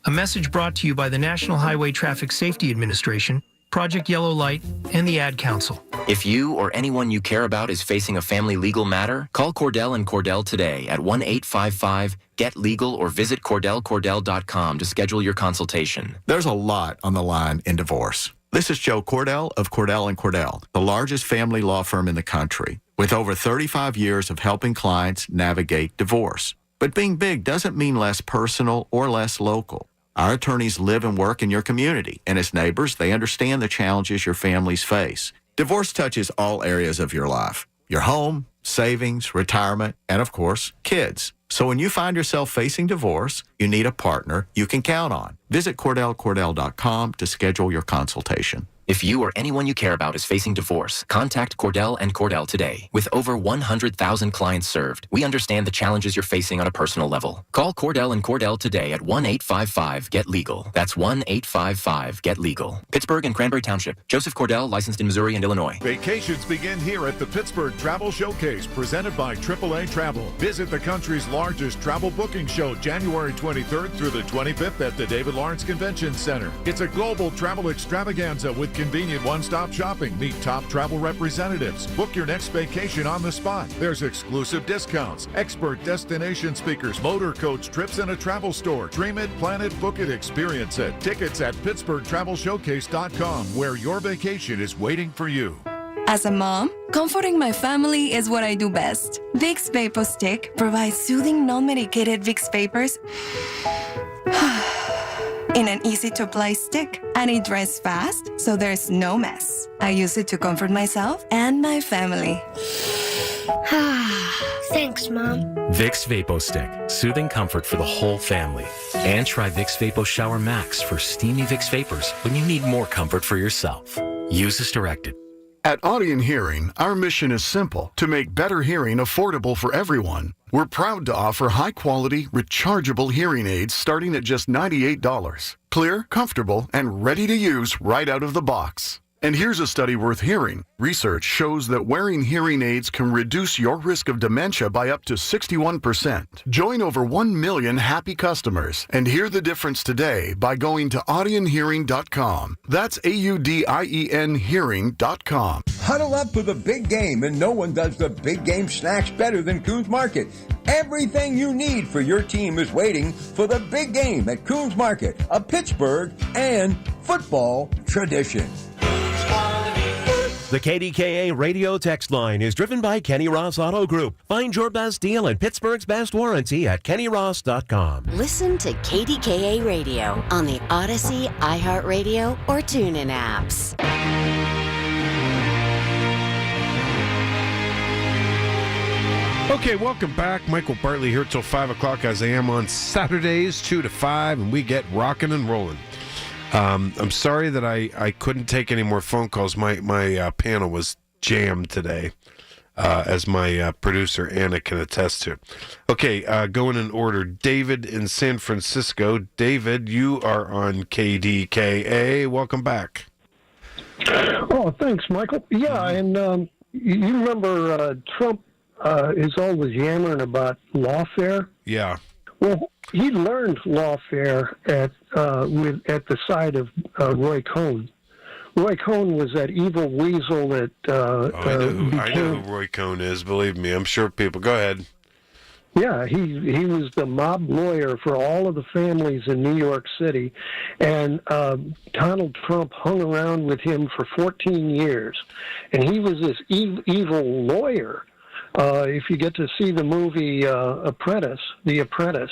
A message brought to you by the National Highway Traffic Safety Administration, Project Yellow Light, and the Ad Council. If you or anyone you care about is facing a family legal matter, call Cordell & Cordell today at 1-855-GET-LEGAL or visit CordellCordell.com to schedule your consultation. There's a lot on the line in divorce. This is Joe Cordell of Cordell & Cordell, the largest family law firm in the country, with over 35 years of helping clients navigate divorce. But being big doesn't mean less personal or less local. Our attorneys live and work in your community, and as neighbors, they understand the challenges your families face. Divorce touches all areas of your life: your home, savings, retirement, and of course, kids. So when you find yourself facing divorce, you need a partner you can count on. Visit CordellCordell.com to schedule your consultation. If you or anyone you care about is facing divorce, contact Cordell & Cordell today. With over 100,000 clients served, we understand the challenges you're facing on a personal level. Call Cordell & Cordell today at 1-855-GET-LEGAL. That's 1-855-GET-LEGAL. Pittsburgh and Cranberry Township. Joseph Cordell, licensed in Missouri and Illinois. Vacations begin here at the Pittsburgh Travel Showcase, presented by AAA Travel. Visit the country's largest travel booking show January 23rd through the 25th at the David Lawrence Convention Center. It's a global travel extravaganza with convenient one-stop shopping. Meet top travel representatives. Book your next vacation on the spot. There's exclusive discounts, expert destination speakers, motor coach trips, and a travel store. Dream it, plan it, book it, experience it. Tickets at PittsburghTravelShowcase.com, where your vacation is waiting for you. As a mom, comforting my family is what I do best. Vicks Vapor Stick provides soothing, non-medicated Vicks Vapors in an easy-to-apply stick, and it dries fast, so there's no mess. I use it to comfort myself and my family. Thanks, Mom. Vicks Vapo Stick, soothing comfort for the whole family. And try Vicks Vapo Shower Max for steamy Vicks Vapors when you need more comfort for yourself. Use as directed. At Audion Hearing, our mission is simple: to make better hearing affordable for everyone. We're proud to offer high-quality, rechargeable hearing aids starting at just $98. Clear, comfortable, and ready to use right out of the box. And here's a study worth hearing. Research shows that wearing hearing aids can reduce your risk of dementia by up to 61%. Join over 1 million happy customers and hear the difference today by going to audionhearing.com. That's AUDIEN hearing.com. Huddle up for the big game, and no one does the big game snacks better than Coons Market. Everything you need for your team is waiting for the big game at Coons Market, a Pittsburgh and football tradition. The KDKA radio text line is driven by Kenny Ross Auto Group. Find your best deal and Pittsburgh's best warranty at KennyRoss.com. Listen to KDKA Radio on the Odyssey, iHeartRadio, or TuneIn apps. Okay, welcome back. Michael Bartley here till 5 o'clock, as I am on Saturdays, 2 to 5, and we get rocking and rolling. I'm sorry that I couldn't take any more phone calls. My panel was jammed today, as my producer Anna can attest to. Okay, going in order. David in San Francisco. David, you are on KDKA. Welcome back. Oh, thanks, Michael. Yeah, and you remember Trump is always yammering about lawfare? Yeah. Well, he learned lawfare at the side of Roy Cohn. Roy Cohn was that evil weasel that. I know who Roy Cohn is. Believe me, I'm sure people. Go ahead. Yeah, he was the mob lawyer for all of the families in New York City, and Donald Trump hung around with him for 14 years, and he was this evil lawyer. If you get to see the movie The Apprentice,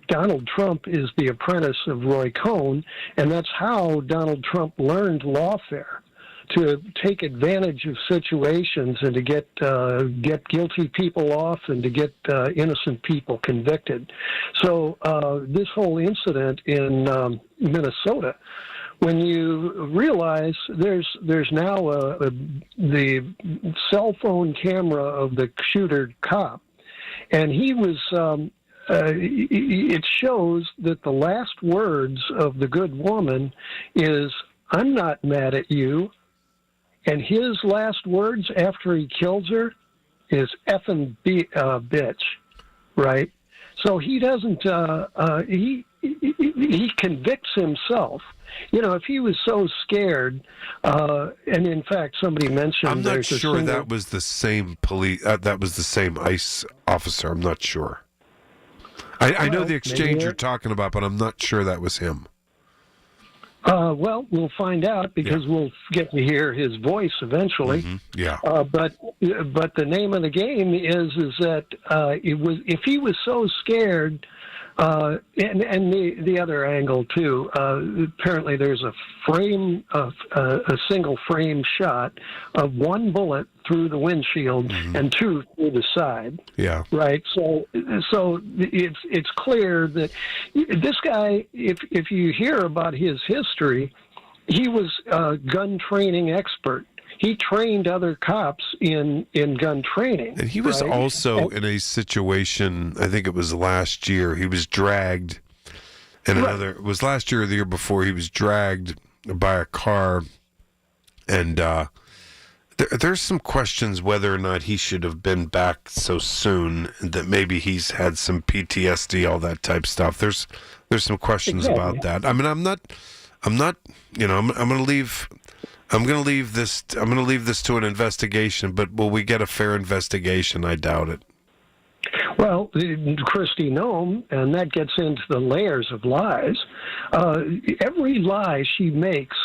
Donald Trump is the apprentice of Roy Cohn, and that's how Donald Trump learned lawfare, to take advantage of situations and to get guilty people off and to get innocent people convicted. So this whole incident in Minnesota, when you realize there's now the cell phone camera of the shooter cop, and he was. It shows that the last words of the good woman is, "I'm not mad at you." And his last words after he kills her is "effing bitch," right? So he doesn't. He convicts himself. You know, if he was so scared, and in fact, somebody mentioned. I'm not sure that was the same police. That was the same ICE officer. I'm not sure. I know the exchange you're talking about, but I'm not sure that was him. Well, we'll find out because we'll get to hear his voice eventually. Mm-hmm. Yeah. But the name of the game is that if he was so scared, and the other angle too. Apparently, there's a single frame shot of one bullet through the windshield and two through the side. Yeah. Right. So it's clear that this guy, if you hear about his history, he was a gun training expert. He trained other cops in gun training. And he was also in a situation, I think it was last year, he was dragged in another, it was last year or the year before, he was dragged by a car. And there's some questions whether or not he should have been back so soon, that maybe he's had some PTSD, all that type stuff. There's some questions about that. I mean, I'm not, you know, I'm going to leave this to an investigation, but will we get a fair investigation? I doubt it. Well, Kristi Noem, and that gets into the layers of lies. Every lie she makes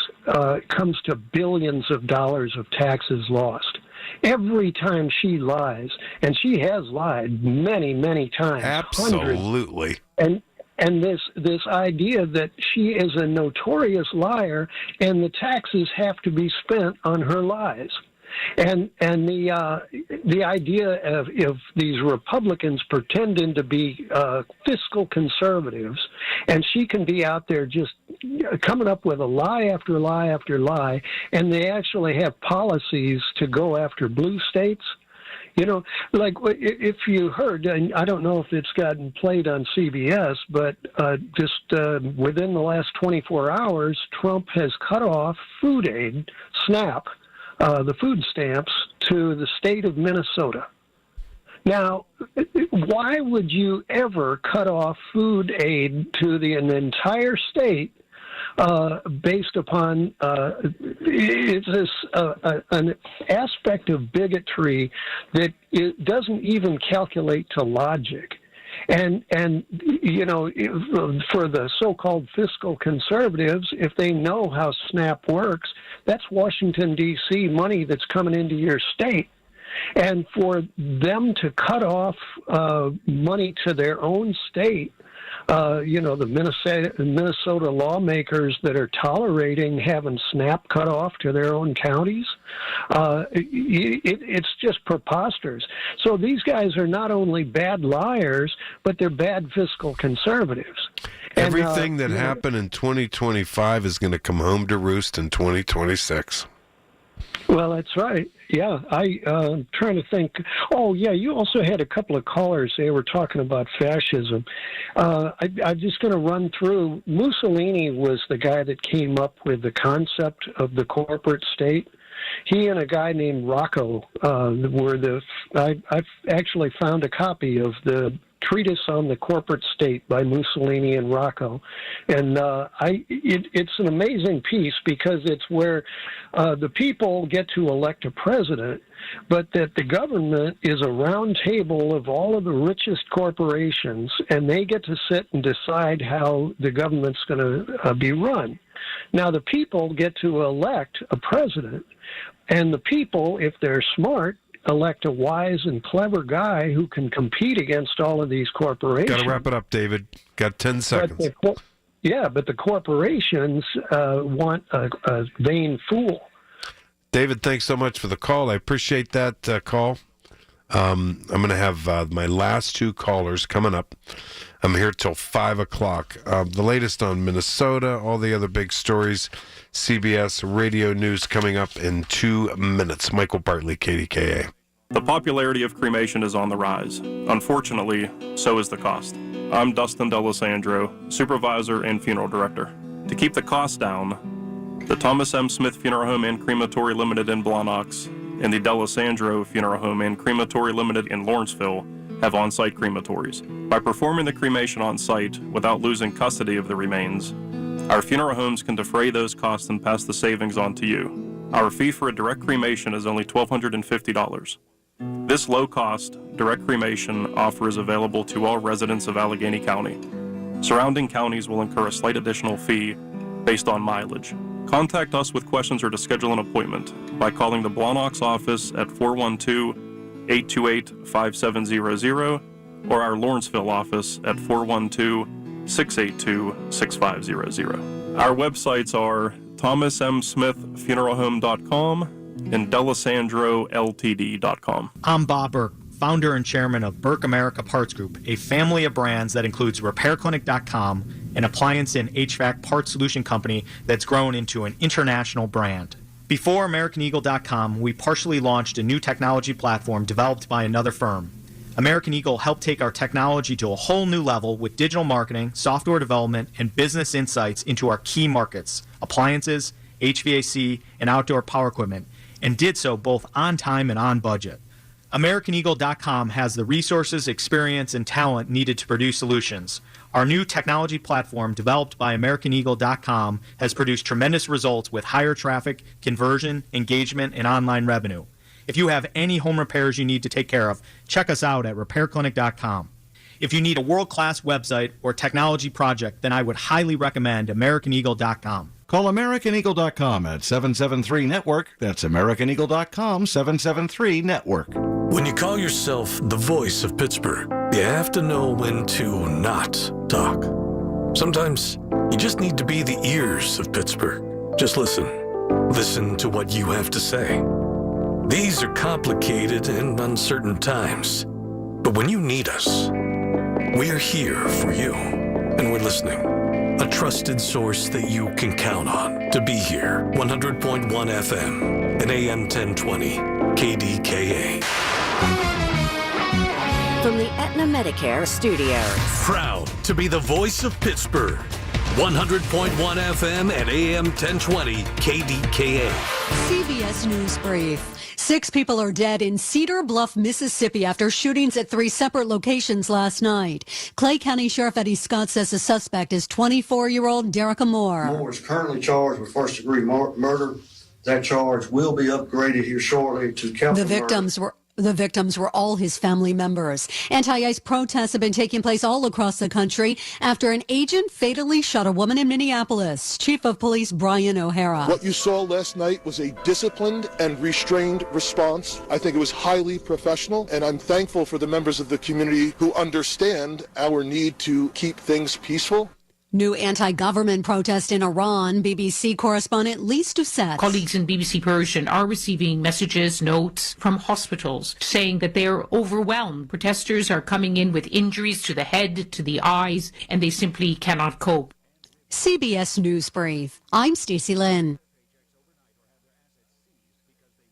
comes to billions of dollars of taxes lost. Every time she lies, and she has lied many, many times. Absolutely. And this idea that she is a notorious liar and the taxes have to be spent on her lies. And the idea of these Republicans pretending to be fiscal conservatives, and she can be out there just coming up with a lie after lie after lie, and they actually have policies to go after blue states. You know, like if you heard, and I don't know if it's gotten played on CBS, but just within the last 24 hours, Trump has cut off food aid, SNAP, the food stamps, to the state of Minnesota. Now, why would you ever cut off food aid to an entire state based upon it's an aspect of bigotry that it doesn't even calculate to logic. And you know, for the so-called fiscal conservatives, if they know how SNAP works, that's Washington, D.C. money that's coming into your state. And for them to cut off money to their own state, you know, the Minnesota lawmakers that are tolerating having SNAP cut off to their own counties, it's just preposterous. So these guys are not only bad liars, but they're bad fiscal conservatives. Everything that happened in 2025 is going to come home to roost in 2026. Well, that's right. Yeah, I'm trying to think. Oh, yeah, you also had a couple of callers. They were talking about fascism. I'm just going to run through. Mussolini was the guy that came up with the concept of the corporate state. He and a guy named Rocco were I've actually found a copy of the treatise on the corporate state by Mussolini and Rocco, and it's an amazing piece because it's where the people get to elect a president, but that the government is a round table of all of the richest corporations, and they get to sit and decide how the government's going to be run. Now, the people get to elect a president, and the people, if they're smart, elect a wise and clever guy who can compete against all of these corporations. Got to wrap it up, David. Got 10 seconds. But the corporations want a vain fool. David, thanks so much for the call. I appreciate that call. I'm going to have my last two callers coming up. I'm here till 5 o'clock. The latest on Minnesota, all the other big stories, CBS radio news coming up in 2 minutes. Michael Bartley, KDKA. The popularity of cremation is on the rise. Unfortunately, so is the cost. I'm Dustin D'Alessandro, supervisor and funeral director. To keep the costs down, the Thomas M. Smith Funeral Home and Crematory Limited in Blawnox and the D'Alessandro Funeral Home and Crematory Limited in Lawrenceville have on-site crematories. By performing the cremation on-site without losing custody of the remains, our funeral homes can defray those costs and pass the savings on to you. Our fee for a direct cremation is only $1,250. This low-cost, direct cremation offer is available to all residents of Allegheny County. Surrounding counties will incur a slight additional fee based on mileage. Contact us with questions or to schedule an appointment by calling the Blawnox office at 412-828-5700 or our Lawrenceville office at 412-682-6500. Our websites are thomasmsmithfuneralhome.com and DeLisandroLTD.com. I'm Bob Burke, founder and chairman of Burke America Parts Group, a family of brands that includes RepairClinic.com, an appliance and HVAC parts solution company that's grown into an international brand. Before AmericanEagle.com, we partially launched a new technology platform developed by another firm. American Eagle helped take our technology to a whole new level with digital marketing, software development, and business insights into our key markets, appliances, HVAC, and outdoor power equipment, and did so both on time and on budget. AmericanEagle.com has the resources, experience, and talent needed to produce solutions. Our new technology platform, developed by AmericanEagle.com, has produced tremendous results with higher traffic, conversion, engagement, and online revenue. If you have any home repairs you need to take care of, check us out at RepairClinic.com. If you need a world-class website or technology project, then I would highly recommend AmericanEagle.com. Call AmericanEagle.com at 773-NETWORK. That's AmericanEagle.com, 773-NETWORK. When you call yourself the voice of Pittsburgh, you have to know when to not talk. Sometimes you just need to be the ears of Pittsburgh. Just listen. Listen to what you have to say. These are complicated and uncertain times, but when you need us, we are here for you, and we're listening. A trusted source that you can count on to be here. 100.1 FM and AM 1020 KDKA. From the Aetna Medicare studios. Proud to be the voice of Pittsburgh. 100.1 FM and AM 1020 KDKA. CBS News Brief. 6 people are dead in Cedar Bluff, Mississippi after shootings at 3 separate locations last night. Clay County Sheriff Eddie Scott says the suspect is 24-year-old Derek Moore. Moore is currently charged with first-degree murder. That charge will be upgraded here shortly to capital murder. The victims were all his family members. Anti-ICE protests have been taking place all across the country after an agent fatally shot a woman in Minneapolis. Chief of Police Brian O'Hara. What you saw last night was a disciplined and restrained response. I think it was highly professional, and I'm thankful for the members of the community who understand our need to keep things peaceful. New anti-government protest in Iran. BBC correspondent Lise Doucette. Colleagues in BBC Persian are receiving messages, notes from hospitals saying that they are overwhelmed. Protesters are coming in with injuries to the head, to the eyes, and they simply cannot cope. CBS News Brief. I'm Stacey Lynn.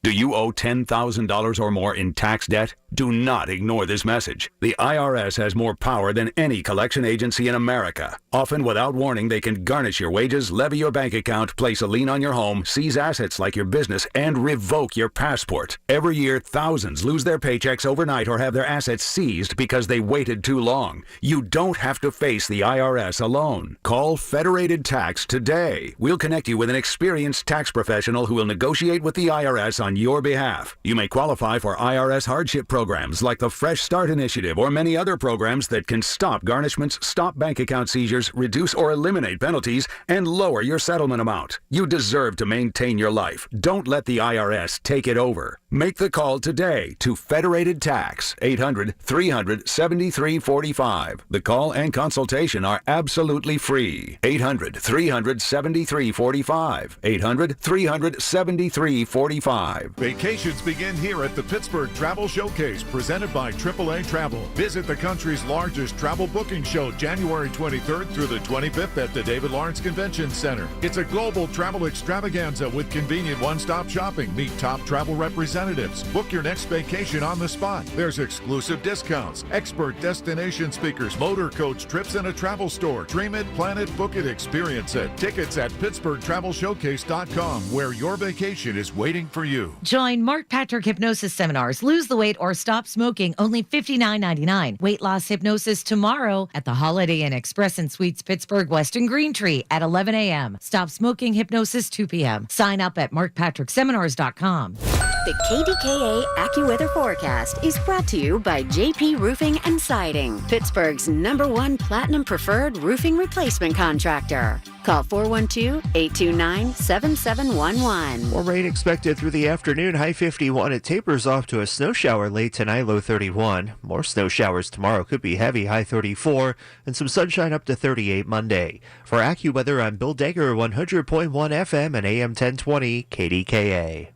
Do you owe $10,000 or more in tax debt? Do not ignore this message. The IRS has more power than any collection agency in America. Often without warning, they can garnish your wages, levy your bank account, place a lien on your home, seize assets like your business, and revoke your passport. Every year, thousands lose their paychecks overnight or have their assets seized because they waited too long. You don't have to face the IRS alone. Call Federated Tax today. We'll connect you with an experienced tax professional who will negotiate with the IRS on your behalf. You may qualify for IRS hardship programs like the Fresh Start Initiative or many other programs that can stop garnishments, stop bank account seizures, reduce or eliminate penalties, and lower your settlement amount. You deserve to maintain your life. Don't let the IRS take it over. Make the call today to Federated Tax, 800-300-7345. The call and consultation are absolutely free. 800-300-7345. 800-300-7345. Vacations begin here at the Pittsburgh Travel Showcase, presented by AAA Travel. Visit the country's largest travel booking show January 23rd through the 25th at the David Lawrence Convention Center. It's a global travel extravaganza with convenient one-stop shopping. Meet top travel representatives. Book your next vacation on the spot. There's exclusive discounts, expert destination speakers, motor coach trips, and a travel store. Dream it, plan it, book it, experience it. Tickets at PittsburghTravelShowcase.com, where your vacation is waiting for you. Join Mark Patrick Hypnosis Seminars. Lose the weight or stop smoking. Only $59.99. Weight loss hypnosis tomorrow at the Holiday Inn Express and Suites Pittsburgh Weston Green Tree at 11 a.m. Stop smoking hypnosis 2 p.m. Sign up at markpatrickseminars.com. The KDKA AccuWeather forecast is brought to you by JP Roofing and Siding, Pittsburgh's #1 Platinum Preferred Roofing Replacement Contractor. Call 412-829-7711. More rain expected through the afternoon, high 51. It tapers off to a snow shower late tonight, low 31. More snow showers tomorrow, could be heavy, high 34. And some sunshine up to 38 Monday. For AccuWeather, I'm Bill Dager, 100.1 FM and AM 1020 KDKA.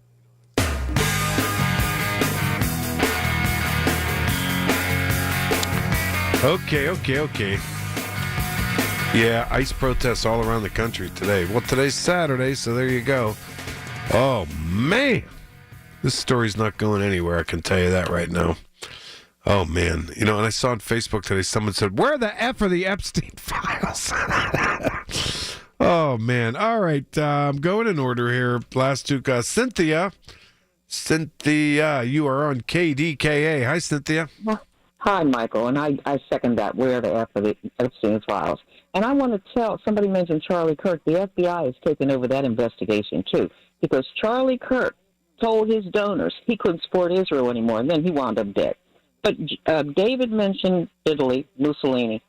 Okay. Yeah, ICE protests all around the country today. Well, today's Saturday, so there you go. Oh, man. This story's not going anywhere, I can tell you that right now. Oh, man. You know, and I saw on Facebook today, someone said, where the F are the Epstein files? Oh, man. All right, I'm going in order here. Last two guys. Cynthia, you are on KDKA. Hi, Cynthia. Hi, Michael, and I second that. Where the F are the Epstein files? And I want to tell, somebody mentioned Charlie Kirk. The FBI has taken over that investigation, too, because Charlie Kirk told his donors he couldn't support Israel anymore, and then he wound up dead. But David mentioned Italy, Mussolini.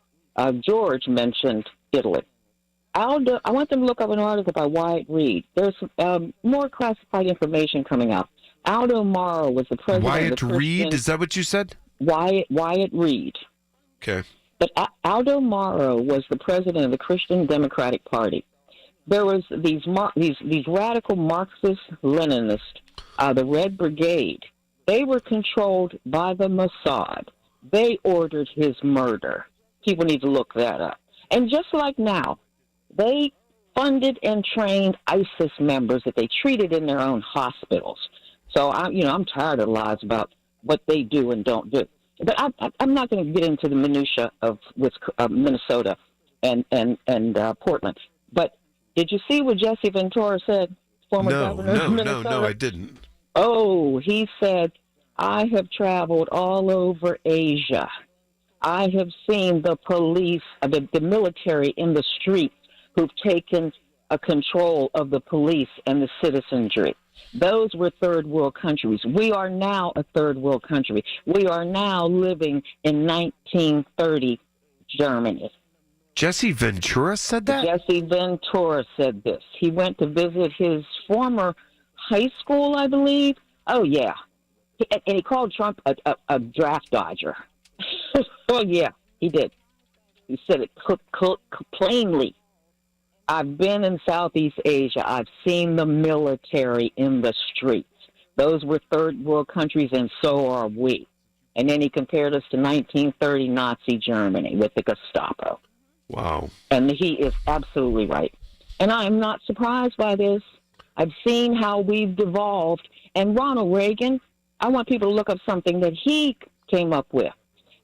George mentioned Italy. Aldo, I want them to look up an article by Wyatt Reed. There's more classified information coming out. Aldo Moro was the president Wyatt of the Christian... Reed? Is that what you said? Wyatt Reed. Okay. But Aldo Moro was the president of the Christian Democratic Party. There was these radical Marxist-Leninists, the Red Brigade. They were controlled by the Mossad. They ordered his murder. People need to look that up. And just like now, they funded and trained ISIS members that they treated in their own hospitals. So I'm tired of lies about what they do and don't do. But I'm not going to get into the minutia of Minnesota and Portland. But did you see what Jesse Ventura said, former governor of Minnesota? No, I didn't. Oh, he said, I have traveled all over Asia. I have seen the police, the military in the streets who've taken a control of the police and the citizenry. Those were third world countries. We are now a third world country. We are now living in 1930 Germany. Jesse Ventura said that? Jesse Ventura said this. He went to visit his former high school, I believe. Oh, yeah. And he called Trump a draft dodger. Oh, yeah, he did. He said it plainly. I've been in Southeast Asia. I've seen the military in the streets. Those were third world countries, and so are we. And then he compared us to 1930 Nazi Germany with the Gestapo. Wow. And he is absolutely right. And I am not surprised by this. I've seen how we've devolved. And Ronald Reagan, I want people to look up something that he came up with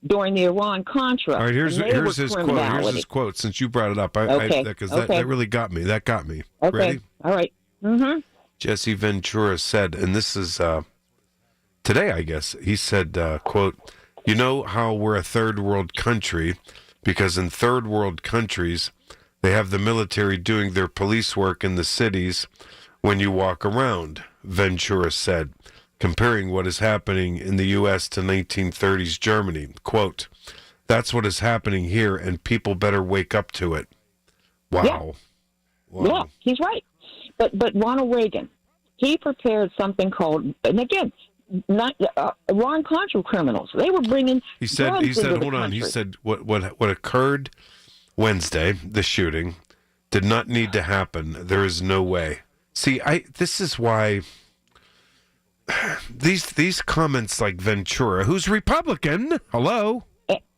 during the Iran-Contra. All right, here's his quote. Here's his quote. Since you brought it up, because that really got me. That got me. Okay. Ready? All right. Mm-hmm. Jesse Ventura said, and this is today, I guess. He said, "quote, you know how we're a third world country because in third world countries they have the military doing their police work in the cities when you walk around." Ventura said, comparing what is happening in the U.S. to 1930s Germany. Quote, "That's what is happening here, and people better wake up to it." Wow. Yeah, yeah, he's right. But Ronald Reagan, he prepared something called, and again, not Iran-Contra criminals. They were bringing. He said, hold on. He said, what occurred Wednesday, the shooting, did not need to happen. There is no way. See, this is why these comments like Ventura, who's Republican, hello,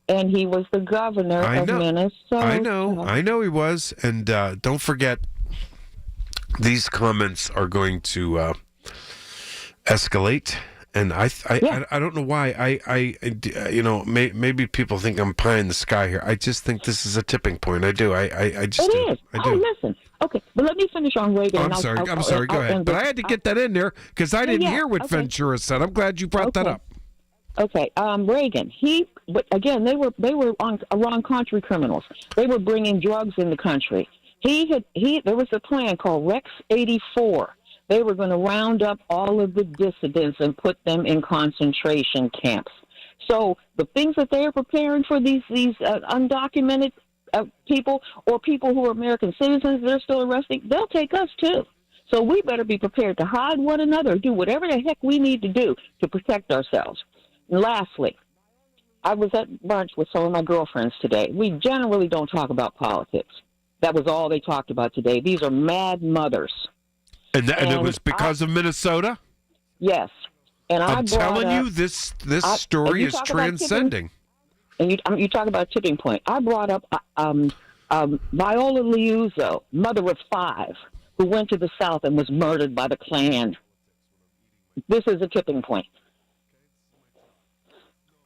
and he was the governor of Minnesota. I know he was, and don't forget, these comments are going to escalate. And I don't know why maybe people think I'm pie in the sky here. I just think this is a tipping point. I do. I just do. Is. I do. Oh, listen. Okay, but let me finish on Reagan. I'm sorry. Go ahead. But I had to get that in there because I didn't hear what Ventura said. I'm glad you brought that up. Okay, Reagan. Again, they were on Iran-Contra criminals. They were bringing drugs in the country. There was a plan called Rex 84. They were going to round up all of the dissidents and put them in concentration camps. So the things that they are preparing for these undocumented people or people who are American citizens they're still arresting, they'll take us too. So we better be prepared to hide one another, do whatever the heck we need to do to protect ourselves. And lastly, I was at lunch with some of my girlfriends today. We generally don't talk about politics. That was all they talked about today. These are mad mothers. And it was because of Minnesota? Yes. And I'm telling you, this story is transcending. And you talk about tipping point. I brought up Viola Liuzzo, mother of 5, who went to the South and was murdered by the Klan. This is a tipping point.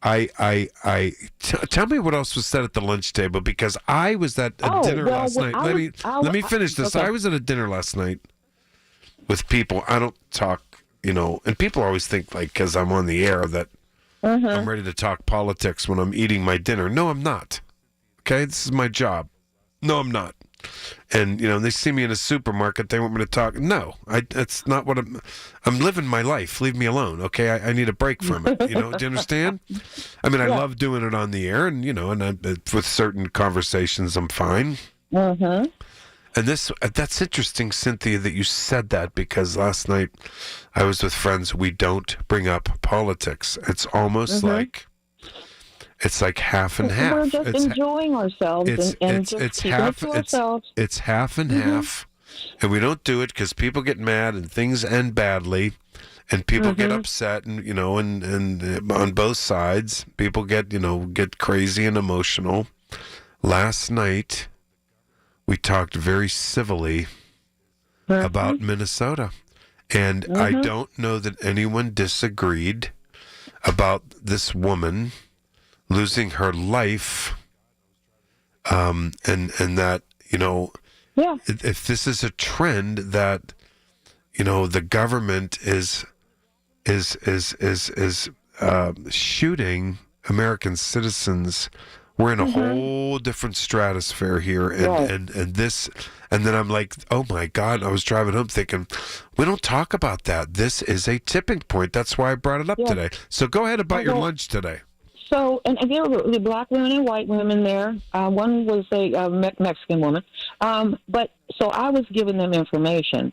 Tell me what else was said at the lunch table, because I was at a dinner last night. Let me finish this. Okay. I was at a dinner last night with people. I don't talk, and people always think like because I'm on the air that I'm ready to talk politics when I'm eating my dinner. No, I'm not. Okay, this is my job. No, I'm not. And they see me in a supermarket. They want me to talk. No, that's not what I'm living my life. Leave me alone. Okay, I need a break from it. Do you understand? I mean, I love doing it on the air, and with certain conversations, I'm fine. Mm-hmm. And that's interesting, Cynthia, that you said that, because last night I was with friends. We don't bring up politics. It's almost like. It's like half and half. We're just enjoying ourselves and just keeping it to ourselves. It's half and half, and we don't do it because people get mad and things end badly, and people get upset, and and on both sides, people get crazy and emotional. Last night, we talked very civilly about Minnesota, and I don't know that anyone disagreed about this woman losing her life, and that if this is a trend that the government is shooting American citizens, we're in a whole different stratosphere here, and then I'm like, oh my God! I was driving home thinking, we don't talk about that. This is a tipping point. That's why I brought it up today. So go ahead about your lunch today. So, and there were the black women and white women there. One was a Mexican woman. But so I was giving them information,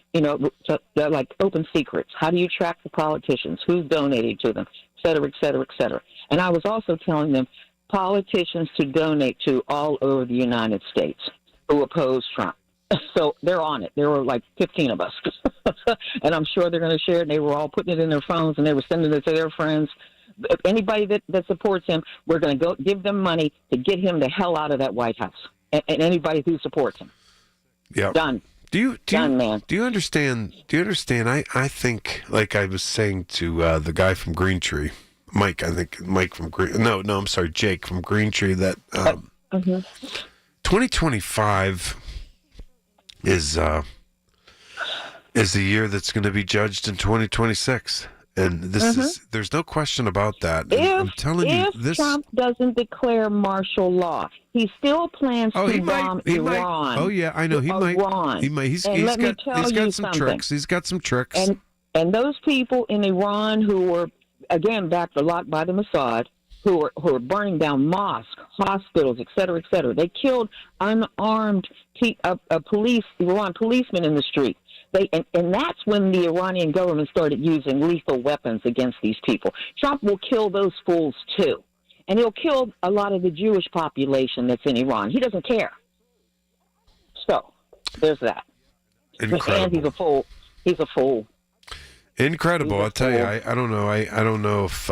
like open secrets. How do you track the politicians? Who's donating to them? Et cetera, et cetera, et cetera. And I was also telling them politicians to donate to all over the United States who oppose Trump. So they're on it. There were like 15 of us. And I'm sure they're going to share it. And they were all putting it in their phones, and they were sending it to their friends. Anybody that supports him, we're going to go give them money to get him the hell out of that White House. And anybody who supports him. Yeah. Done. Do you understand? I think, like I was saying to the guy from Green Tree, Mike. I think Mike from Green. No, I'm sorry, Jake from Green Tree. That 2025 is the year that's going to be judged in 2026, and this is there's no question about that. I'm telling you, if Trump doesn't declare martial law, he still plans to bomb Iran. Oh yeah, I know he might. He might. He's got some tricks. He's got some tricks. And those people in Iran who were again backed a lot by the Mossad, who are burning down mosques, hospitals, et cetera, et cetera. They killed unarmed Iran policemen in the street. And that's when the Iranian government started using lethal weapons against these people. Trump will kill those fools too. And he'll kill a lot of the Jewish population that's in Iran. He doesn't care. So, there's that. Incredible. And he's a fool. Incredible. I'll tell you, I don't know. I don't know if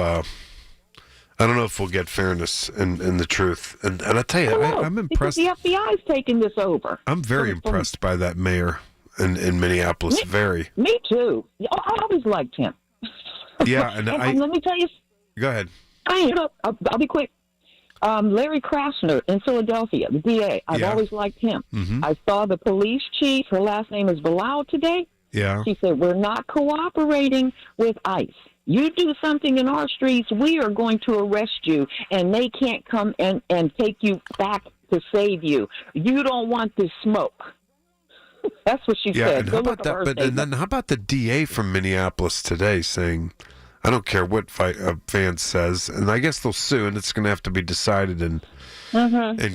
we'll get fairness and the truth. And I'll tell you, I'm impressed. Because the FBI's taking this over. I'm very impressed by that mayor in Minneapolis. Me too. I always liked him. Yeah, and let me tell you. Go ahead. I'll be quick. Larry Krasner in Philadelphia, the DA. I've always liked him. Mm-hmm. I saw the police chief. Her last name is Bilal today. Yeah. She said, "We're not cooperating with ICE. You do something in our streets, we are going to arrest you, and they can't come and take you back to save you. You don't want this smoke." That's what she said. And how about that? And then how about the DA from Minneapolis today saying, "I don't care what Vance says," and I guess they'll sue, and it's going to have to be decided in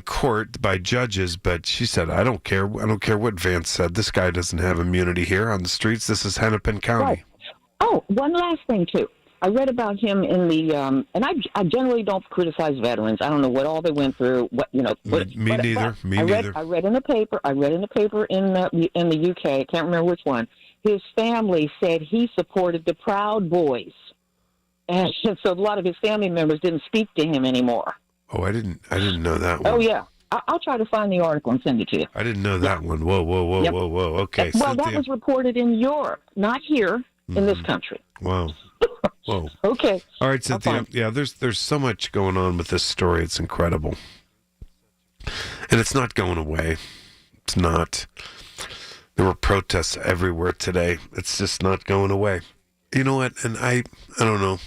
court by judges. But she said, "I don't care. I don't care what Vance said. This guy doesn't have immunity here on the streets. This is Hennepin County." Right. Oh, one last thing too. I read about him in the, and I generally don't criticize veterans. I don't know what all they went through. Me neither. I read in the paper. In the UK. I can't remember which one. His family said he supported the Proud Boys, and so a lot of his family members didn't speak to him anymore. Oh, I didn't know that one. Oh yeah. I'll try to find the article and send it to you. I didn't know that one. Whoa. Okay. Well, that was reported in Europe, not here in this country. Wow. Whoa. Okay. All right, Cynthia. Yeah, there's so much going on with this story. It's incredible. And it's not going away. It's not. There were protests everywhere today. It's just not going away. You know what? And I don't know.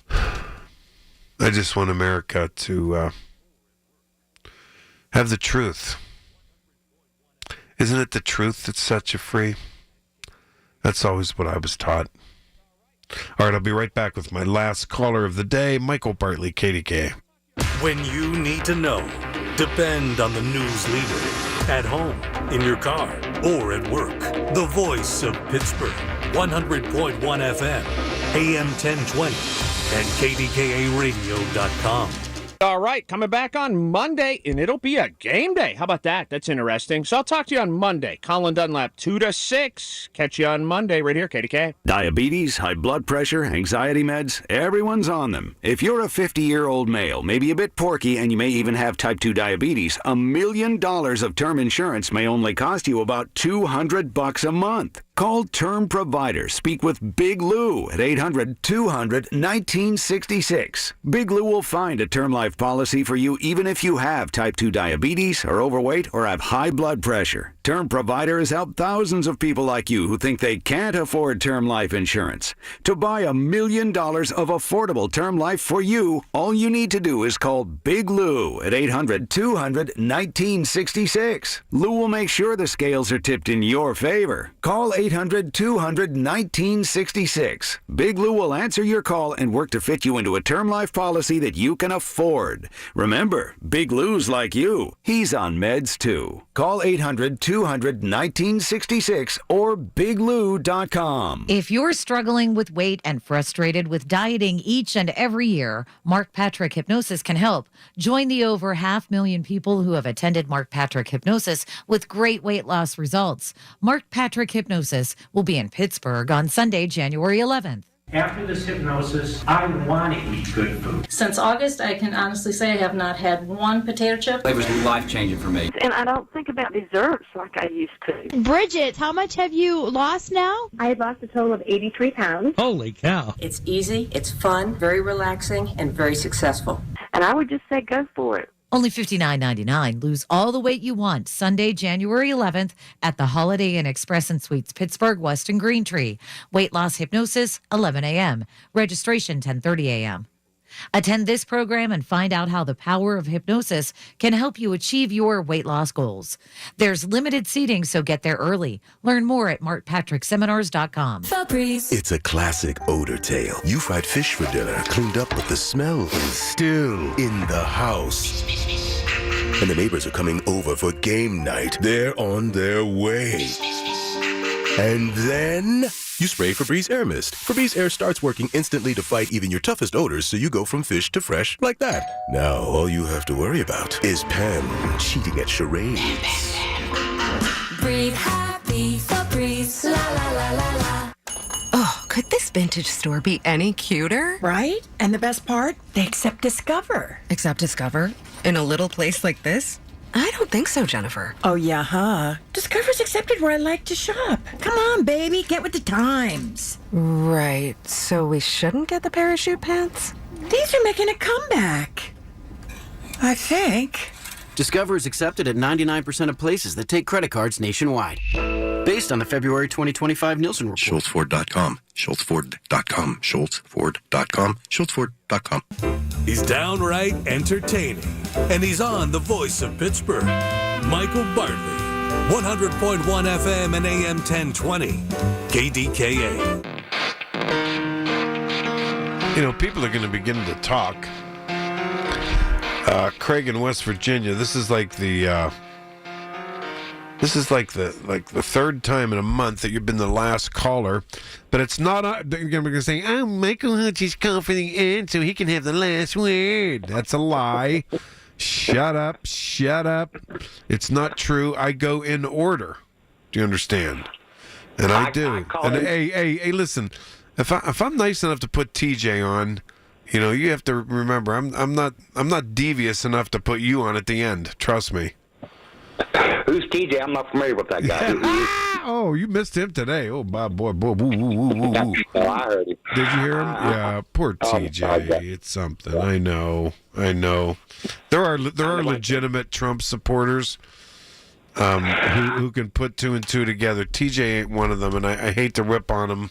I just want America to have the truth. Isn't it the truth that sets you free? That's always what I was taught. All right, I'll be right back with my last caller of the day, Michael Bartley, KDKA. When you need to know, depend on the news leader. At home, in your car, or at work. The voice of Pittsburgh, 100.1 FM, AM 1020, and KDKARadio.com. All right, coming back on Monday, and it'll be a game day. How about that? That's interesting. So I'll talk to you on Monday. Colin Dunlap, 2 to 6. Catch you on Monday right here, KDK. Diabetes, high blood pressure, anxiety meds, everyone's on them. If you're a 50-year-old male, maybe a bit porky, and you may even have type 2 diabetes, $1 million of term insurance may only cost you about $200 a month. Call Term Provider. Speak with Big Lou at 800-200-1966. Big Lou will find a term life policy for you even if you have type 2 diabetes, are overweight, or have high blood pressure. Term Provider has helped thousands of people like you who think they can't afford term life insurance. To buy $1 million of affordable term life for you, all you need to do is call Big Lou at 800-200-1966. Lou will make sure the scales are tipped in your favor. Call 800-200-1966. Big Lou will answer your call and work to fit you into a term life policy that you can afford. Remember, Big Lou's like you. He's on meds too. Call 800-200-1966 or biglou.com. If you're struggling with weight and frustrated with dieting each and every year, Mark Patrick Hypnosis can help. Join the over 500,000 people who have attended Mark Patrick Hypnosis with great weight loss results. Mark Patrick Hypnosis will be in Pittsburgh on Sunday, January 11th. After this hypnosis, I want to eat good food. Since August, I can honestly say I have not had one potato chip. It was life-changing for me. And I don't think about desserts like I used to. Bridget, how much have you lost now? I had lost a total of 83 pounds. Holy cow. It's easy, it's fun, very relaxing, and very successful. And I would just say go for it. Only $59.99. Lose all the weight you want. Sunday, January 11th at the Holiday Inn Express and Suites, Pittsburgh, Weston Green Tree. Weight loss hypnosis, 11 a.m. Registration, 10:30 a.m. Attend this program and find out how the power of hypnosis can help you achieve your weight loss goals. There's limited seating, so get there early. Learn more at martpatrickseminars.com. It's a classic odor tale. You fried fish for dinner, cleaned up, but the smell is still in the house. And the neighbors are coming over for game night. They're on their way. And then you spray Febreze Air Mist. Febreze Air starts working instantly to fight even your toughest odors, so you go from fish to fresh like that. Now all you have to worry about is Pam cheating at charades. Breathe happy, Febreze, la la la la la. Oh, could this vintage store be any cuter? Right? And the best part? They accept Discover. Accept Discover? In a little place like this? I don't think so, Jennifer. Oh, yeah, huh? Discover's accepted where I like to shop. Come on, baby, get with the times. Right, so we shouldn't get the parachute pants? These are making a comeback. I think. Discover is accepted at 99% of places that take credit cards nationwide. Based on the February 2025 Nielsen report. SchultzFord.com. SchultzFord.com. SchultzFord.com. SchultzFord.com. He's downright entertaining, and he's on the voice of Pittsburgh. Michael Bartley, 100.1 FM and AM 1020, KDKA. You know, people are going to begin to talk. Craig in West Virginia, this is like the third time in a month that you've been the last caller, but it's not. They're going to say, "Oh, Michael Hutch is confident in, so he can have the last word." That's a lie. Shut up! Shut up! It's not true. I go in order. Do you understand? And I do. And hey, listen. If I'm nice enough to put TJ on, you know, you have to remember I'm not devious enough to put you on at the end. Trust me. Who's TJ? I'm not familiar with that guy. Oh, you missed him today. Oh, boy. Oh, I heard him. Did you hear him? Yeah, poor TJ. It's something. I know. There are legitimate Trump supporters who can put two and two together. TJ ain't one of them, and I hate to rip on him,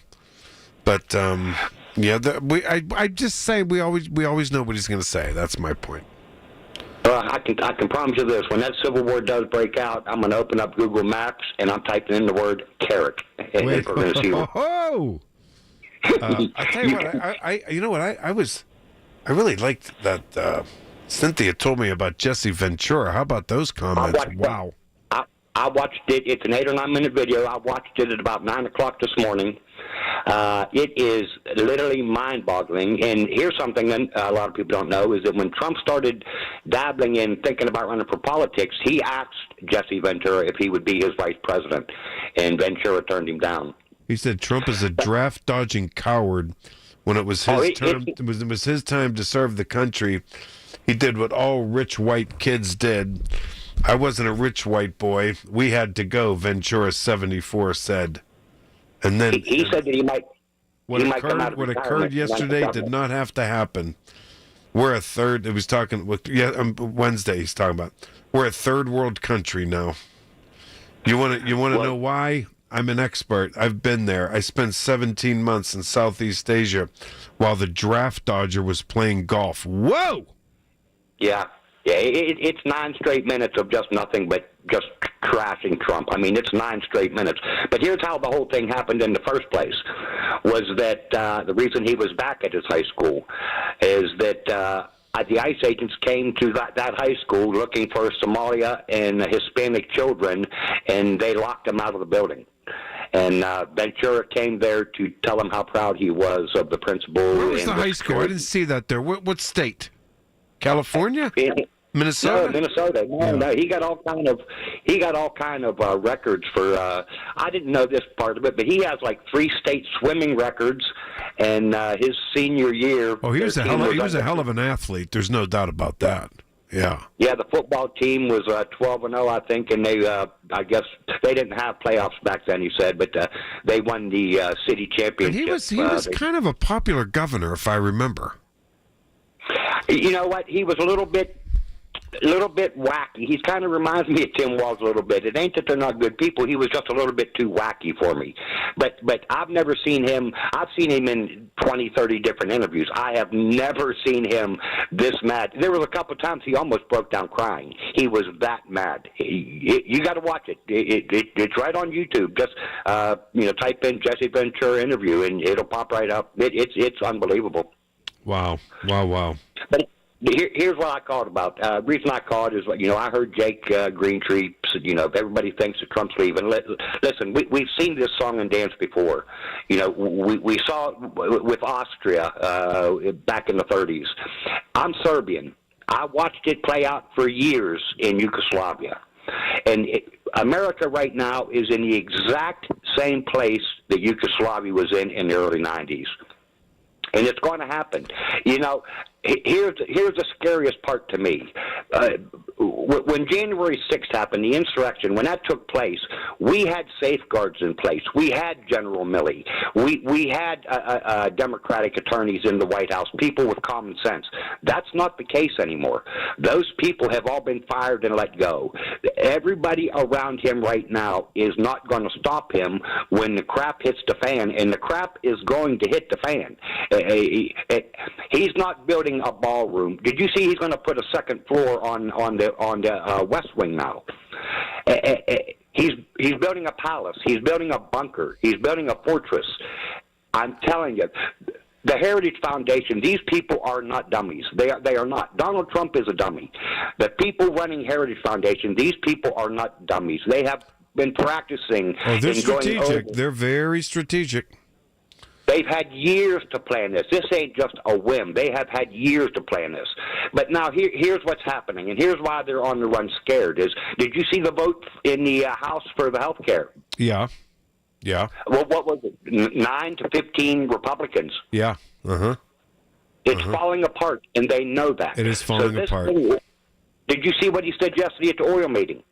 but I just say we always know what he's going to say. That's my point. I can promise you this: when that Civil War does break out, I'm going to open up Google Maps and I'm typing in the word carrot, and we're going to see. I tell you what, you know what? I really liked that. Cynthia told me about Jesse Ventura. How about those comments? Wow. I watched it. It's an 8 or 9 minute video. I watched it at about 9 o'clock this morning. It is literally mind-boggling. And here's something that a lot of people don't know, is that when Trump started dabbling in thinking about running for politics, he asked Jesse Ventura if he would be his vice president, and Ventura turned him down. He said Trump is a draft-dodging coward. When it was his term, it was his time to serve the country, he did what all rich white kids did. I wasn't a rich white boy. We had to go, Ventura 74 said. And then he said that he might. What occurred yesterday did not have to happen. We're a third. It was talking with Wednesday. He's talking about we're a third world country now. You want to know why? I'm an expert. I've been there. I spent 17 months in Southeast Asia while the draft dodger was playing golf. Whoa! Yeah. It's 9 straight minutes of just nothing but just trashing Trump. I mean, it's 9 straight minutes. But here's how the whole thing happened in the first place, was that the reason he was back at his high school is that the ICE agents came to that high school looking for Somalia and Hispanic children, and they locked him out of the building. And Ventura came there to tell him how proud he was of the principal. Where was the high school? I didn't see that there. What state? California? Minnesota? No, Minnesota. No. He got all kind of records for. I didn't know this part of it, but he has like 3 state swimming records, and his senior year. Oh, he was a hell of an athlete. There's no doubt about that. Yeah. Yeah, the football team was 12-0, I think, and they, I guess, they didn't have playoffs back then. He said, but they won the city championship. And he was kind of a popular governor, if I remember. You know what? He was a little bit wacky. He kind of reminds me of Tim Walz a little bit. It ain't that they're not good people. He was just a little bit too wacky for me. But I've never seen him. I've seen him in 20, 30 different interviews. I have never seen him this mad. There was a couple of times he almost broke down crying. He was that mad. You got to watch it. It's right on YouTube. Just type in Jesse Ventura interview, and it'll pop right up. It's unbelievable. Wow. But here's what I called about. Reason I called is, I heard Jake Greentree. Everybody thinks that Trump's leaving. Listen, we've seen this song and dance before. We saw it with Austria back in the 30s. I'm Serbian. I watched it play out for years in Yugoslavia. And America right now is in the exact same place that Yugoslavia was in the early 90s. And it's going to happen. Here's the scariest part to me. When January 6th happened, the insurrection, when that took place, we had safeguards in place. We had General Milley. We had Democratic attorneys in the White House, people with common sense. That's not the case anymore. Those people have all been fired and let go. Everybody around him right now is not going to stop him when the crap hits the fan, and the crap is going to hit the fan. He's not building a ballroom. Did you see he's going to put a second floor on the West Wing now? He's building a palace. He's building a bunker. He's building a fortress. I'm telling you, the Heritage Foundation, these people are not dummies. They are not. Donald Trump is a dummy. The people running Heritage Foundation, these people are not dummies. They have been practicing. Oh, they're strategic. They're very strategic. They've had years to plan this. This ain't just a whim. They have had years to plan this. But now here's what's happening, and here's why they're on the run scared. Did you see the vote in the House for the health care? Yeah. Well, what was it? 9 to 15 Republicans. Yeah. It's falling apart, and they know that. It is falling apart. Did you see what he said yesterday at the oil meeting?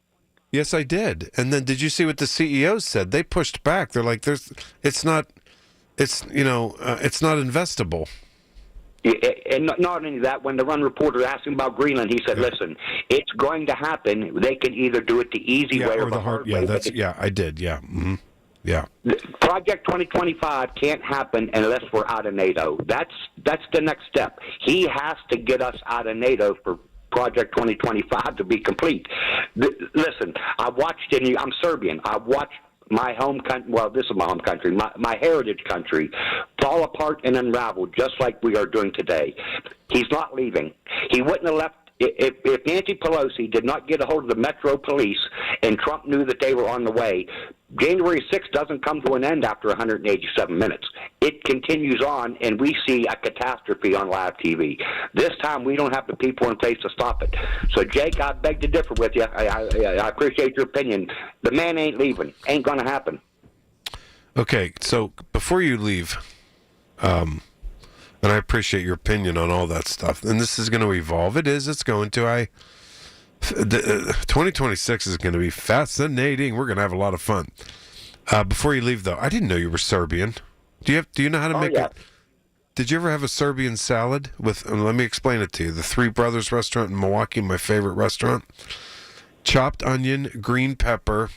Yes, I did. And then did you see what the CEOs said? They pushed back. They're like, it's not investable. And not only that, when the Run reporter asked him about Greenland, he said, "Listen, it's going to happen. They can either do it the easy way or the hard way." I did. Yeah. Mm-hmm. Yeah. Project 2025 can't happen unless we're out of NATO. That's the next step. He has to get us out of NATO for Project 2025 to be complete. Listen, I'm Serbian. I watched my home country, well, this is my home country, my heritage country, fall apart and unravel just like we are doing today. He's not leaving. He wouldn't have left. If Nancy Pelosi did not get a hold of the Metro Police and Trump knew that they were on the way, January 6th doesn't come to an end after 187 minutes. It continues on, and we see a catastrophe on live TV. This time, we don't have the people in place to stop it. So, Jake, I beg to differ with you. I appreciate your opinion. The man ain't leaving. Ain't going to happen. Okay, so before you leave, and I appreciate your opinion on all that stuff, and this is going to evolve. It's going to. 2026 is going to be fascinating. We're going to have a lot of fun. Before you leave, though, I didn't know you were Serbian. Do you know how to make it? Did you ever have a Serbian salad with? Let me explain it to you. The Three Brothers restaurant in Milwaukee, my favorite restaurant. Chopped onion, green pepper,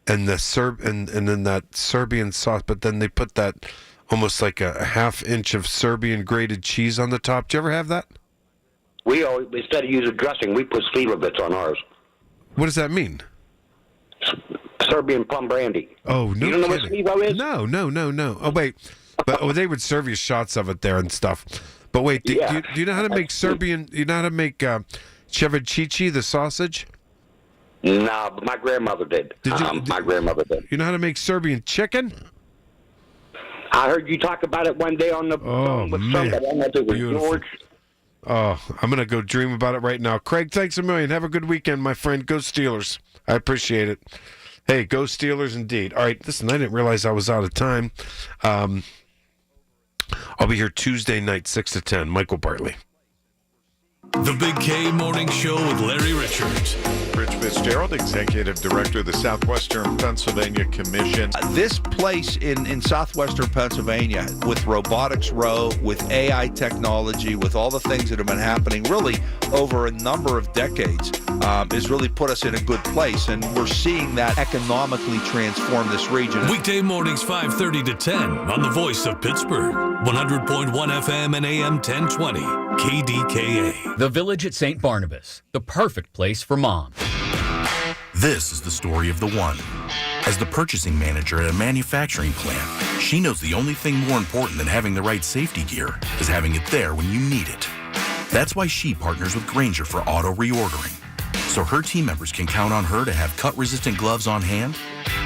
and and then that Serbian sauce. But then they put that almost like a half inch of Serbian grated cheese on the top. Did you ever have that? We always, instead of using dressing, we put Slivovitz on ours. What does that mean? Serbian plum brandy. Oh, no. You don't know what Slivo is? No. Oh, wait. But they would serve you shots of it there and stuff. But wait, do you know how to make Serbian? Do you know how to make ceviche, the sausage? No, but my grandmother did. My grandmother did. You know how to make Serbian chicken? I heard you talk about it one day on the phone with somebody. I don't know if it was George. Oh, I'm going to go dream about it right now. Craig, thanks a million. Have a good weekend, my friend. Go Steelers. I appreciate it. Hey, go Steelers indeed. All right, listen, I didn't realize I was out of time. I'll be here Tuesday night, 6 to 10. Michael Bartley. The Big K Morning Show with Larry Richards. Rich Fitzgerald, Executive Director of the Southwestern Pennsylvania Commission. This place in southwestern Pennsylvania, with Robotics Row, with AI technology, with all the things that have been happening really over a number of decades, has really put us in a good place. And we're seeing that economically transform this region. Weekday mornings 5:30 to 10 on the Voice of Pittsburgh. 100.1 FM and AM 1020. KDKA. The Village at St. Barnabas, the perfect place for moms. This is the story of the one. As the purchasing manager at a manufacturing plant, she knows the only thing more important than having the right safety gear is having it there when you need it. That's why she partners with Grainger for auto reordering, so her team members can count on her to have cut-resistant gloves on hand,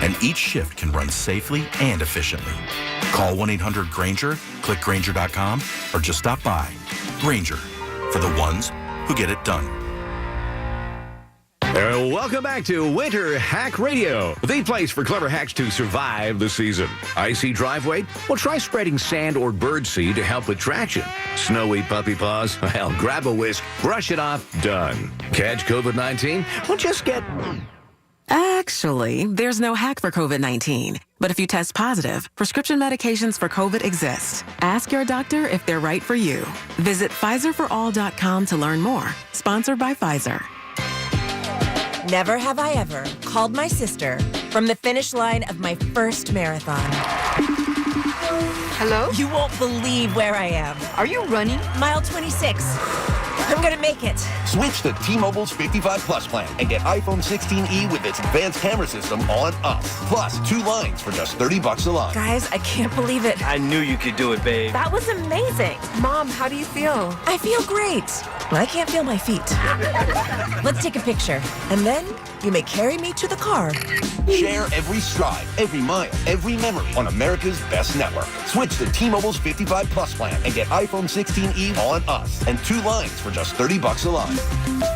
and each shift can run safely and efficiently. Call 1-800-GRAINGER, click Grainger.com, or just stop by. Grainger, for the ones who get it done. Welcome back to Winter Hack Radio, the place for clever hacks to survive the season. Icy driveway? Well, try spreading sand or birdseed to help with traction. Snowy puppy paws? Well, grab a whisk, brush it off, done. Catch COVID-19? Well, just get... Actually, there's no hack for COVID-19. But if you test positive, prescription medications for COVID exist. Ask your doctor if they're right for you. Visit PfizerForAll.com to learn more. Sponsored by Pfizer. Never have I ever called my sister from the finish line of my first marathon. Hello? You won't believe where I am. Are you running? Mile 26. I'm gonna make it. Switch to T-Mobile's 55 Plus plan and get iPhone 16e with its advanced camera system on us. Plus, 2 lines for just $30 a line. Guys, I can't believe it. I knew you could do it, babe. That was amazing. Mom, how do you feel? I feel great. I can't feel my feet. Let's take a picture. And then you may carry me to the car. Share every stride, every mile, every memory on America's best network. Switch to T-Mobile's 55 Plus plan and get iPhone 16e on us and 2 lines for just $30 a line.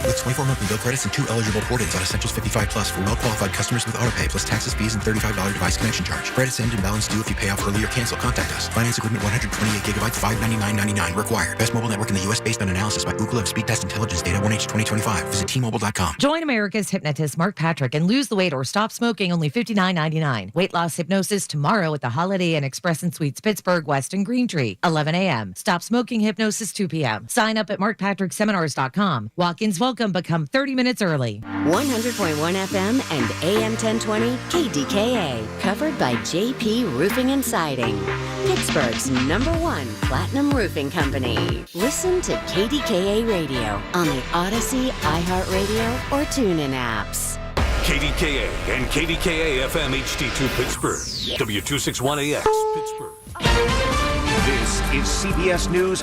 With 24 monthly bill credits and 2 eligible port-ins on Essentials 55 Plus for well-qualified customers with autopay plus taxes, fees, and $35 device connection charge. Credits end and balance due if you pay off early or cancel. Contact us. Finance agreement 128 gigabytes, $599.99 required. Best mobile network in the U.S. based on analysis by Ookla of Speed Test Intelligence data 1H 2025. Visit T-Mobile.com. Join America's hypnotist Mark Patrick and lose the weight or stop smoking, only $59.99. Weight loss hypnosis tomorrow at the Holiday Inn Express and Suites Pittsburgh West and Green Tree, 11 a.m. Stop smoking hypnosis 2 p.m. Sign up at markpatrickseminars.com. Walk-ins welcome, but come 30 minutes early. 100.1 FM and AM 1020 KDKA, covered by JP Roofing and Siding, Pittsburgh's #1 platinum roofing company. Listen to KDKA Radio on the Odyssey, iHeartRadio, or TuneIn apps. KDKA and KDKA-FM HD2 Pittsburgh. W261AX Pittsburgh. This is CBS News